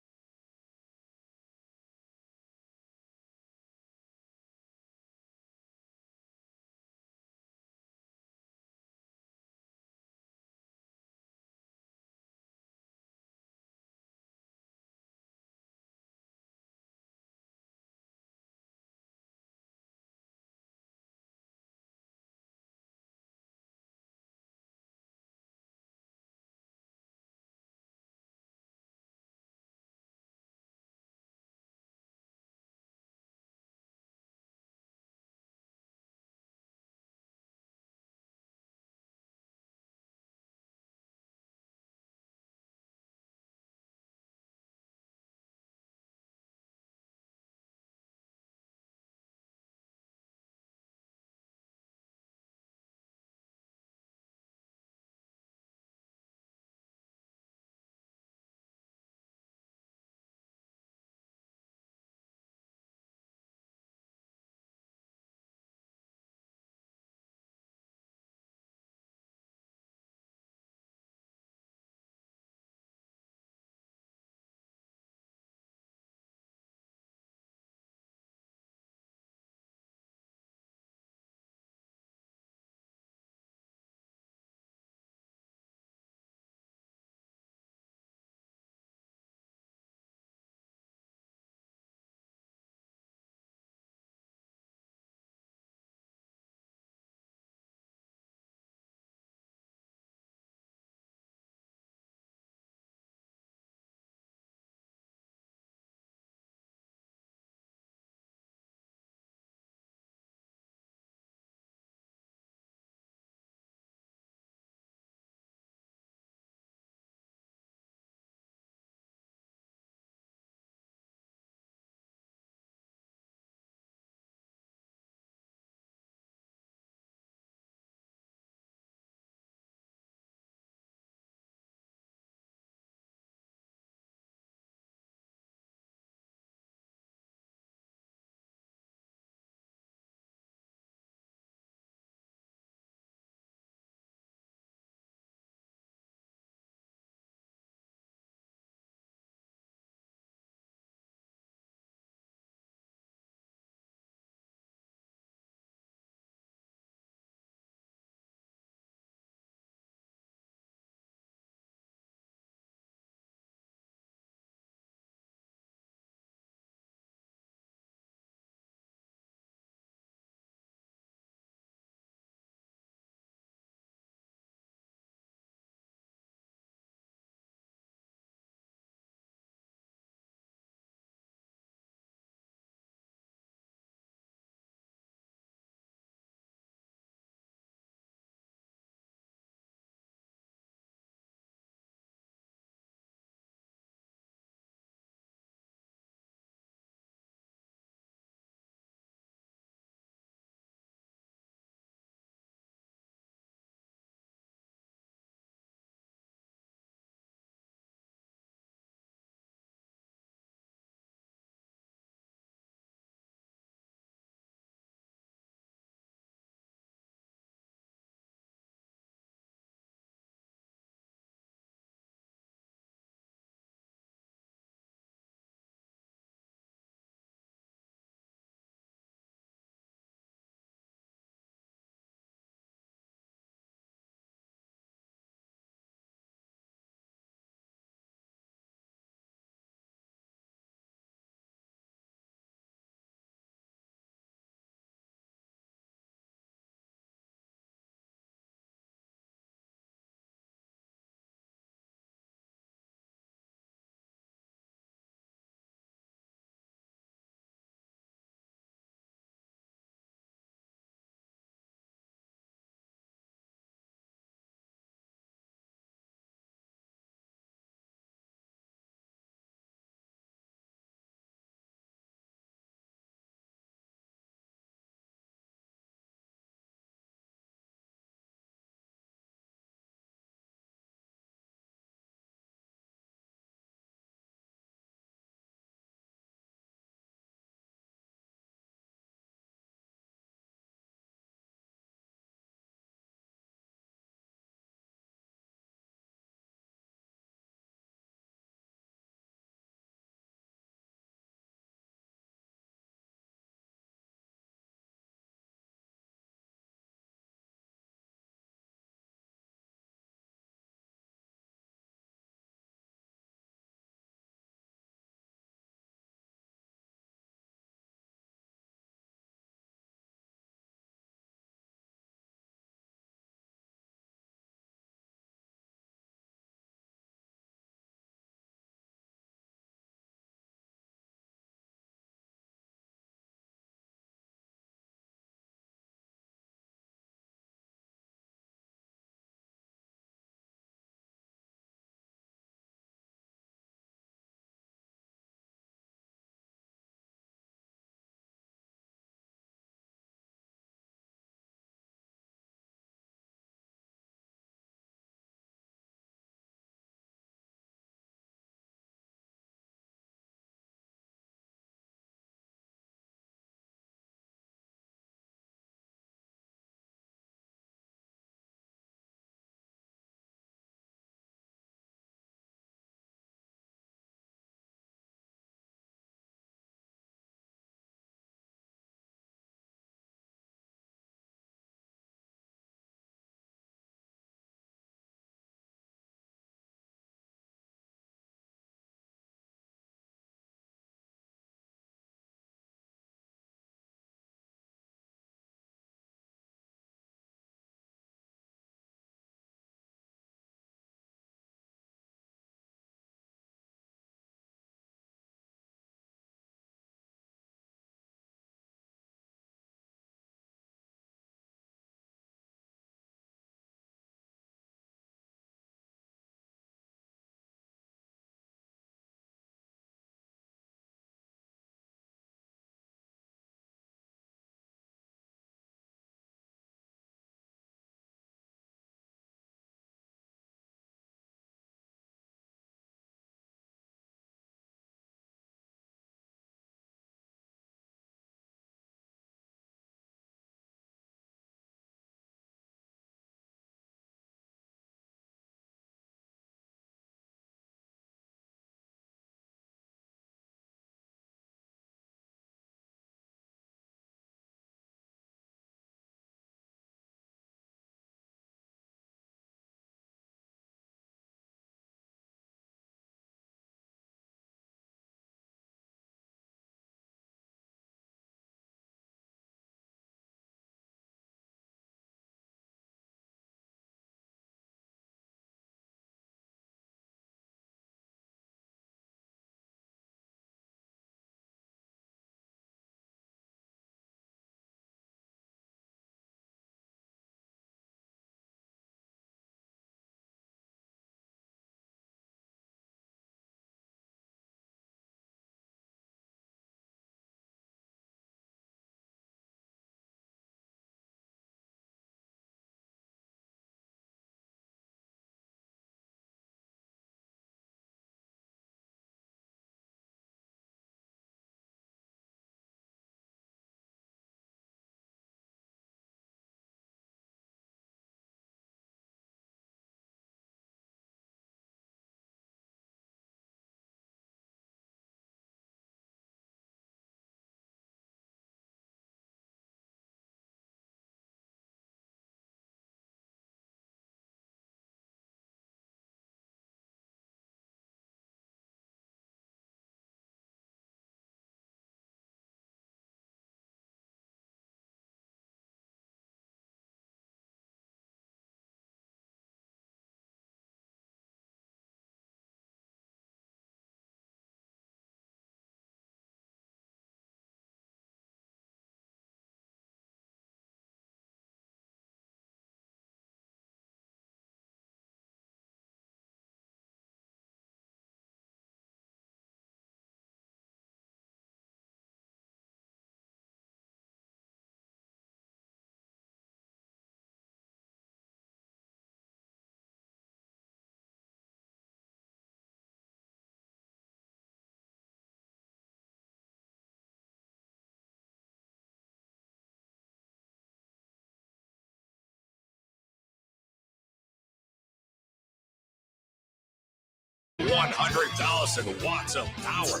100,000 watts of power.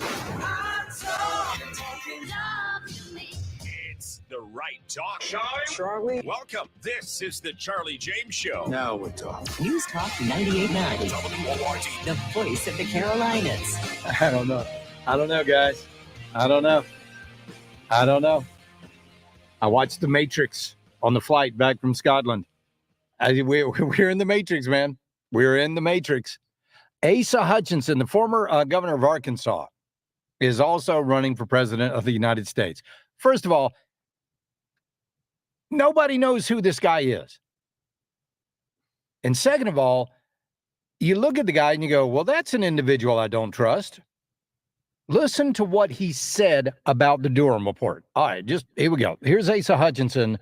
It's the right talk. Charlie? Welcome. This is the Charlie James Show. Now we're talking. News Talk 98.9. WORD. The voice of the Carolinas. I don't know. I don't know, guys. I don't know. I watched The Matrix on the flight back from Scotland. We're in the Matrix, man. We're in the Matrix. Asa Hutchinson, the former governor of Arkansas, is also running for president of the United States. First of all, nobody knows who this guy is. And second of all, you look at the guy and you go, well, that's an individual I don't trust. Listen to what he said about the Durham report. All right, just here we go. Here's Asa Hutchinson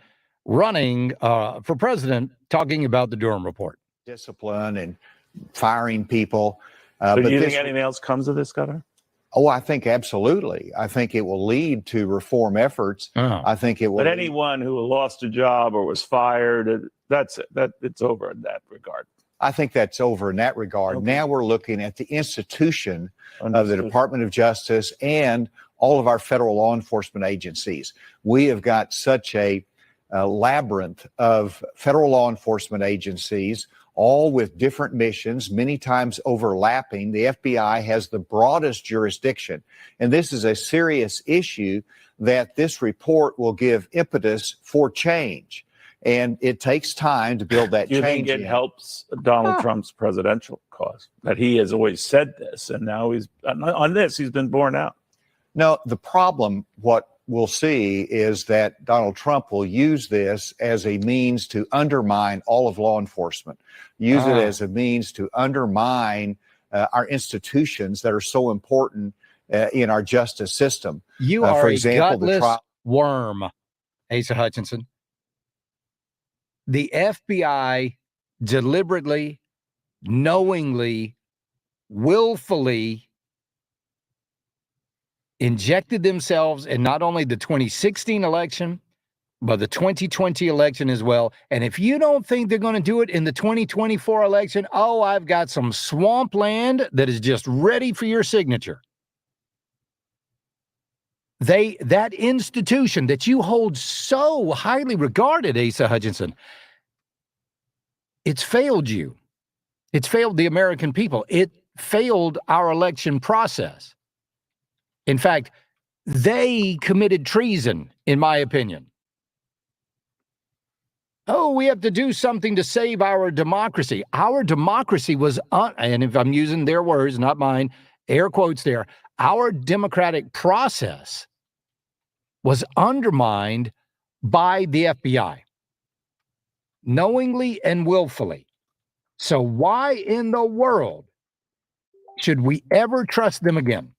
running for president, talking about the Durham report. Discipline and firing people. So do you think anything else comes of this, Governor? Oh, I think absolutely. I think it will lead to reform efforts. I think it will. But anyone who lost a job or was fired, that's it. It's over in that regard. I think that's over in that regard. Okay. Now we're looking at the institution of the Department of Justice and all of our federal law enforcement agencies. We have got such a labyrinth of federal law enforcement agencies, all with different missions, many times overlapping. The FBI has the broadest jurisdiction. And this is a serious issue that this report will give impetus for change. And it takes time to build that change. You think it helps Donald Trump's presidential cause? That he has always said this, and now he's on this, he's been borne out. No, the problem, what we'll see is that Donald Trump will use this as a means to undermine all of law enforcement, use it as a means to undermine our institutions that are so important in our justice system. You are for example, a gutless worm, Asa Hutchinson. The FBI deliberately, knowingly, willfully injected themselves in not only the 2016 election, but the 2020 election as well. And if you don't think they're going to do it in the 2024 election, oh, I've got some swampland that is just ready for your signature. That institution that you hold so highly regarded, Asa Hutchinson, it's failed you. It's failed the American people. It failed our election process. In fact, they committed treason, in my opinion. Oh, we have to do something to save our democracy. Our democracy was, and if I'm using their words, not mine, air quotes there, our democratic process was undermined by the FBI, knowingly and willfully. So why in the world should we ever trust them again?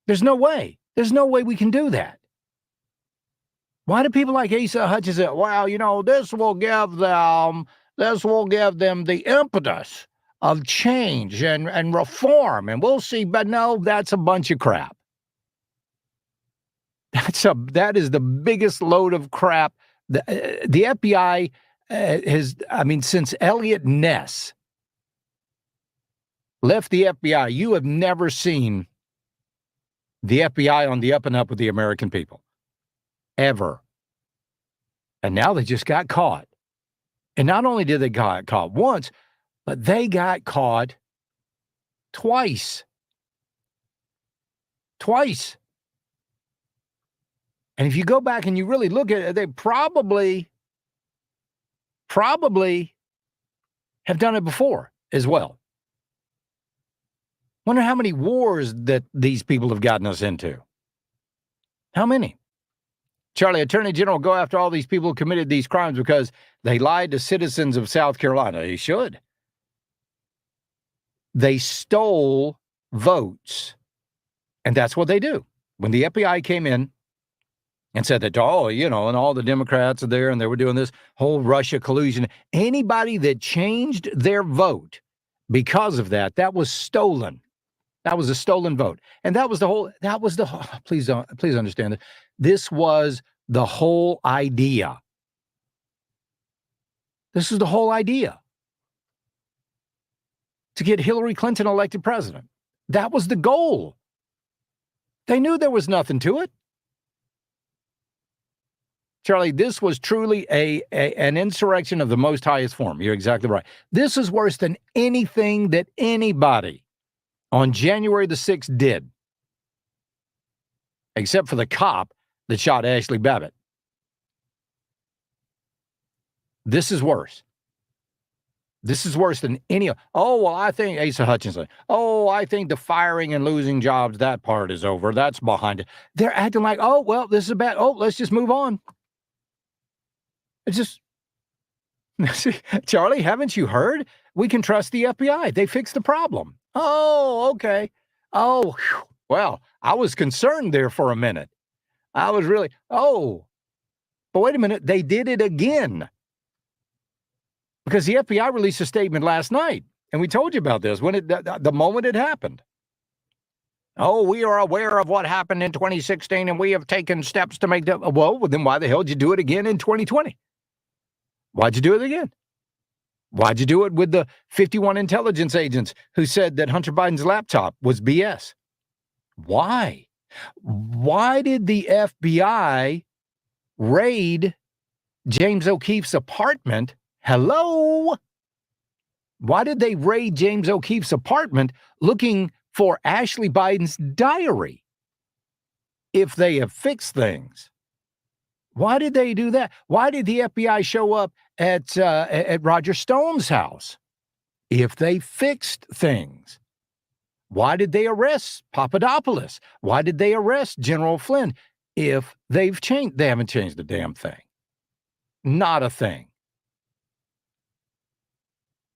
There's no way. There's no way we can do that. Why do people like Asa Hutchinson, well, you know, this will give them the impetus of change and reform, and we'll see. But no, that's a bunch of crap. That is the biggest load of crap. The FBI since Elliot Ness left the FBI, you have never seen the FBI on the up and up with the American people. Ever. And now they just got caught. And not only did they get caught once, but they got caught twice. Twice. And if you go back and you really look at it, they probably have done it before as well. Wonder how many wars that these people have gotten us into. How many? Charlie, Attorney General go after all these people who committed these crimes because they lied to citizens of South Carolina. They should. They stole votes. And that's what they do. When the FBI came in and said that, oh, you know, and all the Democrats are there and they were doing this whole Russia collusion, anybody that changed their vote because of that, that was stolen. That was a stolen vote. And please understand that this was the whole idea. This is the whole idea. to get Hillary Clinton elected president. That was the goal. They knew there was nothing to it. Charlie, this was truly an insurrection of the most highest form. You're exactly right. This is worse than anything that anybody on January the 6th did, except for the cop that shot Ashley Babbitt. This is worse. This is worse than any. Oh, well, I think Asa Hutchinson. Oh, I think the firing and losing jobs, that part is over. That's behind it. They're acting like, oh, well, this is bad. Oh, let's just move on. It's just, Charlie, haven't you heard? We can trust the FBI. They fixed the problem. Oh, okay. Oh, whew. Well, I was concerned there for a minute. I was really, but wait a minute. They did it again. Because the FBI released a statement last night, and we told you about this when the moment it happened. Oh, we are aware of what happened in 2016, and we have taken steps to make that. Well, then why the hell did you do it again in 2020? Why'd you do it again? Why'd you do it with the 51 intelligence agents who said that Hunter Biden's laptop was BS? Why? Why did the FBI raid James O'Keefe's apartment? Hello? Why did they raid James O'Keefe's apartment looking for Ashley Biden's diary? If they have fixed things. Why did they do that? Why did the FBI show up at Roger Stone's house? If they fixed things. Why did they arrest Papadopoulos? Why did they arrest General Flynn? If they've changed, they haven't changed a damn thing. Not a thing.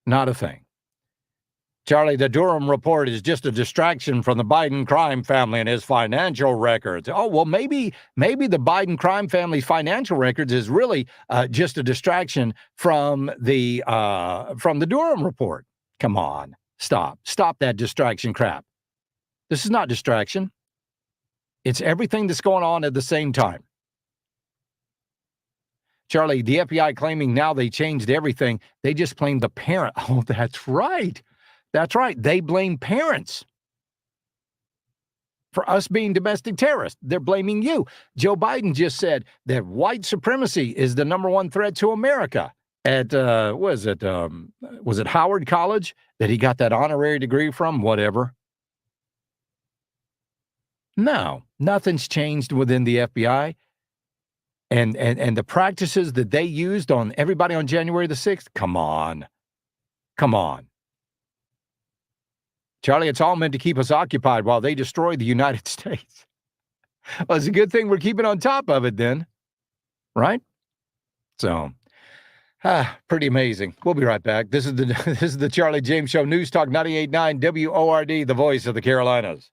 Not a thing. Charlie, the Durham report is just a distraction from the Biden crime family and his financial records. Oh, well, maybe the Biden crime family's financial records is really just a distraction from the Durham report. Come on, stop that distraction crap. This is not distraction. It's everything that's going on at the same time. Charlie, the FBI claiming now they changed everything. They just blamed the parent. Oh, that's right. That's right. They blame parents for us being domestic terrorists. They're blaming you. Joe Biden just said that white supremacy is the number one threat to America at, was it Howard College that he got that honorary degree from? Whatever. No, nothing's changed within the FBI. And the practices that they used on everybody on January the 6th, come on. Charlie, it's all meant to keep us occupied while they destroy the United States. Well, it's a good thing we're keeping on top of it then, right? So, pretty amazing. We'll be right back. This is the Charlie James Show, News Talk 98.9 WORD, the voice of the Carolinas.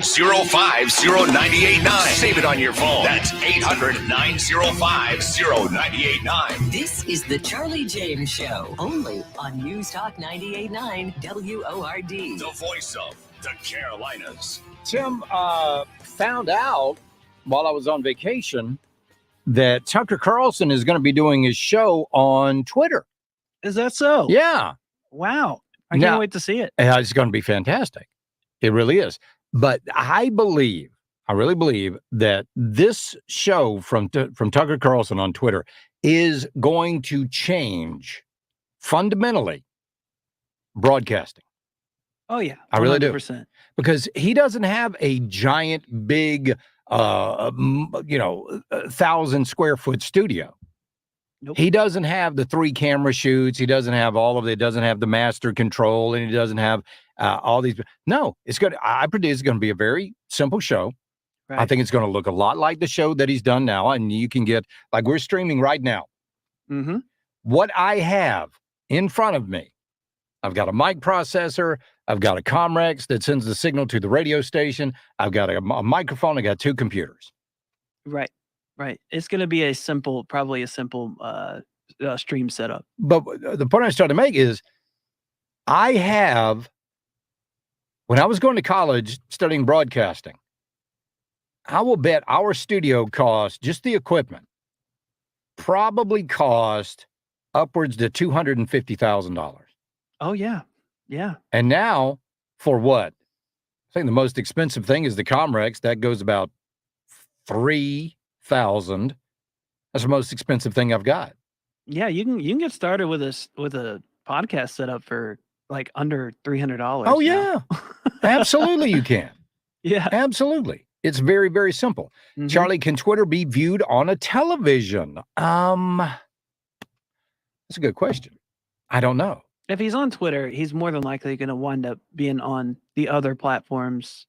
800-905-0989. Save it on your phone. That's 800-905-0989. This is the Charlie James Show, only on News Talk 98.9 WORD. The voice of the Carolinas. Tim found out while I was on vacation that Tucker Carlson is going to be doing his show on Twitter. Is that so? Yeah. Wow. I can't wait to see it. It's going to be fantastic. It really is. But I really believe that this show from Tucker Carlson on Twitter is going to change fundamentally broadcasting. Oh, yeah. 100%. I really do. Because he doesn't have a giant, big, 1,000 square foot studio. Nope. He doesn't have the 3 camera shoots. He doesn't have all of it. He doesn't have the master control, and he doesn't have all these. No, I predict it's going to be a very simple show. Right. I think it's going to look a lot like the show that he's done now. And you can get, like we're streaming right now. Mm-hmm. What I have in front of me, I've got a mic processor. I've got a Comrex that sends the signal to the radio station. I've got a microphone. I got 2 computers. Right. It's going to be probably a simple stream setup. But the point I was trying to make is when I was going to college studying broadcasting, I will bet our studio cost, just the equipment, probably cost upwards to $250,000. Oh, yeah. Yeah. And now, for what? I think the most expensive thing is the Comrex. That goes about $3,000. That's the most expensive thing I've got. Yeah, you can get started with a podcast setup for like under $300. Oh, yeah. Absolutely, you can. Yeah. Absolutely. It's very, very simple. Mm-hmm. Charlie, can Twitter be viewed on a television? That's a good question. I don't know. If he's on Twitter, he's more than likely going to wind up being on the other platforms,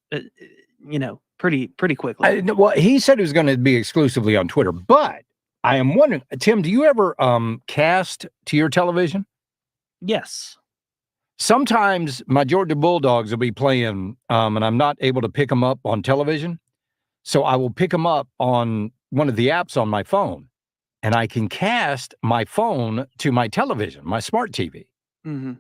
pretty quickly. Well, he said he was going to be exclusively on Twitter, but I am wondering, Tim, do you ever cast to your television? Yes. Sometimes my Georgia Bulldogs will be playing, and I'm not able to pick them up on television. So I will pick them up on one of the apps on my phone, and I can cast my phone to my television, my smart TV. Mm-hmm.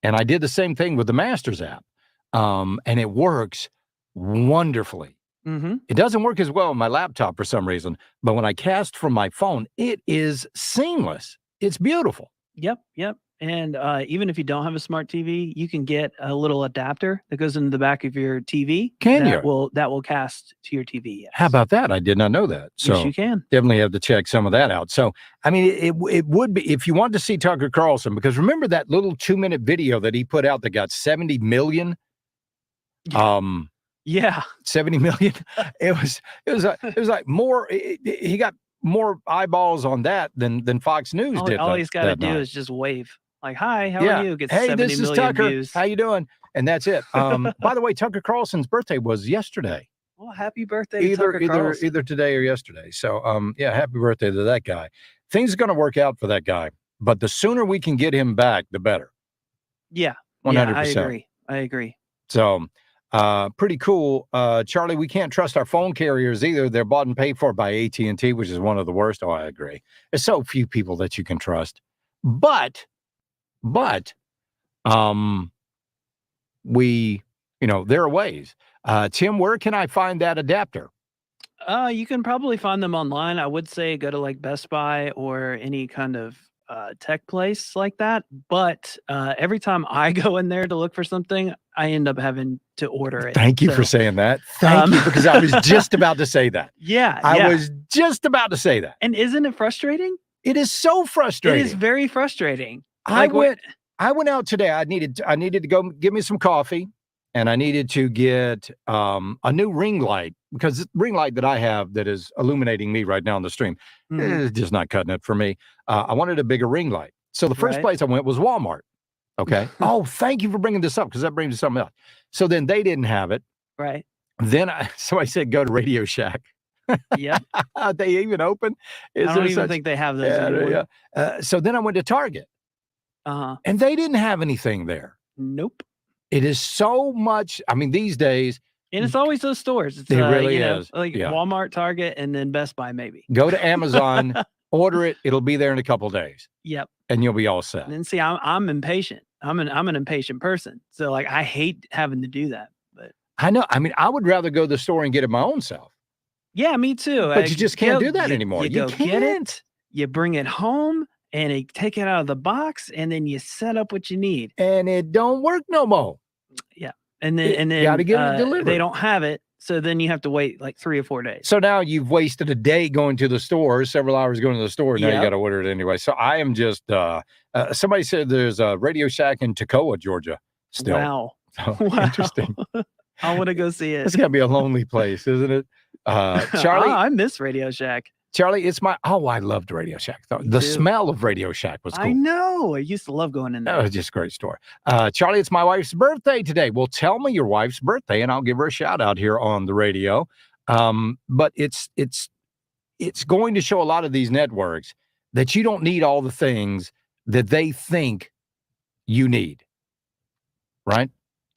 And I did the same thing with the Masters app, and it works wonderfully. Mm-hmm. It doesn't work as well on my laptop for some reason, but when I cast from my phone, it is seamless. It's beautiful. Yep. And even if you don't have a smart TV, you can get a little adapter that goes into the back of your TV. That will cast to your TV. Yes. How about that? I did not know that. So yes, you can. Definitely have to check some of that out. So, I mean, it would be, if you want to see Tucker Carlson, because remember that little 2-minute video that he put out that got 70 million? Yeah. 70 million. It was like more, he got more eyeballs on that than Fox News did. All he's got to do is just wave. Like, hi, how are you? Gets hey, 70 this is million Tucker. views. How you doing? And that's it. By the way, Tucker Carlson's birthday was yesterday. Well, happy birthday to Tucker Carlson. Either today or yesterday. So, happy birthday to that guy. Things are going to work out for that guy, but the sooner we can get him back, the better. Yeah. 100%. I agree. So, pretty cool. Charlie, we can't trust our phone carriers either. They're bought and paid for by AT&T, which is one of the worst. Oh, I agree. There's so few people that you can trust. But there are ways. Tim, where can I find that adapter? You can probably find them online. I would say go to like Best Buy or any kind of tech place like that. But every time I go in there to look for something, I end up having to order it. Thank you for saying that. Thank you, because I was just about to say that. Yeah. I was just about to say that. And isn't it frustrating? It is so frustrating. It is very frustrating. I went out today. I needed to go get me some coffee, and I needed to get a new ring light, because the ring light that I have that is illuminating me right now on the stream is just not cutting it for me. I wanted a bigger ring light. So the first place I went was Walmart. Okay. Oh, thank you for bringing this up, because that brings me something else. So then they didn't have it. Right. Then I said, go to Radio Shack. Yeah. Are they even open? I don't even think they have those anymore. So then I went to Target. And they didn't have anything there. Nope. It is so much. I mean, these days, And it's always those stores. It's, It really you know, is. like Yeah. Walmart, Target, and then Best Buy maybe. Go to Amazon, order it. It'll be there in a couple days. Yep. And you'll be all set. And then see, I'm impatient. I'm an impatient person. So like I hate having to do that. But I know. I mean, I would rather go to the store and get it my own self. yeah, me too. But you just can't go- do that anymore. You You go get can't. it, you bring it home, and you take it out of the box, and then you set up what you need. And it don't work no more. Yeah. And then gotta get it delivered. they don't have it. So then you have to wait like 3 or 4 days. So now you've wasted a day going to the store, several hours going to the store. Now you Yep. got to order it anyway. So I am just, somebody said there's a Radio Shack in Toccoa, Georgia still. Wow. So, Wow. interesting. I want to go see it. It's got to be a lonely place, isn't it? Charlie, I miss Radio Shack. Charlie, it's my, I loved Radio Shack. The too. smell of Radio Shack was cool. I know. I used to love going in there. That was just a great store. Charlie, it's my wife's birthday today. Well, tell me your wife's birthday, and I'll give her a shout out here on the radio. But it's going to show a lot of these networks that you don't need all the things that they think you need. Right?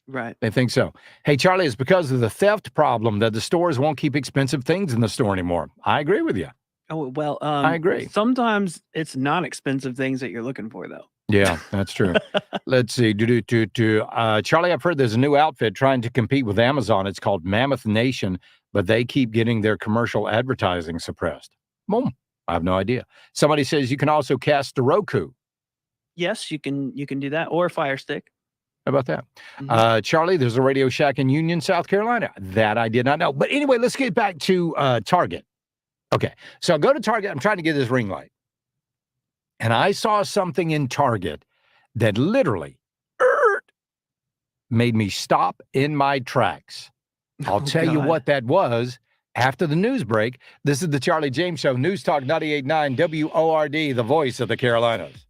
Right. They think so. Hey, Charlie, it's because of the theft problem that the stores won't keep expensive things in the store anymore. I agree with you. Oh, well, I agree. Sometimes it's not expensive things that you're looking for, though. Yeah, that's true. Let's see. Charlie, I've heard there's a new outfit trying to compete with Amazon. It's called Mammoth Nation, but they keep getting their commercial advertising suppressed. Boom. I have no idea. Somebody says you can also cast a Roku. Yes, you can do that, or a Fire Stick. How about that? Charlie, there's a Radio Shack in Union, South Carolina. That I did not know. But anyway, let's get back to Target. Okay, so I go to Target. I'm trying to get this ring light. And I saw something in Target that literally made me stop in my tracks. I'll tell you what that was after the news break. This is the Charlie James Show, News Talk 98.9 WORD, the voice of the Carolinas.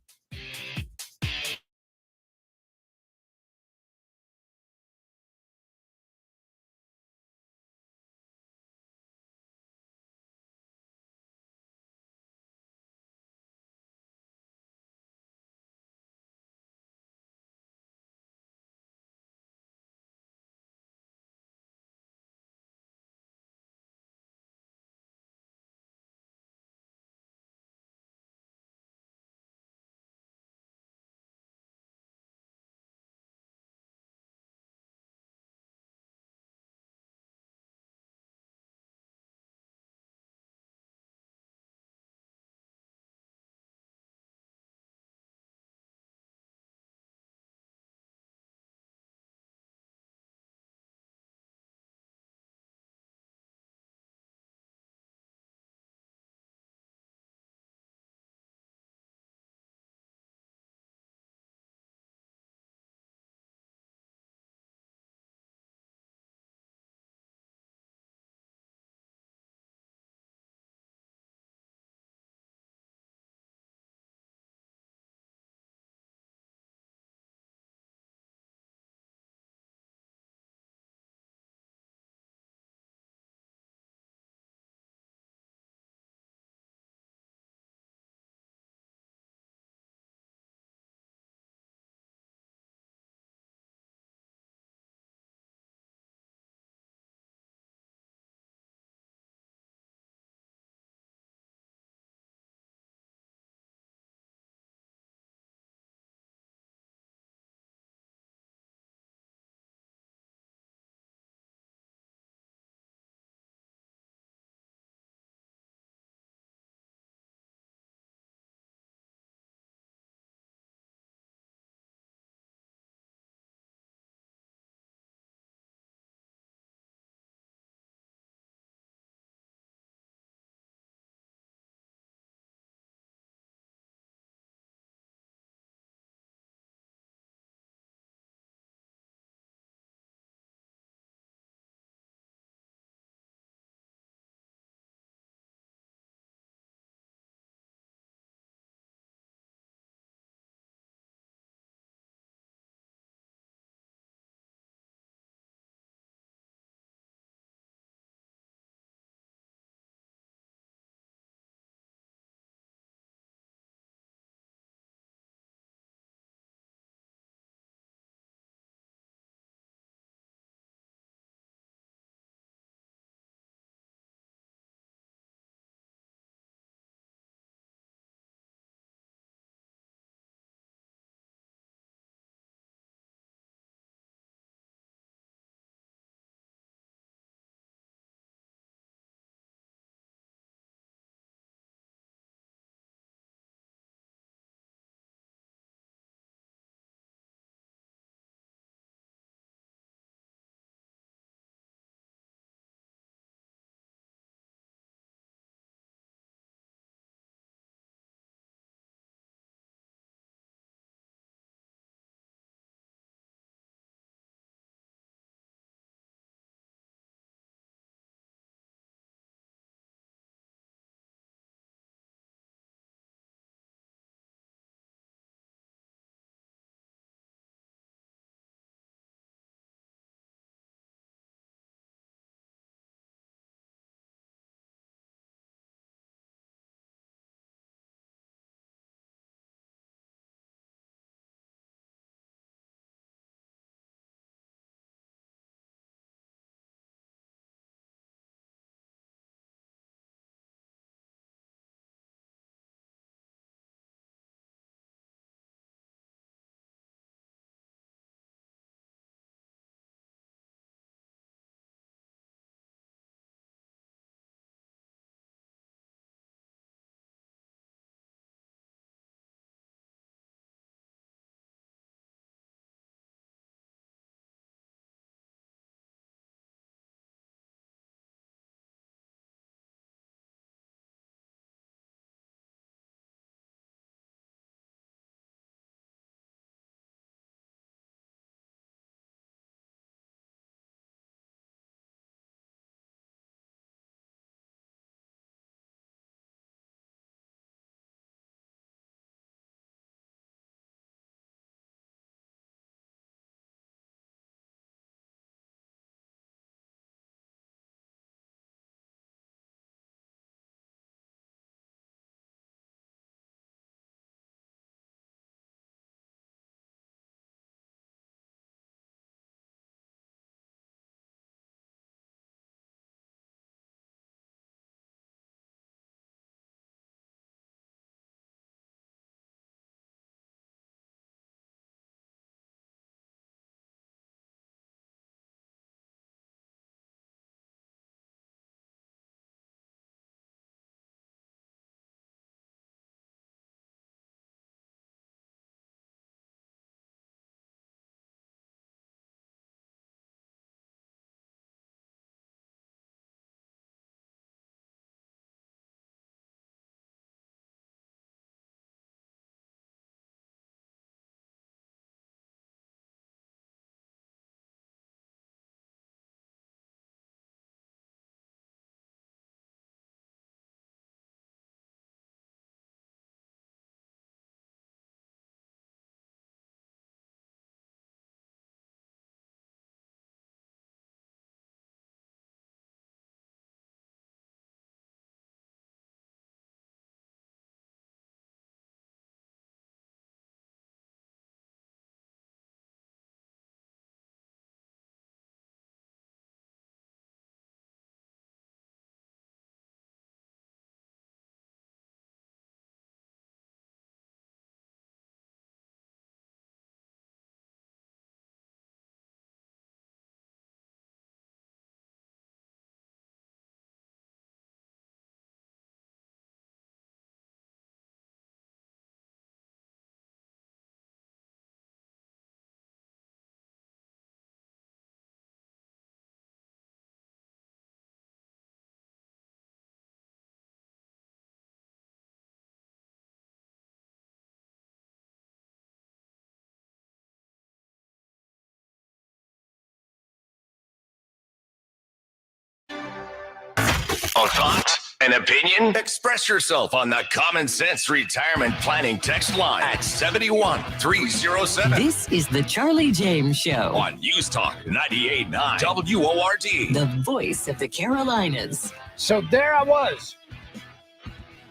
A thought? An opinion? Express yourself on the Common Sense Retirement Planning text line at 71307. This is the Charlie James Show On News Talk 98.9 WORD. the voice of the Carolinas. So there I was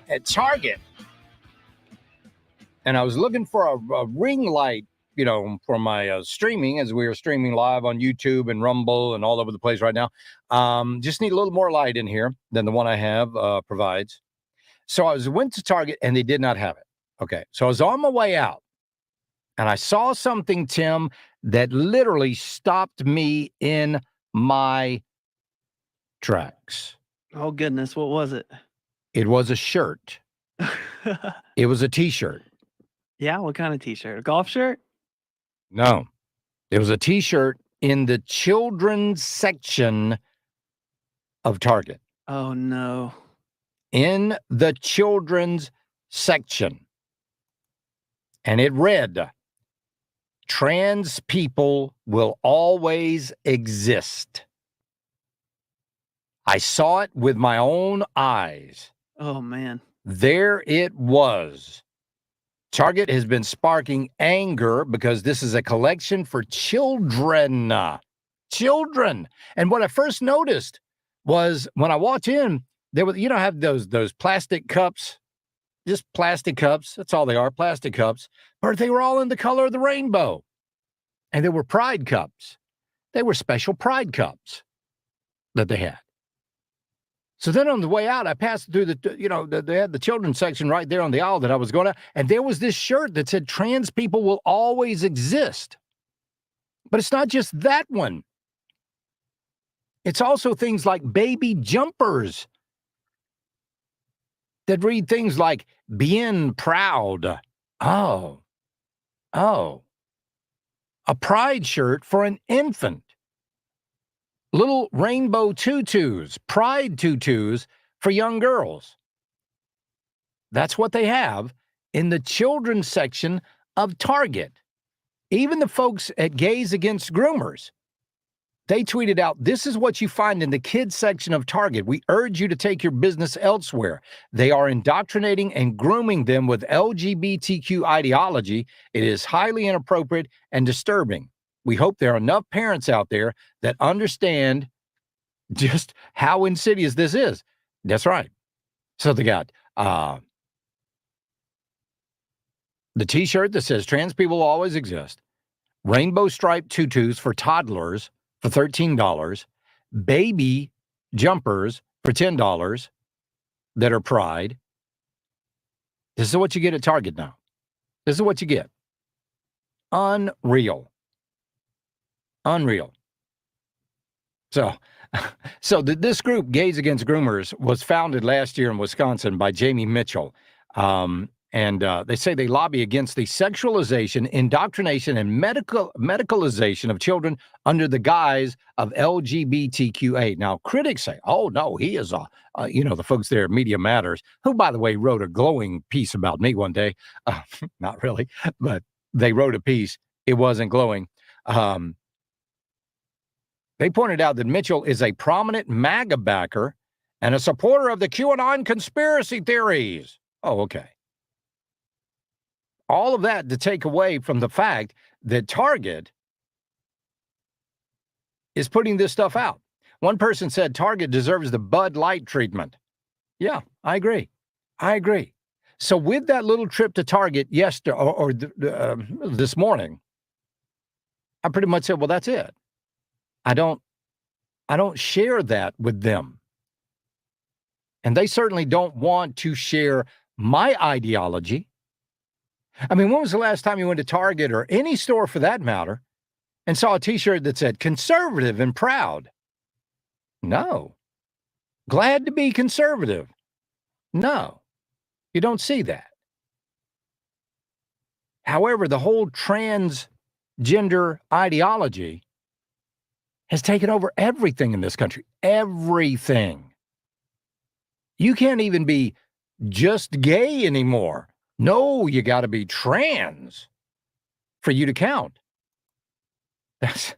at Target, and I was looking for a ring light, for my streaming, as we are streaming live on YouTube and Rumble and all over the place right now. Just need a little more light in here than the one I have provides. So I went to Target, and they did not have it. Okay, so I was on my way out, and I saw something, Tim, that literally stopped me in my tracks. Oh, goodness. What was it? It was a shirt. It was a T-shirt. Yeah, what kind of T-shirt? A golf shirt? No, it was a T-shirt in the children's section of Target. Oh, no. In the children's section. And it read, "Trans people will always exist." I saw it with my own eyes. Oh, man. There it was. Target has been sparking anger because this is a collection for children. Children. And what I first noticed was when I walked in, there was, have those plastic cups, just plastic cups. That's all they are, plastic cups. But they were all in the color of the rainbow. And they were pride cups. They were special pride cups that they had. So then on the way out, I passed through they had the children's section right there on the aisle that I was going to, and there was this shirt that said, "Trans people will always exist." But it's not just that one. It's also things like baby jumpers that read things like, "Bien proud." Oh. A pride shirt for an infant. Little rainbow tutus, pride tutus for young girls. That's what they have in the children's section of Target. Even the folks at Gays Against Groomers, they tweeted out, "This is what you find in the kids section of Target. We urge you to take your business elsewhere. They are indoctrinating and grooming them with LGBTQ ideology. It is highly inappropriate and disturbing. We hope there are enough parents out there that understand just how insidious this is." That's right. So they got the T-shirt that says "Trans people will always exist," rainbow striped tutus for toddlers for $13, baby jumpers for $10 that are pride. This is what you get at Target now. This is what you get. Unreal. So this group, Gays Against Groomers, was founded last year in Wisconsin by Jamie Mitchell. And they say they lobby against the sexualization, indoctrination, and medicalization of children under the guise of LGBTQA. Now, critics say, "Oh, no, he is the folks there at Media Matters," who, by the way, wrote a glowing piece about me one day. Not really, but they wrote a piece. It wasn't glowing. They pointed out that Mitchell is a prominent MAGA backer and a supporter of the QAnon conspiracy theories. Oh, okay. All of that to take away from the fact that Target is putting this stuff out. One person said Target deserves the Bud Light treatment. Yeah, I agree. So with that little trip to Target yesterday or this morning, I pretty much said, well, that's it. I don't share that with them. And they certainly don't want to share my ideology. I mean, when was the last time you went to Target or any store for that matter and saw a T-shirt that said "conservative and proud"? No. Glad to be conservative? No. You don't see that. However, the whole transgender ideology has taken over everything in this country. Everything. You can't even be just gay anymore. No, you got to be trans for you to count. That's,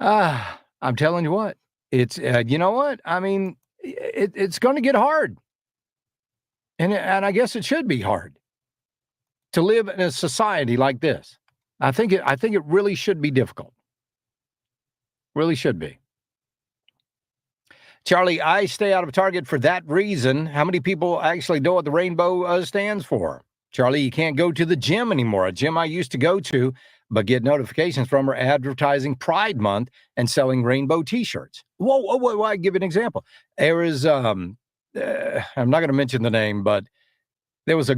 I'm telling you what, it's, you know what? I mean, it's going to get hard. And I guess it should be hard to live in a society like this. I think it really should be difficult. Really should be. Charlie, I stay out of Target for that reason. How many people actually know what the rainbow stands for? Charlie, you can't go to the gym anymore. A gym I used to go to, but get notifications from are advertising Pride Month and selling rainbow T-shirts. Whoa, I give you an example. There is, I'm not going to mention the name, but there was a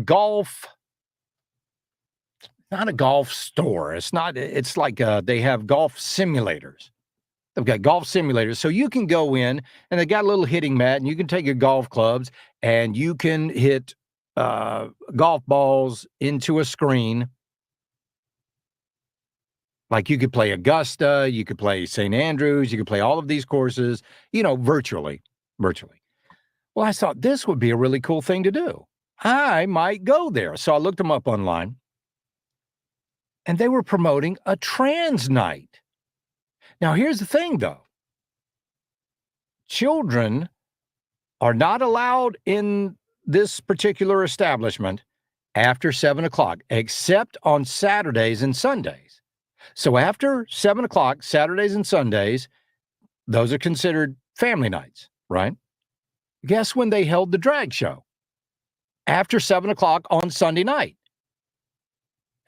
not a golf store. It's like they have golf simulators. They've got golf simulators. So you can go in and they got a little hitting mat and you can take your golf clubs and you can hit golf balls into a screen. Like you could play Augusta, you could play St. Andrews, you could play all of these courses, virtually. Well, I thought this would be a really cool thing to do. I might go there. So I looked them up online and they were promoting a trans night. Now, here's the thing, though. Children are not allowed in this particular establishment after 7 o'clock, except on Saturdays and Sundays. So after 7 o'clock, Saturdays and Sundays, those are considered family nights, right? Guess when they held the drag show? After 7 o'clock on Sunday night.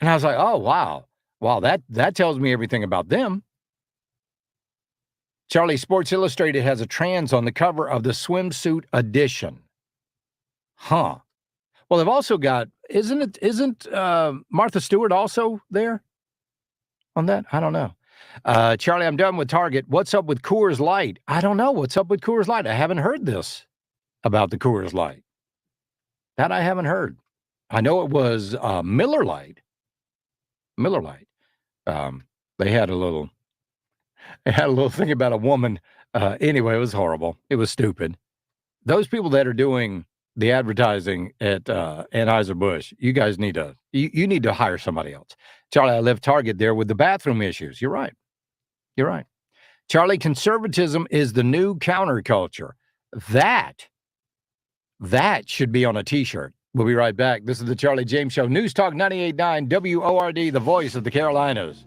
And I was like, oh, wow, that tells me everything about them. Charlie, Sports Illustrated has a trans on the cover of the swimsuit edition. Huh. Well, they've also got, isn't Martha Stewart also there on that? I don't know. Charlie, I'm done with Target. What's up with Coors Light? I don't know. What's up with Coors Light? I haven't heard this about the Coors Light. That I haven't heard. I know it was Miller Lite. They had a little thing about a woman. Anyway, it was horrible. It was stupid. Those people that are doing the advertising at Anheuser-Busch, you guys need to, you need to hire somebody else. Charlie, I left Target there with the bathroom issues. You're right. Charlie, conservatism is the new counterculture. That should be on a T-shirt. We'll be right back. This is the Charlie James Show. News Talk 98.9 WORD, the voice of the Carolinas.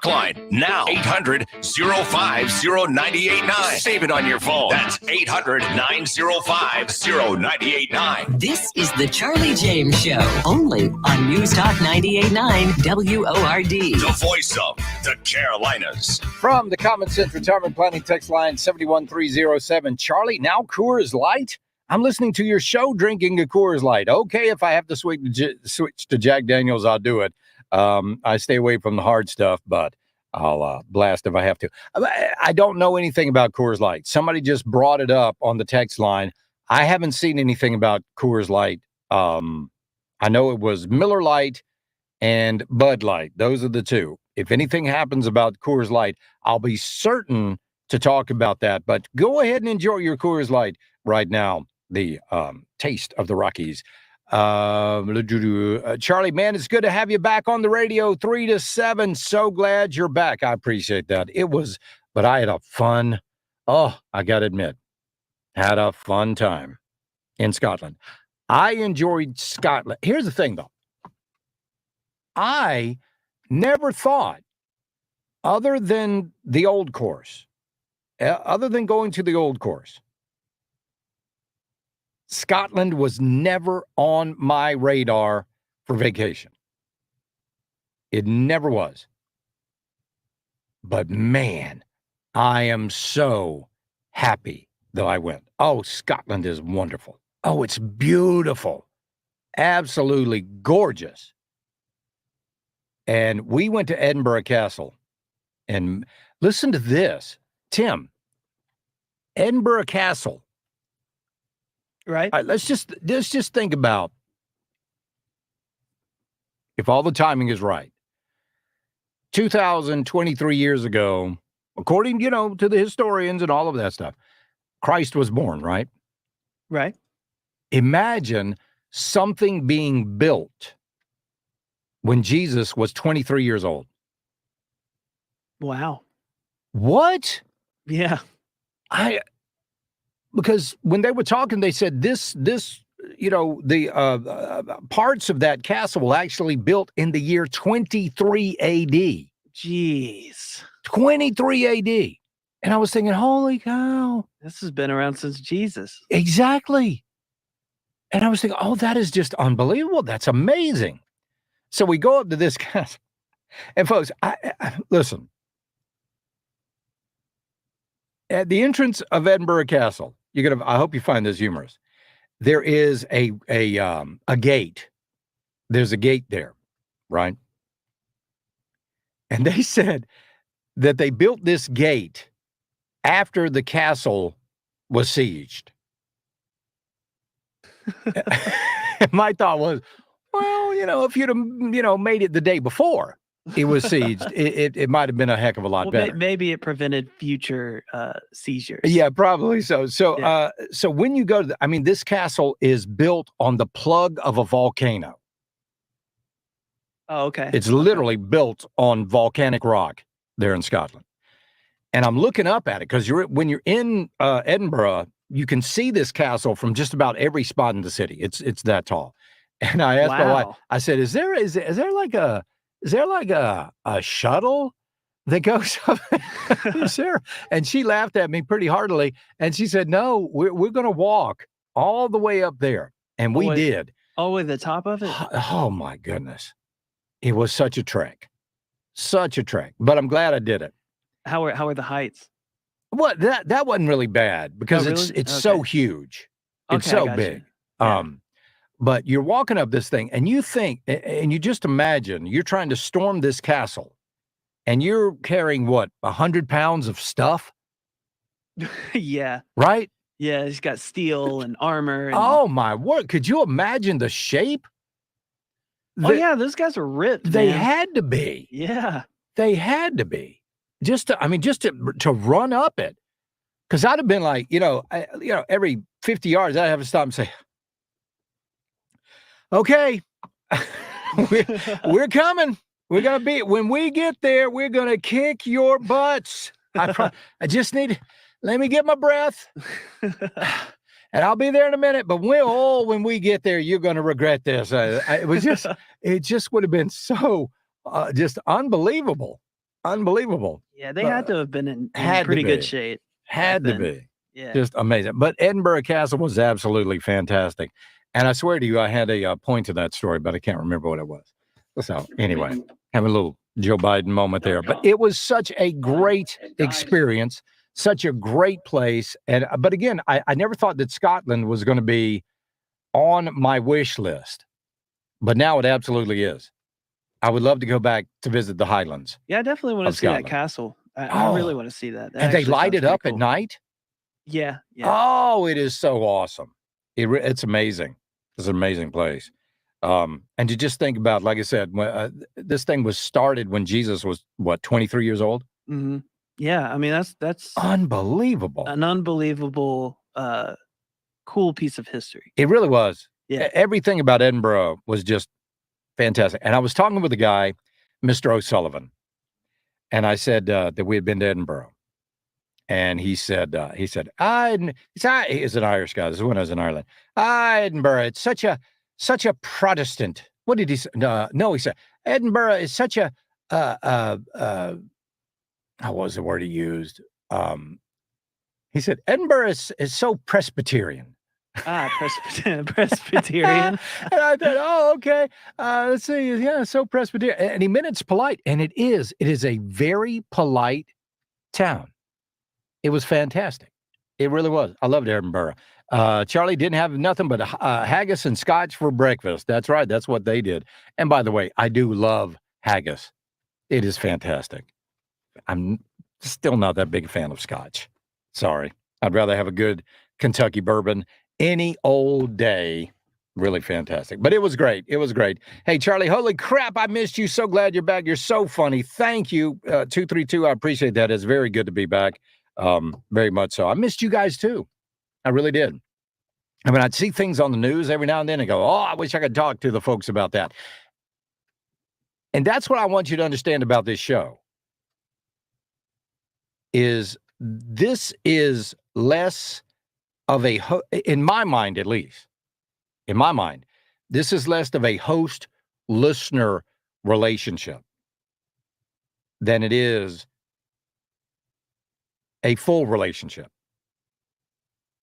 Line now 800-050-989. Save it on your phone. That's 800-905-0989. This is the Charlie James Show, only on News Talk 98.9 WORD. The voice of the Carolinas. From the Common Sense Retirement Planning text line 71307, Charlie, now Coors Light? I'm listening to your show drinking a Coors Light. Okay, if I have to switch to Jack Daniels, I'll do it. I stay away from the hard stuff, but I'll blast if I have to. I don't know anything about Coors Light. Somebody just brought it up on the text line. I haven't seen anything about Coors Light. I know it was Miller Lite and Bud Light. Those are the two. If anything happens about Coors Light, I'll be certain to talk about that. But go ahead and enjoy your Coors Light right now. The taste of the Rockies. Charlie, man, it's good to have you back on the radio 3 to 7. So glad you're back. I appreciate that. But I had a fun, I got to admit, had a fun time in Scotland. I enjoyed Scotland. Here's the thing, though. I never thought, other than the old course, other than going to the old course, Scotland was never on my radar for vacation. It never was. But man, I am so happy that I went. Oh, Scotland is wonderful. Oh, it's beautiful. Absolutely gorgeous. And we went to Edinburgh Castle. And listen to this, Tim. Edinburgh Castle. Right. All right, let's just think about, if all the timing is right, 2023 years ago, according, to the historians and all of that stuff, Christ was born, right? Right. Imagine something being built when Jesus was 23 years old. Wow. What? Yeah. Because when they were talking, they said the parts of that castle were actually built in the year 23 AD. Jeez. 23 AD. And I was thinking, holy cow. This has been around since Jesus. Exactly. And I was thinking, oh, that is just unbelievable. That's amazing. So we go up to this castle. And folks, listen. At the entrance of Edinburgh Castle, I hope you find this humorous. There is a gate. There's a gate there, right? And they said that they built this gate after the castle was sieged. My thought was, well, if you'd have, made it the day before it was sieged, it might have been a heck of a lot better. Maybe it prevented future seizures. Yeah, probably so. So when you go to this castle is built on the plug of a volcano. Oh, okay. It's literally built on volcanic rock there in Scotland. And I'm looking up at it because when you're in Edinburgh, you can see this castle from just about every spot in the city. It's that tall. And I asked my wife, I said, is there like a shuttle that goes up there? And she laughed at me pretty heartily. And she said, no, we're going to walk all the way up there. And we did. All the way to the top of it? Oh, my goodness. It was such a trek. Such a trek. But I'm glad I did it. How are the heights? Well, that wasn't really bad because it's so huge. It's so big. Yeah. But you're walking up this thing and you think, and you just imagine you're trying to storm this castle and you're carrying 100 pounds of stuff? Yeah. Right? Yeah. He's got steel and armor. Oh my word. Could you imagine the shape? Yeah. Those guys are ripped. They man. had to be. Yeah. They had to be. Just to run up it. Because I'd have been like, every 50 yards, I'd have to stop and say, okay, we're coming. We're going to be, when we get there, we're going to kick your butts. I just let me get my breath and I'll be there in a minute. But when we get there, you're going to regret this. It just would have been so just unbelievable. Unbelievable. Yeah, they had to have been in had to pretty good be. shape. Had to then. be. Yeah. Just amazing. But Edinburgh Castle was absolutely fantastic. And I swear to you, I had a point to that story, but I can't remember what it was. So anyway, have a little Joe Biden moment there. But it was such a great experience, such a great place. And but again, I never thought that Scotland was going to be on my wish list. But now it absolutely is. I would love to go back to visit the Highlands. Yeah, I definitely want to see that castle. I really want to see that. And they light it up at night? Yeah. Oh, it is so awesome. It's amazing. It's an amazing place. And to just think about, like I said, this thing was started when Jesus was, 23 years old? Mm-hmm. Yeah, I mean, that's unbelievable. An unbelievable, cool piece of history. It really was. Yeah. Everything about Edinburgh was just fantastic. And I was talking with a guy, Mr. O'Sullivan, and I said that we had been to Edinburgh. And he said, he's an Irish guy. This is when I was in Ireland. Edinburgh, it's such a Protestant. What did he say? No, he said, Edinburgh is such a, what was the word he used? He said, Edinburgh is so Presbyterian. Presbyterian. And I thought, oh, okay. Let's see. Yeah, so Presbyterian. And he meant it's polite. And it is. It is a very polite town. It was fantastic. It really was. I loved Edinburgh. Charlie didn't have nothing but haggis and scotch for breakfast. That's right. That's what they did. And by the way, I do love haggis. It is fantastic. I'm still not that big a fan of scotch. Sorry. I'd rather have a good Kentucky bourbon any old day. Really fantastic. But it was great. It was great. Hey, Charlie, holy crap, I missed you. So glad you're back. You're so funny. Thank you. 232, I appreciate that. It's very good to be back. Very much so. I missed you guys too. I really did. I mean, I'd see things on the news every now and then and go, oh, I wish I could talk to the folks about that. And that's what I want you to understand about this show is this is less of a, in my mind at least, in my mind, this is less of a host-listener relationship than it is a full relationship.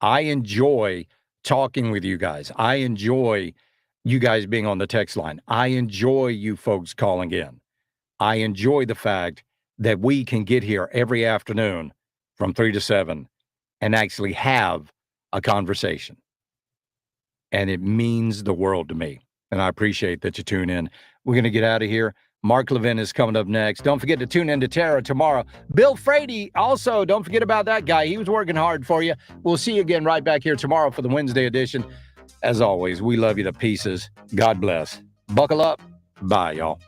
I enjoy talking with you guys. I enjoy you guys being on the text line. I enjoy you folks calling in. I enjoy the fact that we can get here every afternoon from 3 to 7 and actually have a conversation. And it means the world to me. And I appreciate that you tune in. We're going to get out of here. Mark Levin is coming up next. Don't forget to tune in to Tara tomorrow. Bill Frady, also, don't forget about that guy. He was working hard for you. We'll see you again right back here tomorrow for the Wednesday edition. As always, we love you to pieces. God bless. Buckle up. Bye, y'all.